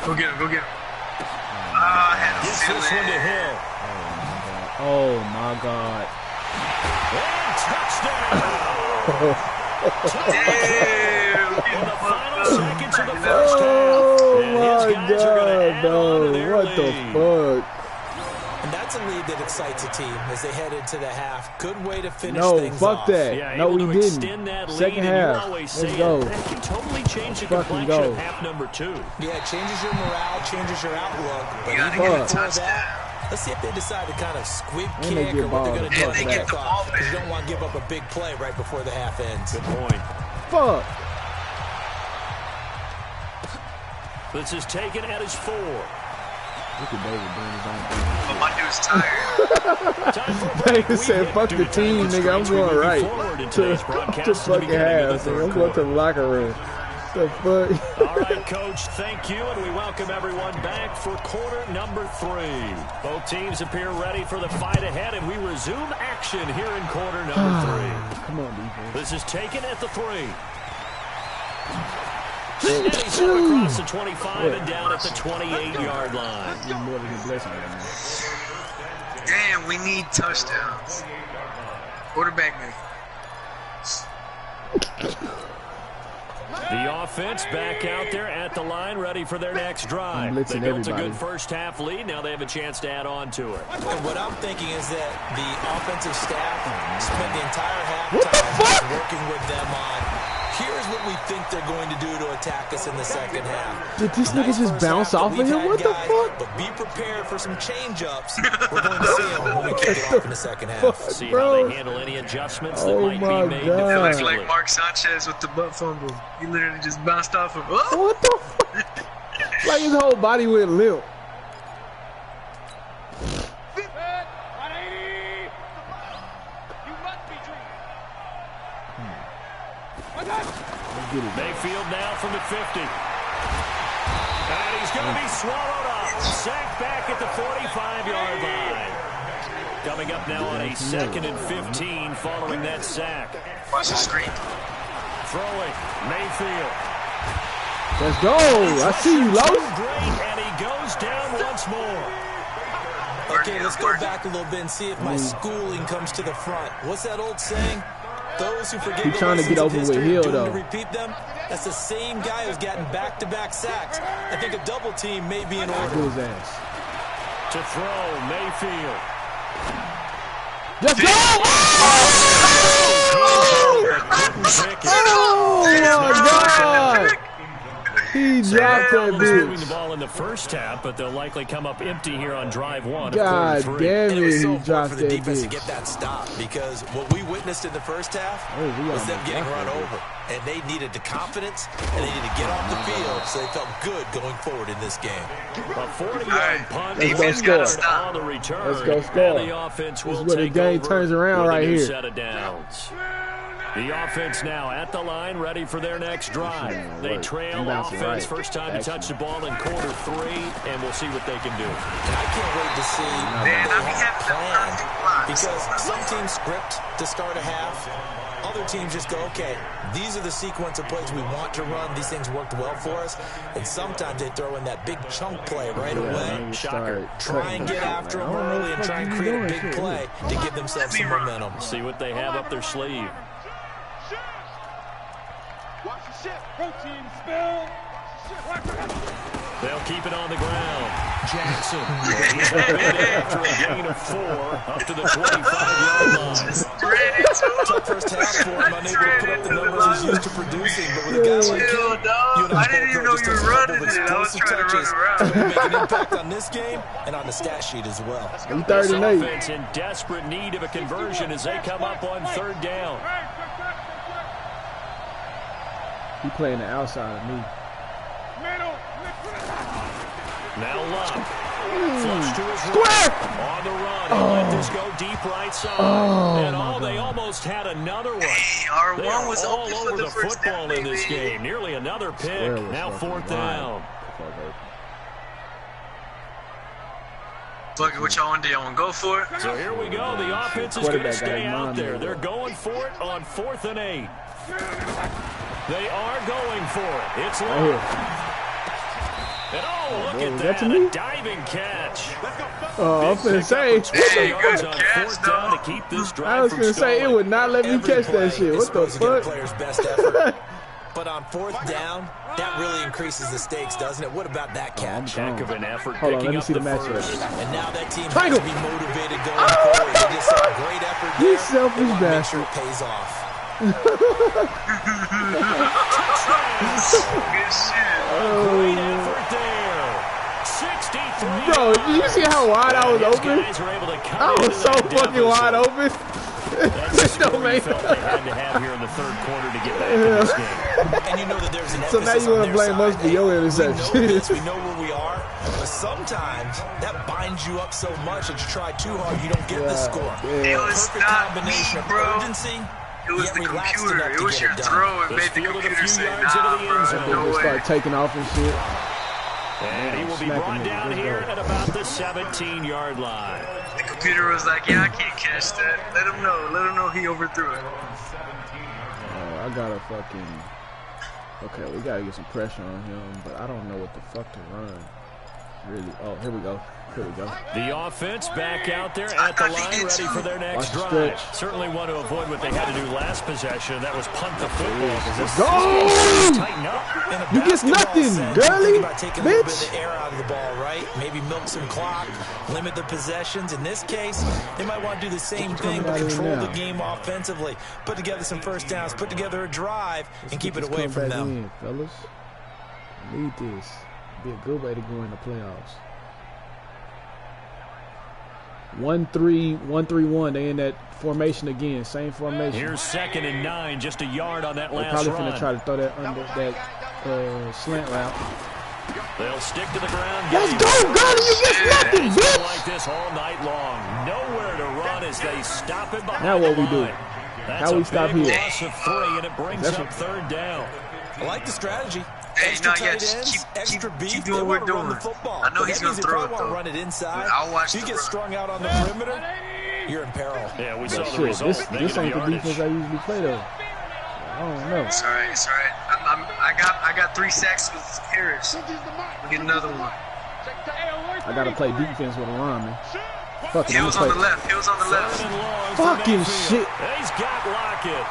Go get him, go get him. Ah, I had to Gets seal this one to it. Hill. Oh my God. And touchdown! Damn! In the final seconds of the first half. Oh And his my guys are gonna God, add on to no. their What lead. the fuck? And that's a lead that excites a team as they head into the half. Good way to finish No, things fuck off. that. Yeah, No, able we to didn't. extend that lead, Second and half. you always Let's say go. that can totally change the Fucking complexion go. of half number 2. Yeah, it changes your morale, changes your outlook. But You gotta even get a before touchdown. that, let's see if they decide to kind of squib And they kick get or what they're ball going to to do fuck to back. kick off. Because you don't want to give up a big play right before the half ends. Good point. Fuck. This is taken at his 4. Look at David doing his own thing. But my dude's tired. Time for a break. David said, fuck the team, nigga. I'm going right to fucking half. I'm going to the locker room. The fuck? All right, Coach, thank you, and we welcome everyone back for quarter number 3. Both teams appear ready for the fight ahead, and we resume action here in quarter number 3. Come on, defense. This is taken at the 3. And he's out across the 25 and down at the 28-yard line. Damn, we need touchdowns. Quarterback me. The offense back out there at the line, ready for their next drive. They built a good first half lead. Now they have a chance to add on to it. And what I'm thinking is that the offensive staff spent the entire halftime working with them on here's what we think they're going to do to attack us in the second half. Did this nigga just bounce off of him? What the fuck? But be prepared for some change-ups. We're going to see them when we kick it off in the second half. See how they handle any adjustments that might be made God. It's like Mark Sanchez with the butt fumble. He literally just bounced off him. Oh! What the fuck? Like his whole body went limp. Mayfield now from the 50. And he's going to be swallowed up. Sacked back at the 45-yard line. Coming up now on a 2nd and 15 following that sack. Watch the screen. Throwing, Mayfield. Let's go. I see you, Lowe. Great, and he goes down once more. Okay, let's go back a little bit and see if my schooling comes to the front. What's that old saying? Those who forget He's trying to get over with Hill, though. To repeat them, that's the same guy who's gotten back-to-back sacks. I think a double team may be in order. Do his ass. To throw, Mayfield. Let's go! Oh my God! He dropped that Moving the bitch. ball in the first half, but they'll likely come up empty here on drive 1. God damn And it was it, so he important dropped for the that defense to bitch. get that stop because what we witnessed in the first half was them getting run over. And they needed the confidence, and they needed to get off the field so they felt good going forward in this game. A 40-yard punt. Defense gotta stop. On the return. Let's go score. And the offense will This is where the take game over turns around with a right new here. set of downs. The offense now at the line, ready for their next drive. They trail offense, first time to touch the ball in quarter 3, and we'll see what they can do. And I can't wait to see what they have planned, because some teams script to start a half. Other teams just go, okay, these are the sequence of plays we want to run. These things worked well for us. And sometimes they throw in that big chunk play right away. Shocker. Try and get after them early and try and create a big play to give themselves some momentum. See what they have up their sleeve. Watch the ship. Protein spill. They'll keep it on the ground. Jackson. After a gain of 4 up to the 25-yard line. Tough first half for him, unable to put up the numbers he's used to producing. But with a guy like him, I didn't even know you were running it. I was trying to run around. Make an impact on this game and on the stat sheet as well. This offense in desperate need of a conversion as they come up on 3rd down. He playing the outside of me. Now Luck. Flush to his right. On the run. He'll let this go deep right side. They almost had another one. R1 was all over the football in this game. Nearly another pick. Now 4th down. Look at what y'all want to do. Y'all want to go for it? So here we go. The offense is going to stay out there. They're going for it on 4th and 8. They are going for it. It's Luck. And look at that, a diving catch. I'm finna say. I was finna say, it would not let me catch that shit. What the fuck? Player's best effort. But on 4th down, that really increases the stakes, doesn't it? What about that catch? Heck of an effort. Hold on, let me see the matchup. And now that team has to be motivated going forward. They just saw a great effort there. You selfish bastard. Make sure it pays off. Great effort there. 63. Bro, did you see how wide I was open? I was so fucking wide open. That's the we felt they had to have here in the 3rd quarter to get back in this game. And you know that there's an so now you want to blame us for your interception. We know where we are, but sometimes that binds you up so much that you try too hard, you don't get the score. It was perfect combination of urgency. It was the computer. It was your throw. It made the computer say, nah, bro, no way. Start taking off and shit. And he will be brought down here at about the 17-yard line. The computer was like, yeah, I can't catch that. Let him know. Let him know he overthrew it. I gotta fucking... Okay, we gotta get some pressure on him, but I don't know what the fuck to run. Really? Oh, here we go. Here we go. The offense back out there at the line, ready for their next drive. Certainly want to avoid what they had to do last possession. That was punt the football. Go! You get nothing, girly, taking a little bit of the air out of the ball, right? Maybe milk some clock, limit the possessions. In this case, they might want to do the same thing, but control the game offensively. Put together some first downs, put together a drive, and keep it away from them. Fellas, need this. Be a good way to go in the playoffs. 1-3-1. They in that formation again, same formation. Here's 2nd and 9, just a yard on that last probably run. Probably finna try to throw that under that slant route. They'll stick to the ground. Let's go, girl! You get nothing, bitch! Like this all night long. Nowhere to run as they stop it behind. Now what we do? That's how we stop here? Loss of 3, and it brings up 3rd down. I like the strategy. Hey, extra tight ends, extra beef. Keep doing what we're doing. I know he's going to throw it, though. Run it inside. I'll watch if you get strung out on the perimeter, you're in peril. Yeah, we saw the result. This ain't the defense I usually play, though. I don't know. It's all right. It's all right. I got 3 sacks with Harris. We'll get another one. I got to play defense with a lineman. Fuck it. He was on the left. He was on the left. Fucking shit. He's got Lockett.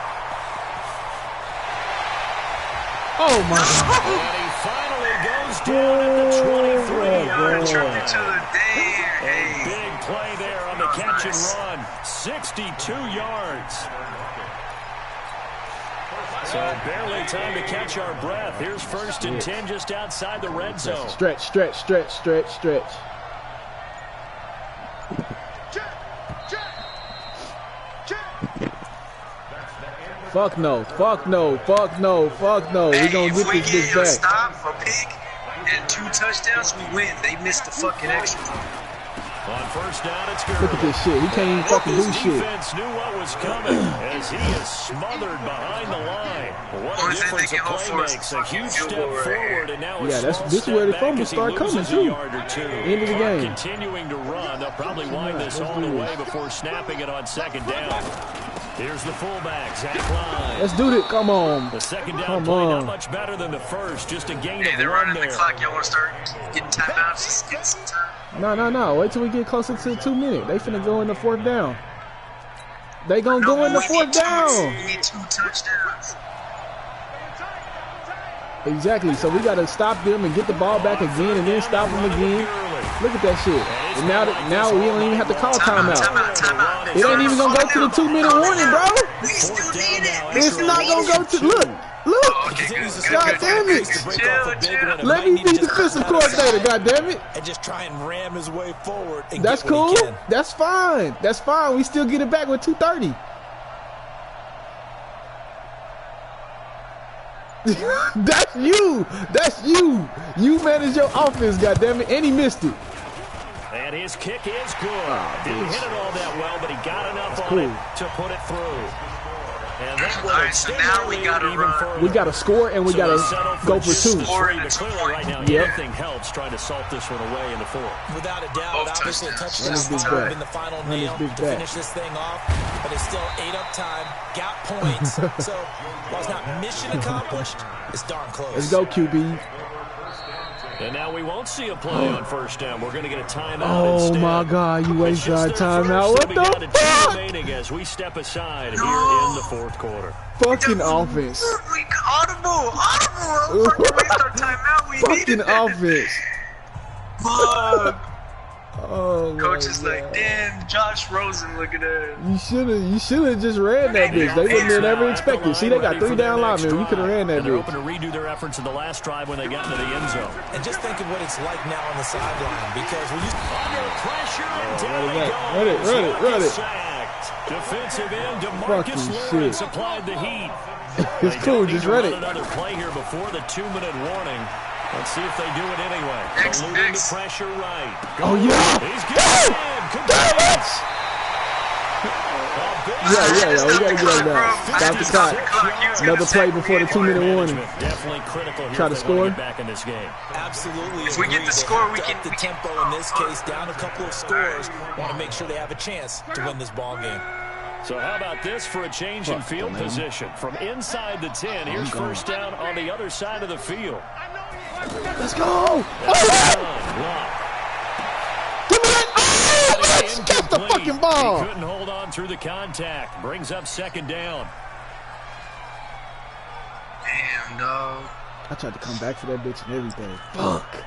Oh my God. And he finally goes down at the 23-yard line. Big play there on the catch and run. 62 yards. So barely time to catch our breath. Here's 1st and 10 just outside the red zone. Stretch. Fuck no. We're gonna get this bitch back. Stop, a pick, and 2 touchdowns, we win. They missed the fucking extra point. On first down, it's Gurley. Look at this shit. He can't even fucking do shit. Defense knew what was coming as he is smothered behind the line. What a difference a play makes. A huge step forward, and now this is where the fumbles start coming too. End of the game. Continuing to run. They'll probably wind this all the way before snapping it on second down. Here's the fullback, Zach Klein. Let's do it. Come on. The second down play not much better than the first. Just a gain of they're 1 running there. the clock. Y'all want to start getting timeouts? Just get some time. No. Wait till we get closer to the 2 minute. They finna go in the 4th down. They gonna go in the 4th down. We need 2 touchdowns. Exactly. So we gotta stop them and get the ball back again, and then stop them again. Look at that shit. And now we don't even have to call timeout. It ain't even gonna go to the 2 minute warning, bro. We still need it. It's not gonna go to look. God damn it. Chill. Let me be defensive coordinator, god damn it. And just try and ram his way forward. And That's get what cool. he can. That's fine. That's fine. We still get it back with 2:30. That's you. That's you. You manage your offense, goddammit. And he missed it. And his kick is good. Didn't hit it all that well, but he got enough on it to put it through. And then All right, so now we gotta run. We gotta score and we gotta go for 2. But clearly right now, anything helps trying to salt this one away in the 4th. Without a doubt, obviously a touchdown would have been the final nail to finish this thing off, but they still ate up time, got points, so while it's not mission accomplished, it's darn close. Let's go, QB. And now we won't see a play on first down. We're going to get a timeout Oh instead. my God, you wasted our timeout. What the fuck? Remaining as we step aside here in the 4th quarter. Fucking offense. Audible. Fucking waste our timeout. We Fucking needed that. offense. Fuck. Oh my Coach is God. like, damn, Josh Rosen, look at that. You should have just ran that bitch. They wouldn't have never expected. See, they got 3 down linemen. You could have ran that They're bitch. open to redo their efforts in the last drive when they got into the end zone. And just think of what it's like now on the sideline, because when you Under pressure, and down run he it goes. back. Run it. Sacked. Defensive end Fucking DeMarcus shit. Lawrence applied the heat. It's cool. Just run it. Another play here before the 2-minute warning. Let's see if they do it anyway. Next. Eluding the pressure right. Oh, yeah. He's good. Damn it. Yeah. We got to get it down. Stop the clock. Another play before the 2-minute warning. Definitely critical here. Try to if they wanna score. get back in this game. absolutely If we get the agree. score, They we have can- to up the we can- tempo in this case, down a couple of scores. Want to make sure they have a chance to win this ball game. So how about this for a change in field position? From inside the 10, here's first down on the other side of the field. Let's go. Oh, give me that. Oh, let's get the fucking He ball. couldn't hold on through the contact. Brings up second down. Damn, dog. I tried to come back for that bitch and everything. Fuck.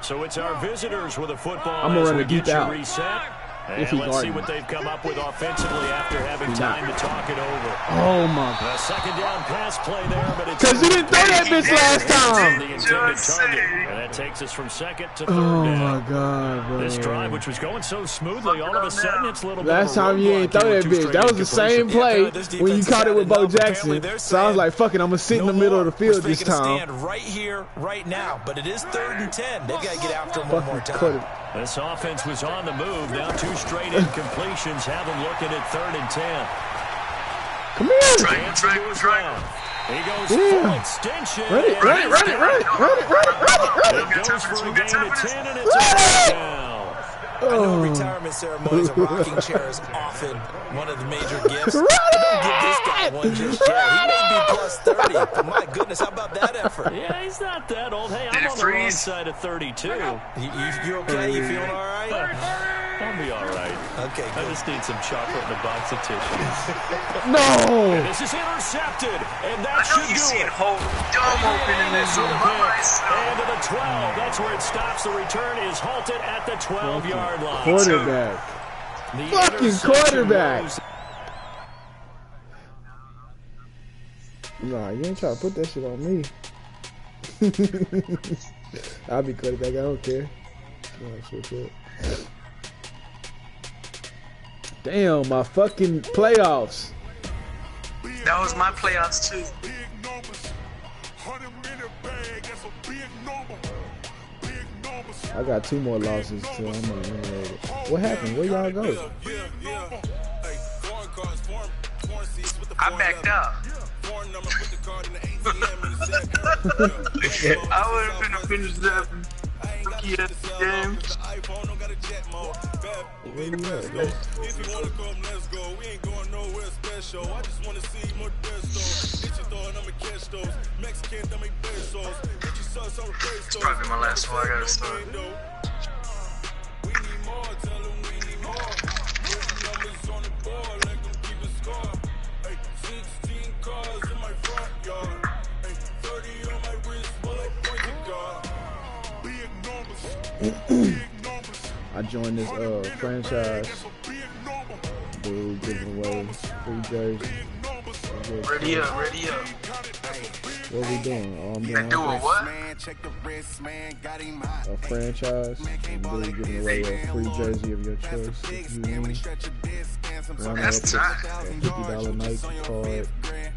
So it's our visitors with a football. I'm gonna as run we a deep get you out. reset. If And he let's see guarding. what they've come up with offensively after having time to talk it over. Oh my. A second down pass play there, but it's Because you didn't throw that bitch last time. the intended target. And that takes us from second to third Oh down. my God, bro. This drive, which was going so smoothly, all of a sudden it's a little bit Last of a time you ain't roadblock throw here that with two bitch. That was the straight same play Yeah, this when you defense caught it with has Bo had enough. Jackson. Apparently they're So I was saying, like, fuck it, I'm going to sit in the no middle of more. the field We're this making a time. stand right here, right now. But it is 3rd and 10. They've got to get after him one more Fucking time. quarter. This offense was on the move. Now 2 straight incompletions have them looking at 3rd and 10. Come here. Try. He goes Yeah. full extension. Run it. It goes for a gain of 10, and it's a touchdown. I know Oh. retirement ceremonies a rocking chair is often one of the major gifts. Run Don't give this guy it! one just yet. He may be plus 30, but my goodness, how about that effort? Yeah, he's not that old. Hey, Did I'm it on the wrong freeze? side of 32. You okay? You feeling all right? I'll be all right. Okay, I good. just need some chocolate in a box of tissues. No. This is intercepted, and that I know should you do see it. it whole dome open in this zone by myself. And to the 12. That's where it stops. The return is halted at the 12-yard line. Quarterback. The Fucking interception quarterback. goes- Nah, you ain't trying to put that shit on me. I'll be quarterback. I don't care. Damn, my fucking playoffs. That was my playoffs too. Big numbers, 100 minute bag, that's a big number. Big numbers, I got 2 more losses till I'm eliminated. What happened? Where y'all go? I backed up. I would have been finished that rookie at the game. Where you at, bro? If you wanna come, let's go. We ain't going nowhere special. I just wanna see more desto. Get your thought, I'ma catch those. Mexican, that make pesos. Get your sauce on the pesos. It's probably my last one. I gotta start. We need more, tell them we need more. Put the numbers on the board, let them keep a score. Hey, 16 cars in my front yard. Hey, 30 on my wrist, while I point to God. Big numbers, big numbers. I joined this franchise. Dude giving away free jersey. Ready up, ready up. What we doing? I'm doing Do a what? a franchise. And dude giving away a free jersey of your choice. If you win, runner That's up tight. a $50 Nike card.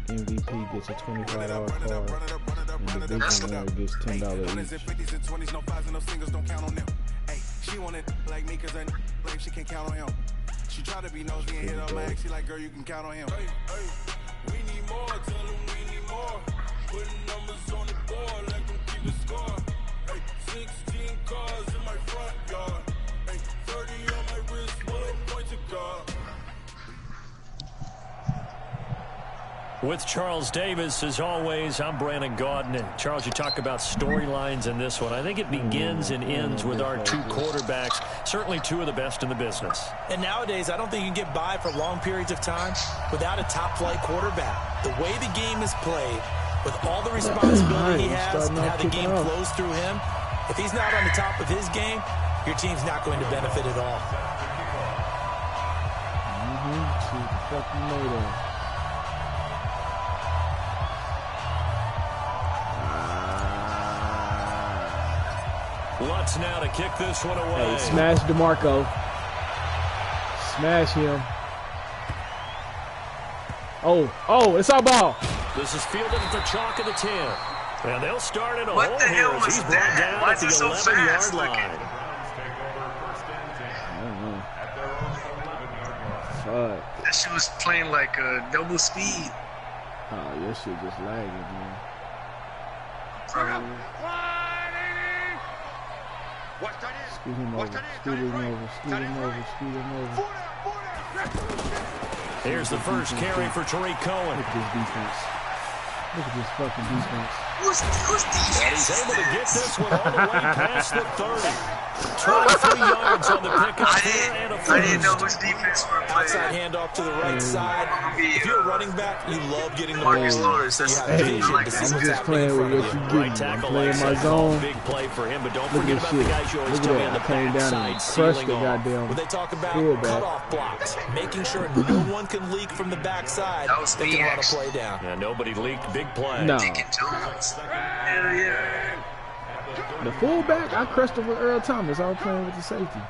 MVP gets a $25 card. And the big winner gets $10 each. She want it like me cause I like she can't count on him. She try to be nosy and hit up my ex. She like, girl, you can count on him. Hey, we need more, tell them we need more. Putting numbers on the board, let them keep the score. Hey, 16 cars in my front yard. Hey, 30 on my wrist, while I point to God. With Charles Davis, as always, I'm Brandon Gaudin. And Charles, you talk about storylines in this one. I think it begins and ends with our 2 quarterbacks, certainly 2 of the best in the business. And nowadays, I don't think you can get by for long periods of time without a top-flight quarterback. The way the game is played, with all the responsibility he has and how the game flows through him, if he's not on the top of his game, your team's not going to benefit at all. See what the fuck you made of. Lutz now to kick this one away. Hey, smash DeMarco. Smash him. Oh, it's our ball. This is fielded at the chalk of the 10. And they'll start at a What hole the hell here. was He's brought that? down Why at is the it so 11-yard fast line. looking? Take over first and 10 I don't know. at their own 11-yard line. Fuck. That shit was playing like double speed. Oh, your shit just lagging, man. Scoot him over. Scoot him over. Scoot him over. Scoot him over. Here's the first carry for Tariq Cohen. Look at this defense. Look at this fucking defense. Who's And defense? he's able to get this one all the way past the 30. 23 yards on the pickup here and a I didn't know first. whose defense were Outside playing. handoff to the right side. If you're a running back, you love getting the Marcus ball. Lawrence, that's You have Hey, vision like to see I'm what's just happening in playing with front of what you. you Right give me. I'm tackle playing like my that. zone. Big play for him, but don't Look forget at about this the shit. guys you always Look tell me at on that. the I came down backside and crushed sealing the off. goddamn When they talk about fullback. cutoff blocks, making sure no one can leak from the backside, That was they me, can run a actually. play down. Yeah, nobody leaked. Big play. No. Deacon Jones. Hell yeah. The fullback, I crushed him with Earl Thomas. I was playing with the safety.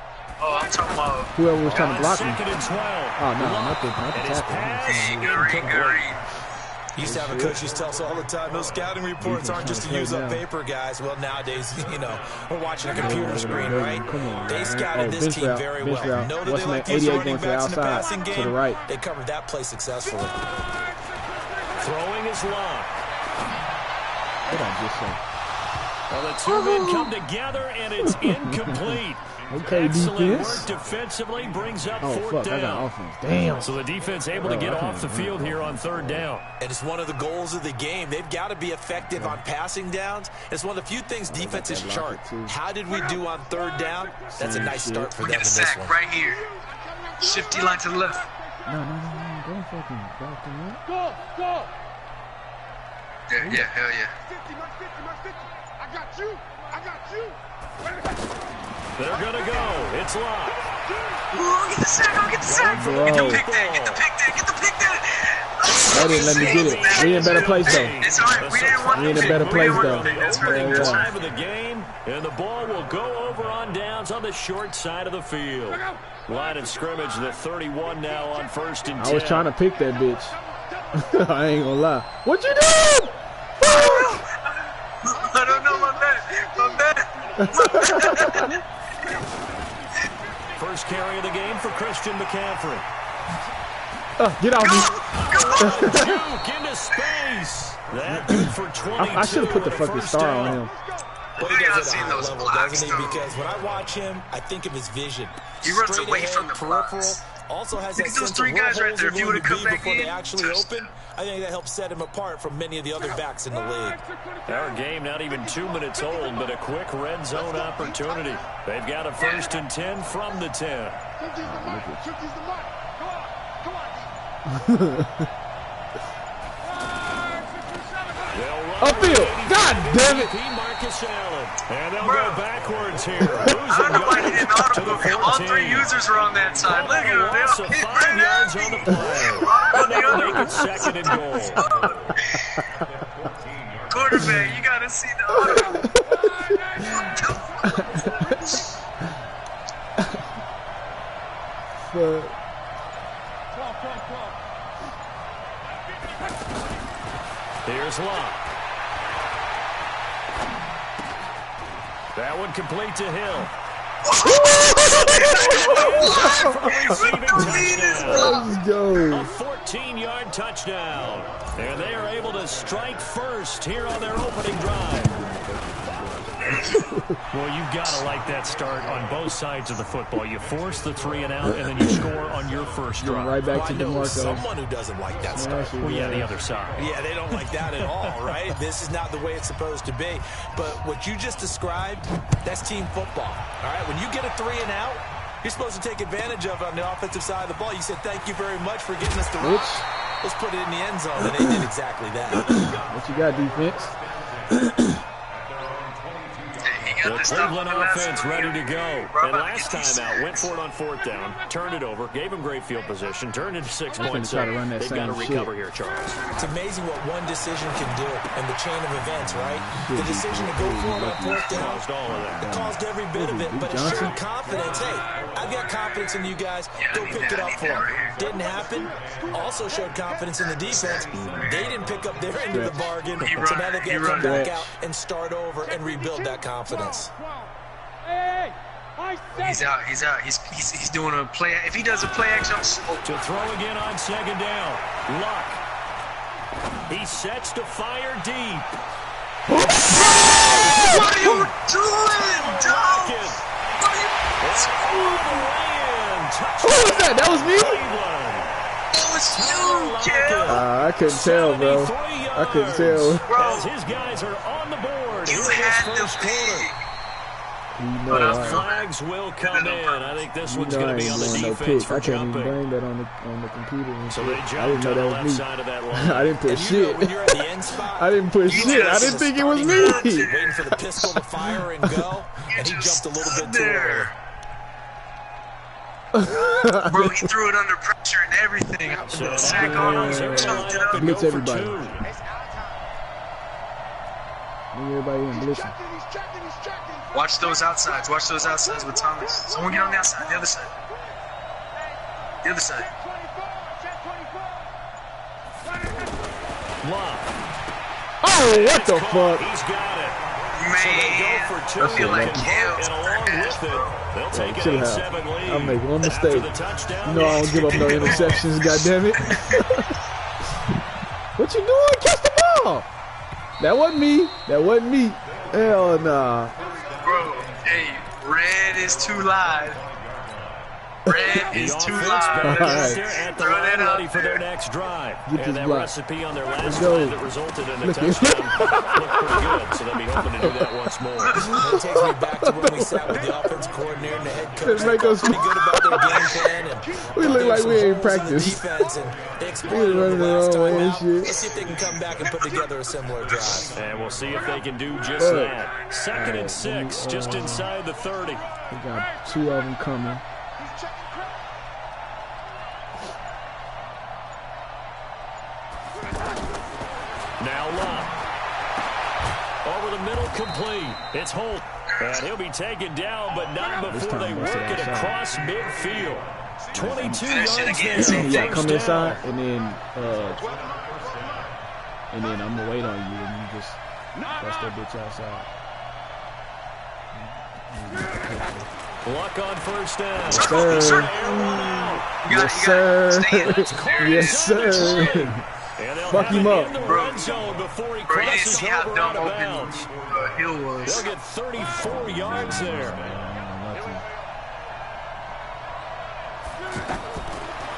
Oh, I'm talking about. Whoever was trying to block me. Second and 12. Oh, no, not the And his tackle. pass Good read, good read. Used to have a coach used to tell us all the time, those scouting reports aren't just to use up paper, guys. Well, nowadays, we're watching a computer screen, right? Come on, They man. scouted this bench team route, very bench well. route. Know that What's they like the these 88 running going to the backs in the outside, passing to game. the right. They covered that play successfully. Throwing his lock. What I just say? Well, the 2 men come together, and it's incomplete. Okay, Excellent defense. work defensively, brings up Oh, fourth fuck, down. I got offense. Damn. So the defense able to get off the field here on 3rd down. And it's one of the goals of the game. They've got to be effective on passing downs. It's one of the few things defenses chart. How did we do on 3rd down? That's a nice start for them Get in a this sack one. right here. Shifty line to the left. No. Don't fucking back them up. Yeah, hell yeah. They're going to go. It's locked. Ooh, get the sack, get the sack. Bro. Get the pick there, get the pick there, get the pick there. They didn't let me get it. We in a better place, though. It's alright, we didn't want We in the a pick. better We place, didn't want though. the pick. That's Opening very Yeah, good. yeah. drive of the game, and the ball will go over on downs on the short side of the field. Line of scrimmage, the 31 now on 1st and 10. I was trying to pick that bitch. I ain't gonna lie. What you do? I don't know, my bad. First carry of the game for Christian McCaffrey. Get off me. Duke into space. That good for 22. I should have put the fucking star on him. But he does it at a high level, doesn't he? Because when I watch him, I think of his vision. He runs away from the peripheral. blocks. Also has that Those sense three of where guys right holes there, are if you going would to have be come back before they in, actually open. I think that helps set him apart from many of the other backs in the league. Our game not even 2 minutes old, but a quick red zone opportunity. They've got a 1st and 10 from the 10. Upfield. God damn it. Marcus Allen. And they'll go backwards here. I don't know why he didn't audible. All 3 users were on that side. Look at him. Loss of 5 yards on the play. And they'll make it 2nd and goal. Quarterback, you gotta see the audible. Here's Locke. That one complete to Hill. Let's go. A 14-yard touchdown. And they are able to strike first here on their opening drive. Well, you've got to like that start on both sides of the football. You force the 3 and out, and then you score on your first drive. Right back to DeMarco. Someone who doesn't like that start. Well, yeah, the other side. Yeah, they don't like that at all, right? This is not the way it's supposed to be. But what you just described, that's team football, all right? When you get a 3 and out, you're supposed to take advantage of it on the offensive side of the ball. You said, thank you very much for getting us the rock. Let's put it in the end zone, and they did exactly that. What you got, defense? The Cleveland offense ready to go. And last time out, went for it on 4th down, turned it over, gave them great field position, turned it to 6 points. They've got to recover here, Charles. It's amazing what one decision can do in the chain of events, right? The decision to go for it on 4th down, Caused all of that. it caused every bit of it, but it showed confidence. Hey, I've got confidence in you guys. Go pick it up for them. Didn't happen. Also showed confidence in the defense. They didn't pick up their end of the bargain, so now they can come back out and start over and rebuild that confidence. He's out. He's doing a play. If he does a play action, to throw again on 2nd down. Luck. He sets to fire deep. what are you doing, dog? Who was that? That was me? That was you, kid. I couldn't tell, bro. I couldn't tell. As his guys are on the board. You had the pick. But flags will come in. I think this one's going to be on the defense for I can't jumping. even bring that on the computer. So they I didn't jumped know on the that left was me. side of that line. I didn't put shit. When you're at the end spot, I didn't put shit. I didn't think it was me. waiting for the pistol to fire and go, and he jumped a little bit too early. Bro, he threw it under pressure and everything. Sack on him, chunked it up. Blitz everybody. Everybody in blitzing. Watch those outsides. Watch those outsides with Thomas. Someone get on the outside. The other side. The other side. Oh, what the fuck? He's got it. Man, So they go for 2 I feel like and kills. along with it, they'll take Chill an out. 8-7 lead. I'll make one After mistake. the touchdown, No, I don't give up no interceptions, goddammit. What you doing? Catch the ball. That wasn't me. That wasn't me. Hell nah. Bro, hey, red is too live. Red is too live. Alright. At the Throw that line up ready for their next drive. Get this And that block. recipe on their last Let's go. drive that resulted in a Look at- touchdown looked pretty good, so they'll be hoping to do that once more. It takes me back to when we sat with the offense coordinator and the head coach. Just make us- Pretty good about their game plan. And We look like we ain't practiced. Defense, and they exploited We it running the the last wrong way time and out. shit. Let's see if they can come back and put together a similar drive. And we'll see if they can do just Look. that. 2nd and 6, just inside the 30. We got 2 of them coming. Now Locke. Over the middle, complete. It's Holt. And he'll be taken down, but not before they work it across midfield. 22 yards there. Yeah, come First inside, down. and then I'm gonna wait on you, and you just bust that bitch outside. Luck on first down. Yes, sir. Yes, sir. Yes, sir. Fuck him up. Bro, before he crosses over out of bounds. Hill was. They'll get 34 yards there.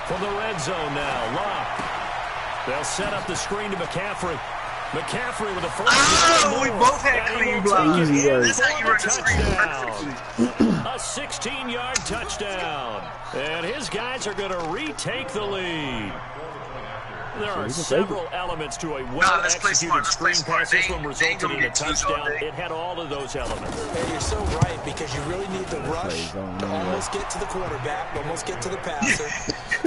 From the red zone now, Locke. They'll set up the screen to McCaffrey. McCaffrey with the first. Oh, we both had clean blocks. That's how you run the screen perfectly. A 16-yard touchdown. And his guys are going to retake the lead. There are several elements to a well-executed screen pass. This one resulted in a touchdown. It had all of those elements. Hey, you're so right, because you really need the rush to almost get to the quarterback, almost get to the passer.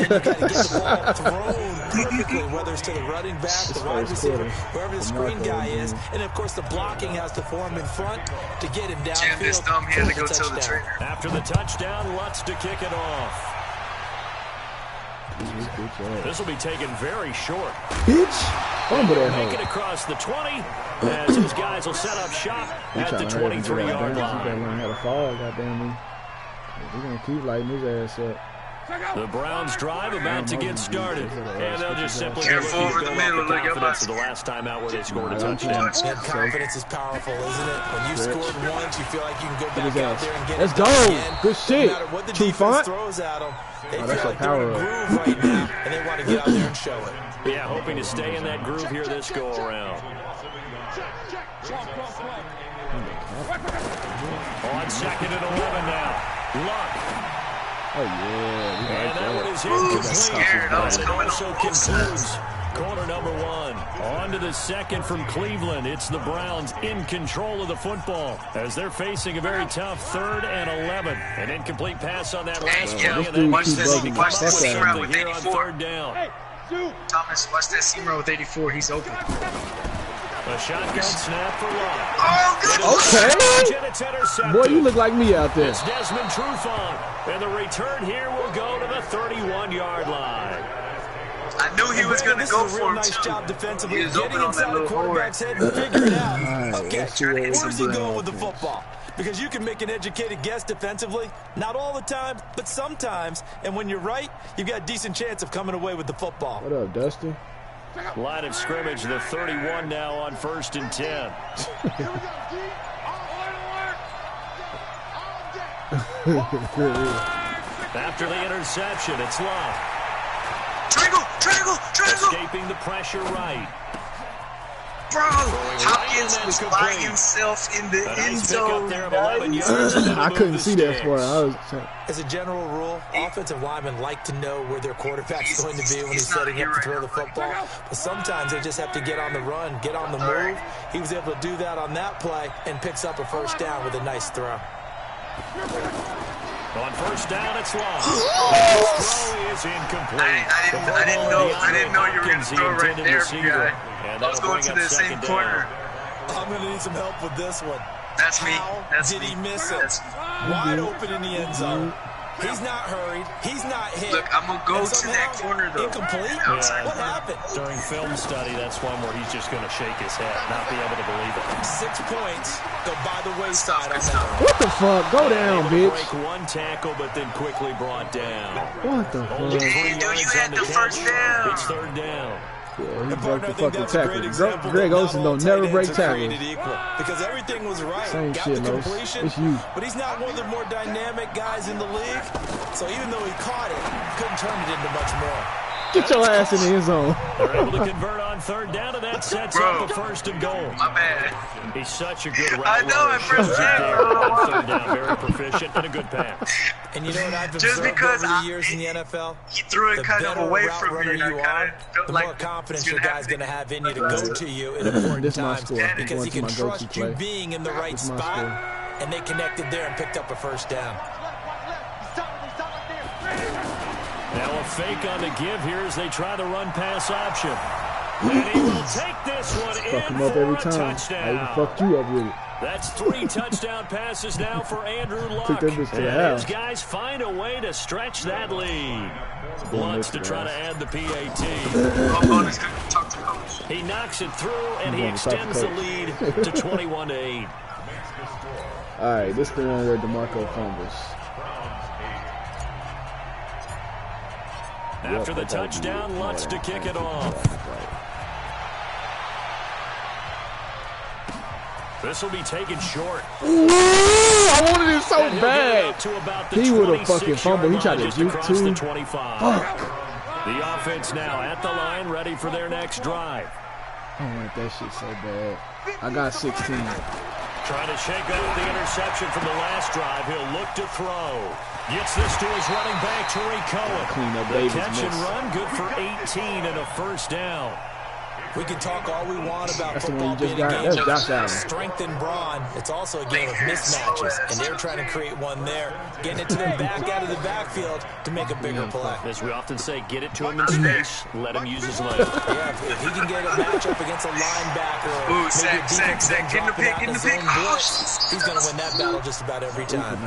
And you got to get the ball thrown perfectly, whether it's to the running back, the wide receiver, wherever the screen guy is. And, of course, the blocking has to form in front to get him downfield. Jam his thumb here to go tell the trainer. After the touchdown, Lutz to kick it off. This will be taken very short. Bitch. Make it across the 20 as his guys will set up shop at the 23-yard line. Learn how to fall, goddamn me. We're going to keep lighting his ass up. The Browns drive about to get started, and they'll just simply careful over the middle. Look confidence of the last time out where they scored a touchdown. And confidence is powerful, isn't it? When you scored once, you feel like you can go back out there and get Let's it go. again. Good shit. No matter what the defense throws at them, they feel like they're in a groove right now, and they want to get out there and show it. Yeah, hoping to stay in that groove here this go-around. On 2nd and 11 now. Luck. Oh, yeah. And that one is incomplete. Scared. I was coming also concludes quarter number 1. On to the second from Cleveland. It's the Browns in control of the football as they're facing a very tough 3rd and 11. An incomplete pass on that last play. And then watch this seam route with here on 84. 3rd down. Thomas, watch that seam route with 84. He's open. A shotgun snap for Locke. Oh, good. Okay. Boy, you look like me out there. It's Desmond Trufant. And the return here will go to the 31-yard line. I knew he was going to go for him, nice too. job defensively, He was getting open on that inside the little hole. quarterback's head and figure it out. Okay, Where's where's he going with the football? Because you can make an educated guess defensively. Not all the time, but sometimes. And when you're right, you've got a decent chance of coming away with the football. What up, Dustin? Line of scrimmage, the 31 now on 1st and 10. After the interception, it's Locke. Triangle. Escaping the pressure right. Bro, Hopkins was by himself in the end zone. There of 11 yards. I couldn't see that far. As a general rule, offensive linemen like to know where their quarterback's going to be when he's setting up to throw the football. But sometimes they just have to get on the run, get on the move. He was able to do that on that play and picks up a 1st down with a nice throw. On 1st down, it's Locke. Throw is incomplete. I didn't know you were going to throw right there, guy. I was going to the same corner. I'm going to need some help with this one. That's me. How did he miss it? Wide open in the end zone. He's not hurried. He's not hit. Look, I'm going to go to that corner, though. Incomplete? Yeah. What happened? During film study, that's one where he's just going to shake his head, not be able to believe it. 6 points go by the wayside on that. What the fuck? Go down, bitch. Break one tackle, but then quickly brought down. What the Only fuck? 3 Dude, yards you had on the first down. It's 3rd down. Yeah, he broke the fucking tackle. Greg Olsen don't never break tackles. Because everything was right. Same Got shit, the Los. completion, It's you. but he's not one of the more dynamic guys in the league. So even though he caught it, couldn't turn it into much more. Get your ass in the end zone. They're able to convert on 3rd down, and that sets up a 1st and goal. My bad. He's such a good route I know, I pressed on 3rd down, very proficient, and a good pass. And you know what I've Just observed because over the years in the NFL? He threw it The kind of better away route from me, runner and I you kind are, of felt the like more confidence it's your gonna guy's going to happen. have in you to go to you in important This my times score. because Going he to can my go-to trust you play. being in the right This my spot, score. and they connected there and picked up a 1st down. Now a fake on the give here as they try the run-pass option. And he will take this one Fuck in him up for every a time. I touchdown. even fucked you up with it. That's 3 touchdown passes now for Andrew Luck. Took that bitch to the And house. his guys find a way to stretch that lead. Lutz to try to add the PAT. Bonus going to talk to coach. He knocks it through, and he I'm going to talk to extends the coach. lead to 21-8. All right, this is the one where DeMarco fumbles. After the touchdown, Lutz to kick it off. This will be taken short. Ooh, I wanted it so bad. He would have fucking fumbled. He tried to juke too. Fuck. The offense now at the line, ready for their next drive. I want that shit so bad. I got 16. Trying to shake off the interception from the last drive. He'll look to throw. Gets this to his running back, Tariq Cohen. Clean up the Davis catch miss. and run, good for 18 and a first down. We can talk all we want about That's the one football you just being a got. game That's Josh of Allen. strength and brawn. It's also a game of mismatches, and they're trying to create one there, getting it to the back out of the backfield to make a bigger play. As we often say, get it to him in space, let him use his leg. Yeah, if he can get a matchup against a linebacker, or maybe a defense then dropping out in his own blitz, he's going to win that battle just about every time.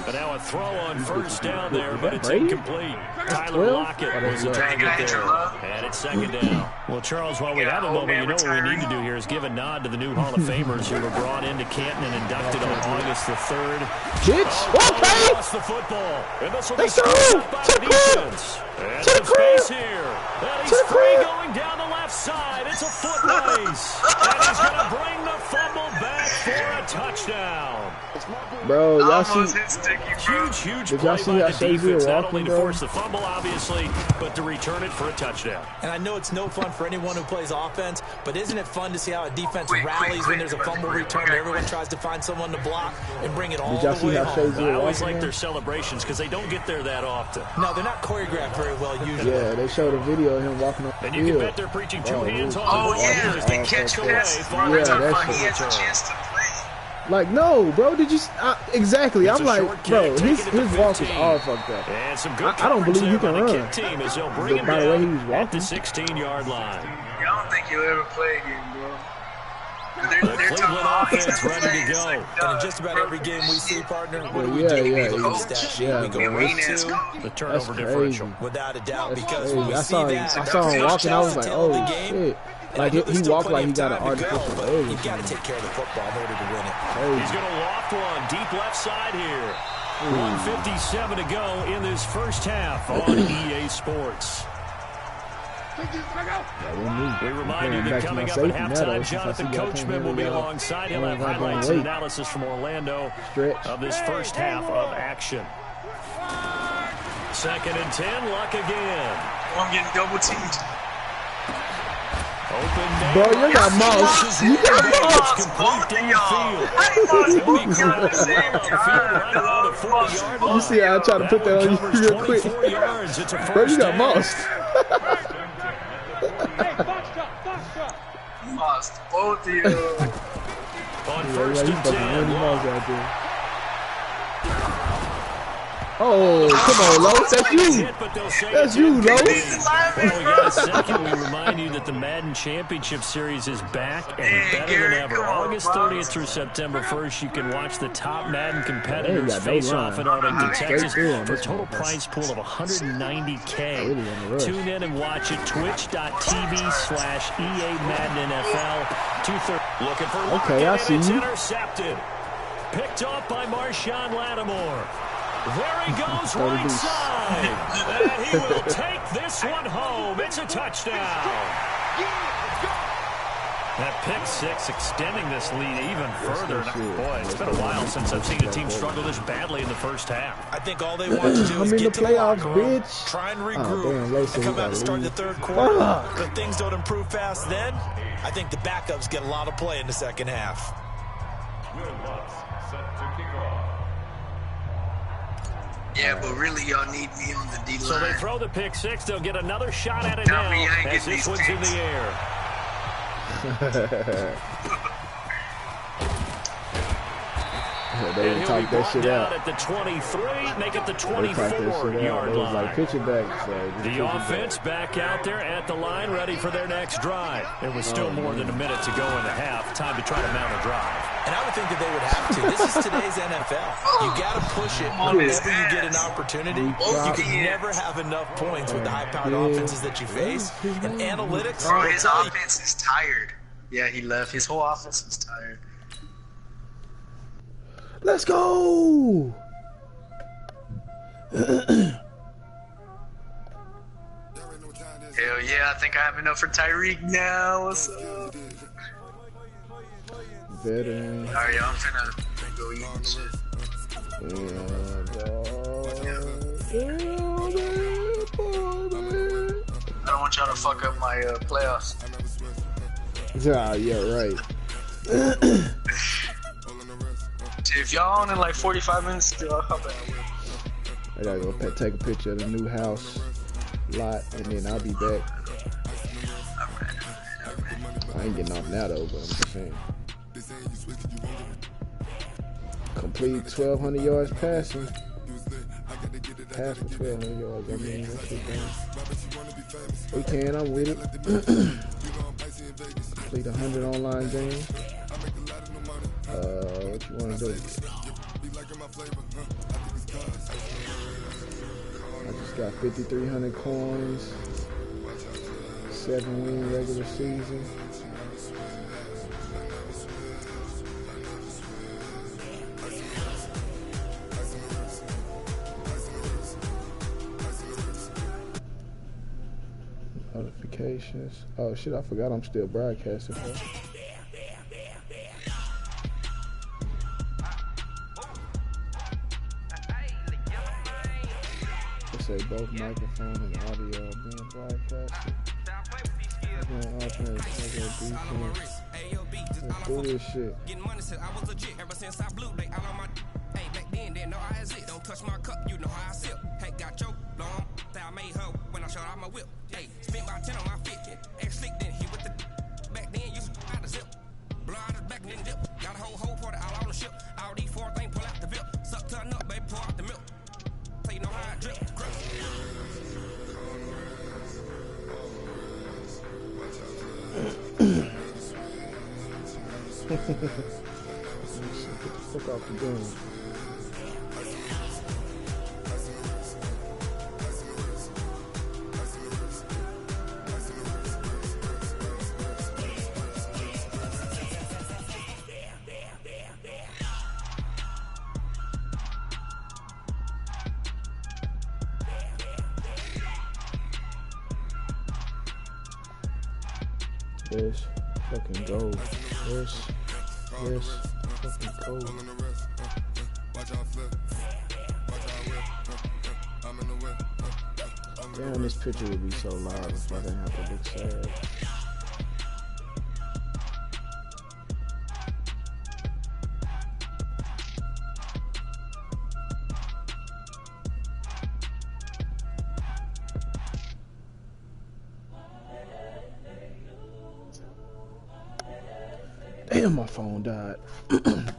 But now a throw on first down there, but it's incomplete. Tyler Lockett was the target there, and it's second down. Well, Charles, while we have a moment, you know what we need to do here is give a nod to the new Hall of Famers who were brought into Canton and inducted on August the 3rd. Bitch, okay. Lost the football, and this will be scored by the defense. And the space here. And he's free going down the left side. It's a foot race. And he's going to bring the fumble back for a touchdown. Bro, y'all see? Huge Did play y'all see by how the Shazier defense, not walking, only to bro? force the fumble, obviously, but to return it for a touchdown. And I know it's no fun for anyone who plays offense, but isn't it fun to see how a defense rallies when there's a fumble return and everyone tries to find someone to block and bring it all Did y'all the see way how home? Shazier I always walking? like their celebrations because they don't get there that often. No, they're not choreographed very well usually. Yeah, they showed a video of him walking up the And you can field. bet they're preaching two Oh, hands on Oh, the ball yeah, here as they they catch away pass. from Yeah, the that's He has a return. chance to play. Like, no, bro, did you... exactly, It's I'm a like, short bro, kick, his taking it to walk is 15. all fucked up. And some good I don't believe he can coverage there by the run. kick team as they'll bring him By the way he was down at the walking. 16-yard line. Yeah, I don't think he'll ever play again, bro. The They're Cleveland offense ready to go. And in just about every game we see, partner, what do we Yeah, do? yeah, We look yeah. at the stat sheet. Yeah, We go man, 8-2 The turnover crazy. differential. without a doubt, That's because crazy. when we I see saw that, him walking, I was like, oh, shit. Like, he walked like he got an artificial leg. You've got to take care of the football in order to win it. He's going to loft one deep left side here. 1:57 to go in this first half on EA Sports. We remind you that coming up at halftime, Jonathan Coachman will be alongside. He'll have highlights and analysis from Orlando of this first half of action. 2nd and 10, Luck again. I'm getting double teamed. Open Bro, you got mouse. You got mouse. Complete downfield. You see how I try to put that on you real quick. Bro, you got mouse. Lost both of you. On Yeah, first he's and fucking 10, Randy Moss out there. Oh, come on, Lowe. That's you. That's you, Lowe. Well, we got a second. We remind you that the Madden Championship Series is back and better than ever. August 30th through September 1st, you can watch the top Madden competitors face off in Arlington, Texas, for a total prize pool of $190K. Tune in and watch it. Twitch.tv/EA Madden NFL. 2:30. Looking for Okay, I see it's you. intercepted. Picked off by Marshawn Lattimore. There he goes right side. And he will take this one home. It's a touchdown. That pick six extending this lead even further. Boy, it's been a while since I've seen a team struggle this badly in the first half. I think all they want to do is I'm in get the to the playoffs, locker room, bitch. try and Oh, regroup, damn, Lowe and said come he out and gotta start the leave. third quarter. Fuck. If things don't improve fast then, I think the backups get a lot of play in the second half. Will Lutz set to kick off. Yeah, but really, y'all need me on the D-line. So they throw the pick six. They'll get another shot at it Tell now me I ain't as getting this these one's in picks. the air. They And didn't he'll be talk that brought shit down out. at the 23, make it the They talked that shit out. 24-yard It was like line. pitch it back. So just pitch it The back. offense back out there at the line, ready for their next drive. There was still more than a minute to go in the half. Time to try to mount a drive. And I would think that they would have to. This is today's NFL. You got to push it whenever you get an opportunity. You can never have enough points with the high-powered offenses that you face. And analytics Bro, will his tell you. offense is tired. Yeah, he left. His whole offense is tired. Let's go. Hell yeah, I think I have enough for Tyreek now. What's up? Veteran. Alright, y'all, I'm finna go eat and shit. I don't want y'all to fuck up my playoffs. Yeah, right. If y'all on in like 45 minutes, I'll hop in. I gotta go take a picture of the new house lot, and then I'll be back. Alright. I ain't getting off now though, but I'm just saying. Complete 1,200 yards passing. Pass for 1,200 yards. I mean, that shit done. We can. I'm with it. Complete 100 online games. What you want to do? I just got 5,300 coins. 7-win regular season. Notifications. Oh shit, I forgot I'm still broadcasting. Let's say both microphone and audio are being broadcasted. Doing offense, defense. Let's do this shit. Getting money since I was legit. Ever since I blew, they all on my. Hey, back then, didn't know I exist. Don't touch my cup, you know how I sip. Hey, got your long. I made her when I showed out my whip. Hey, spent about 10 on my fit. Ex-slick, then he with the. Back then, used to out the zip. Blow out his back, then dip. Got a whole party all on the ship. All these 4 things, pull out the VIP. Suck to a nut, baby, pour out the milk. So you know how I drip. Get the fuck off the game. This fucking gold. This fucking gold. Damn, this picture would be so loud if I didn't have to look sad. Damn, my phone died.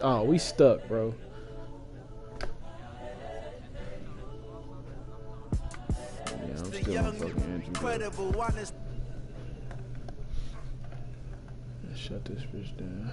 Oh, we stuck, bro. Yeah, I'm still on fucking Andrew. Shut this bitch down.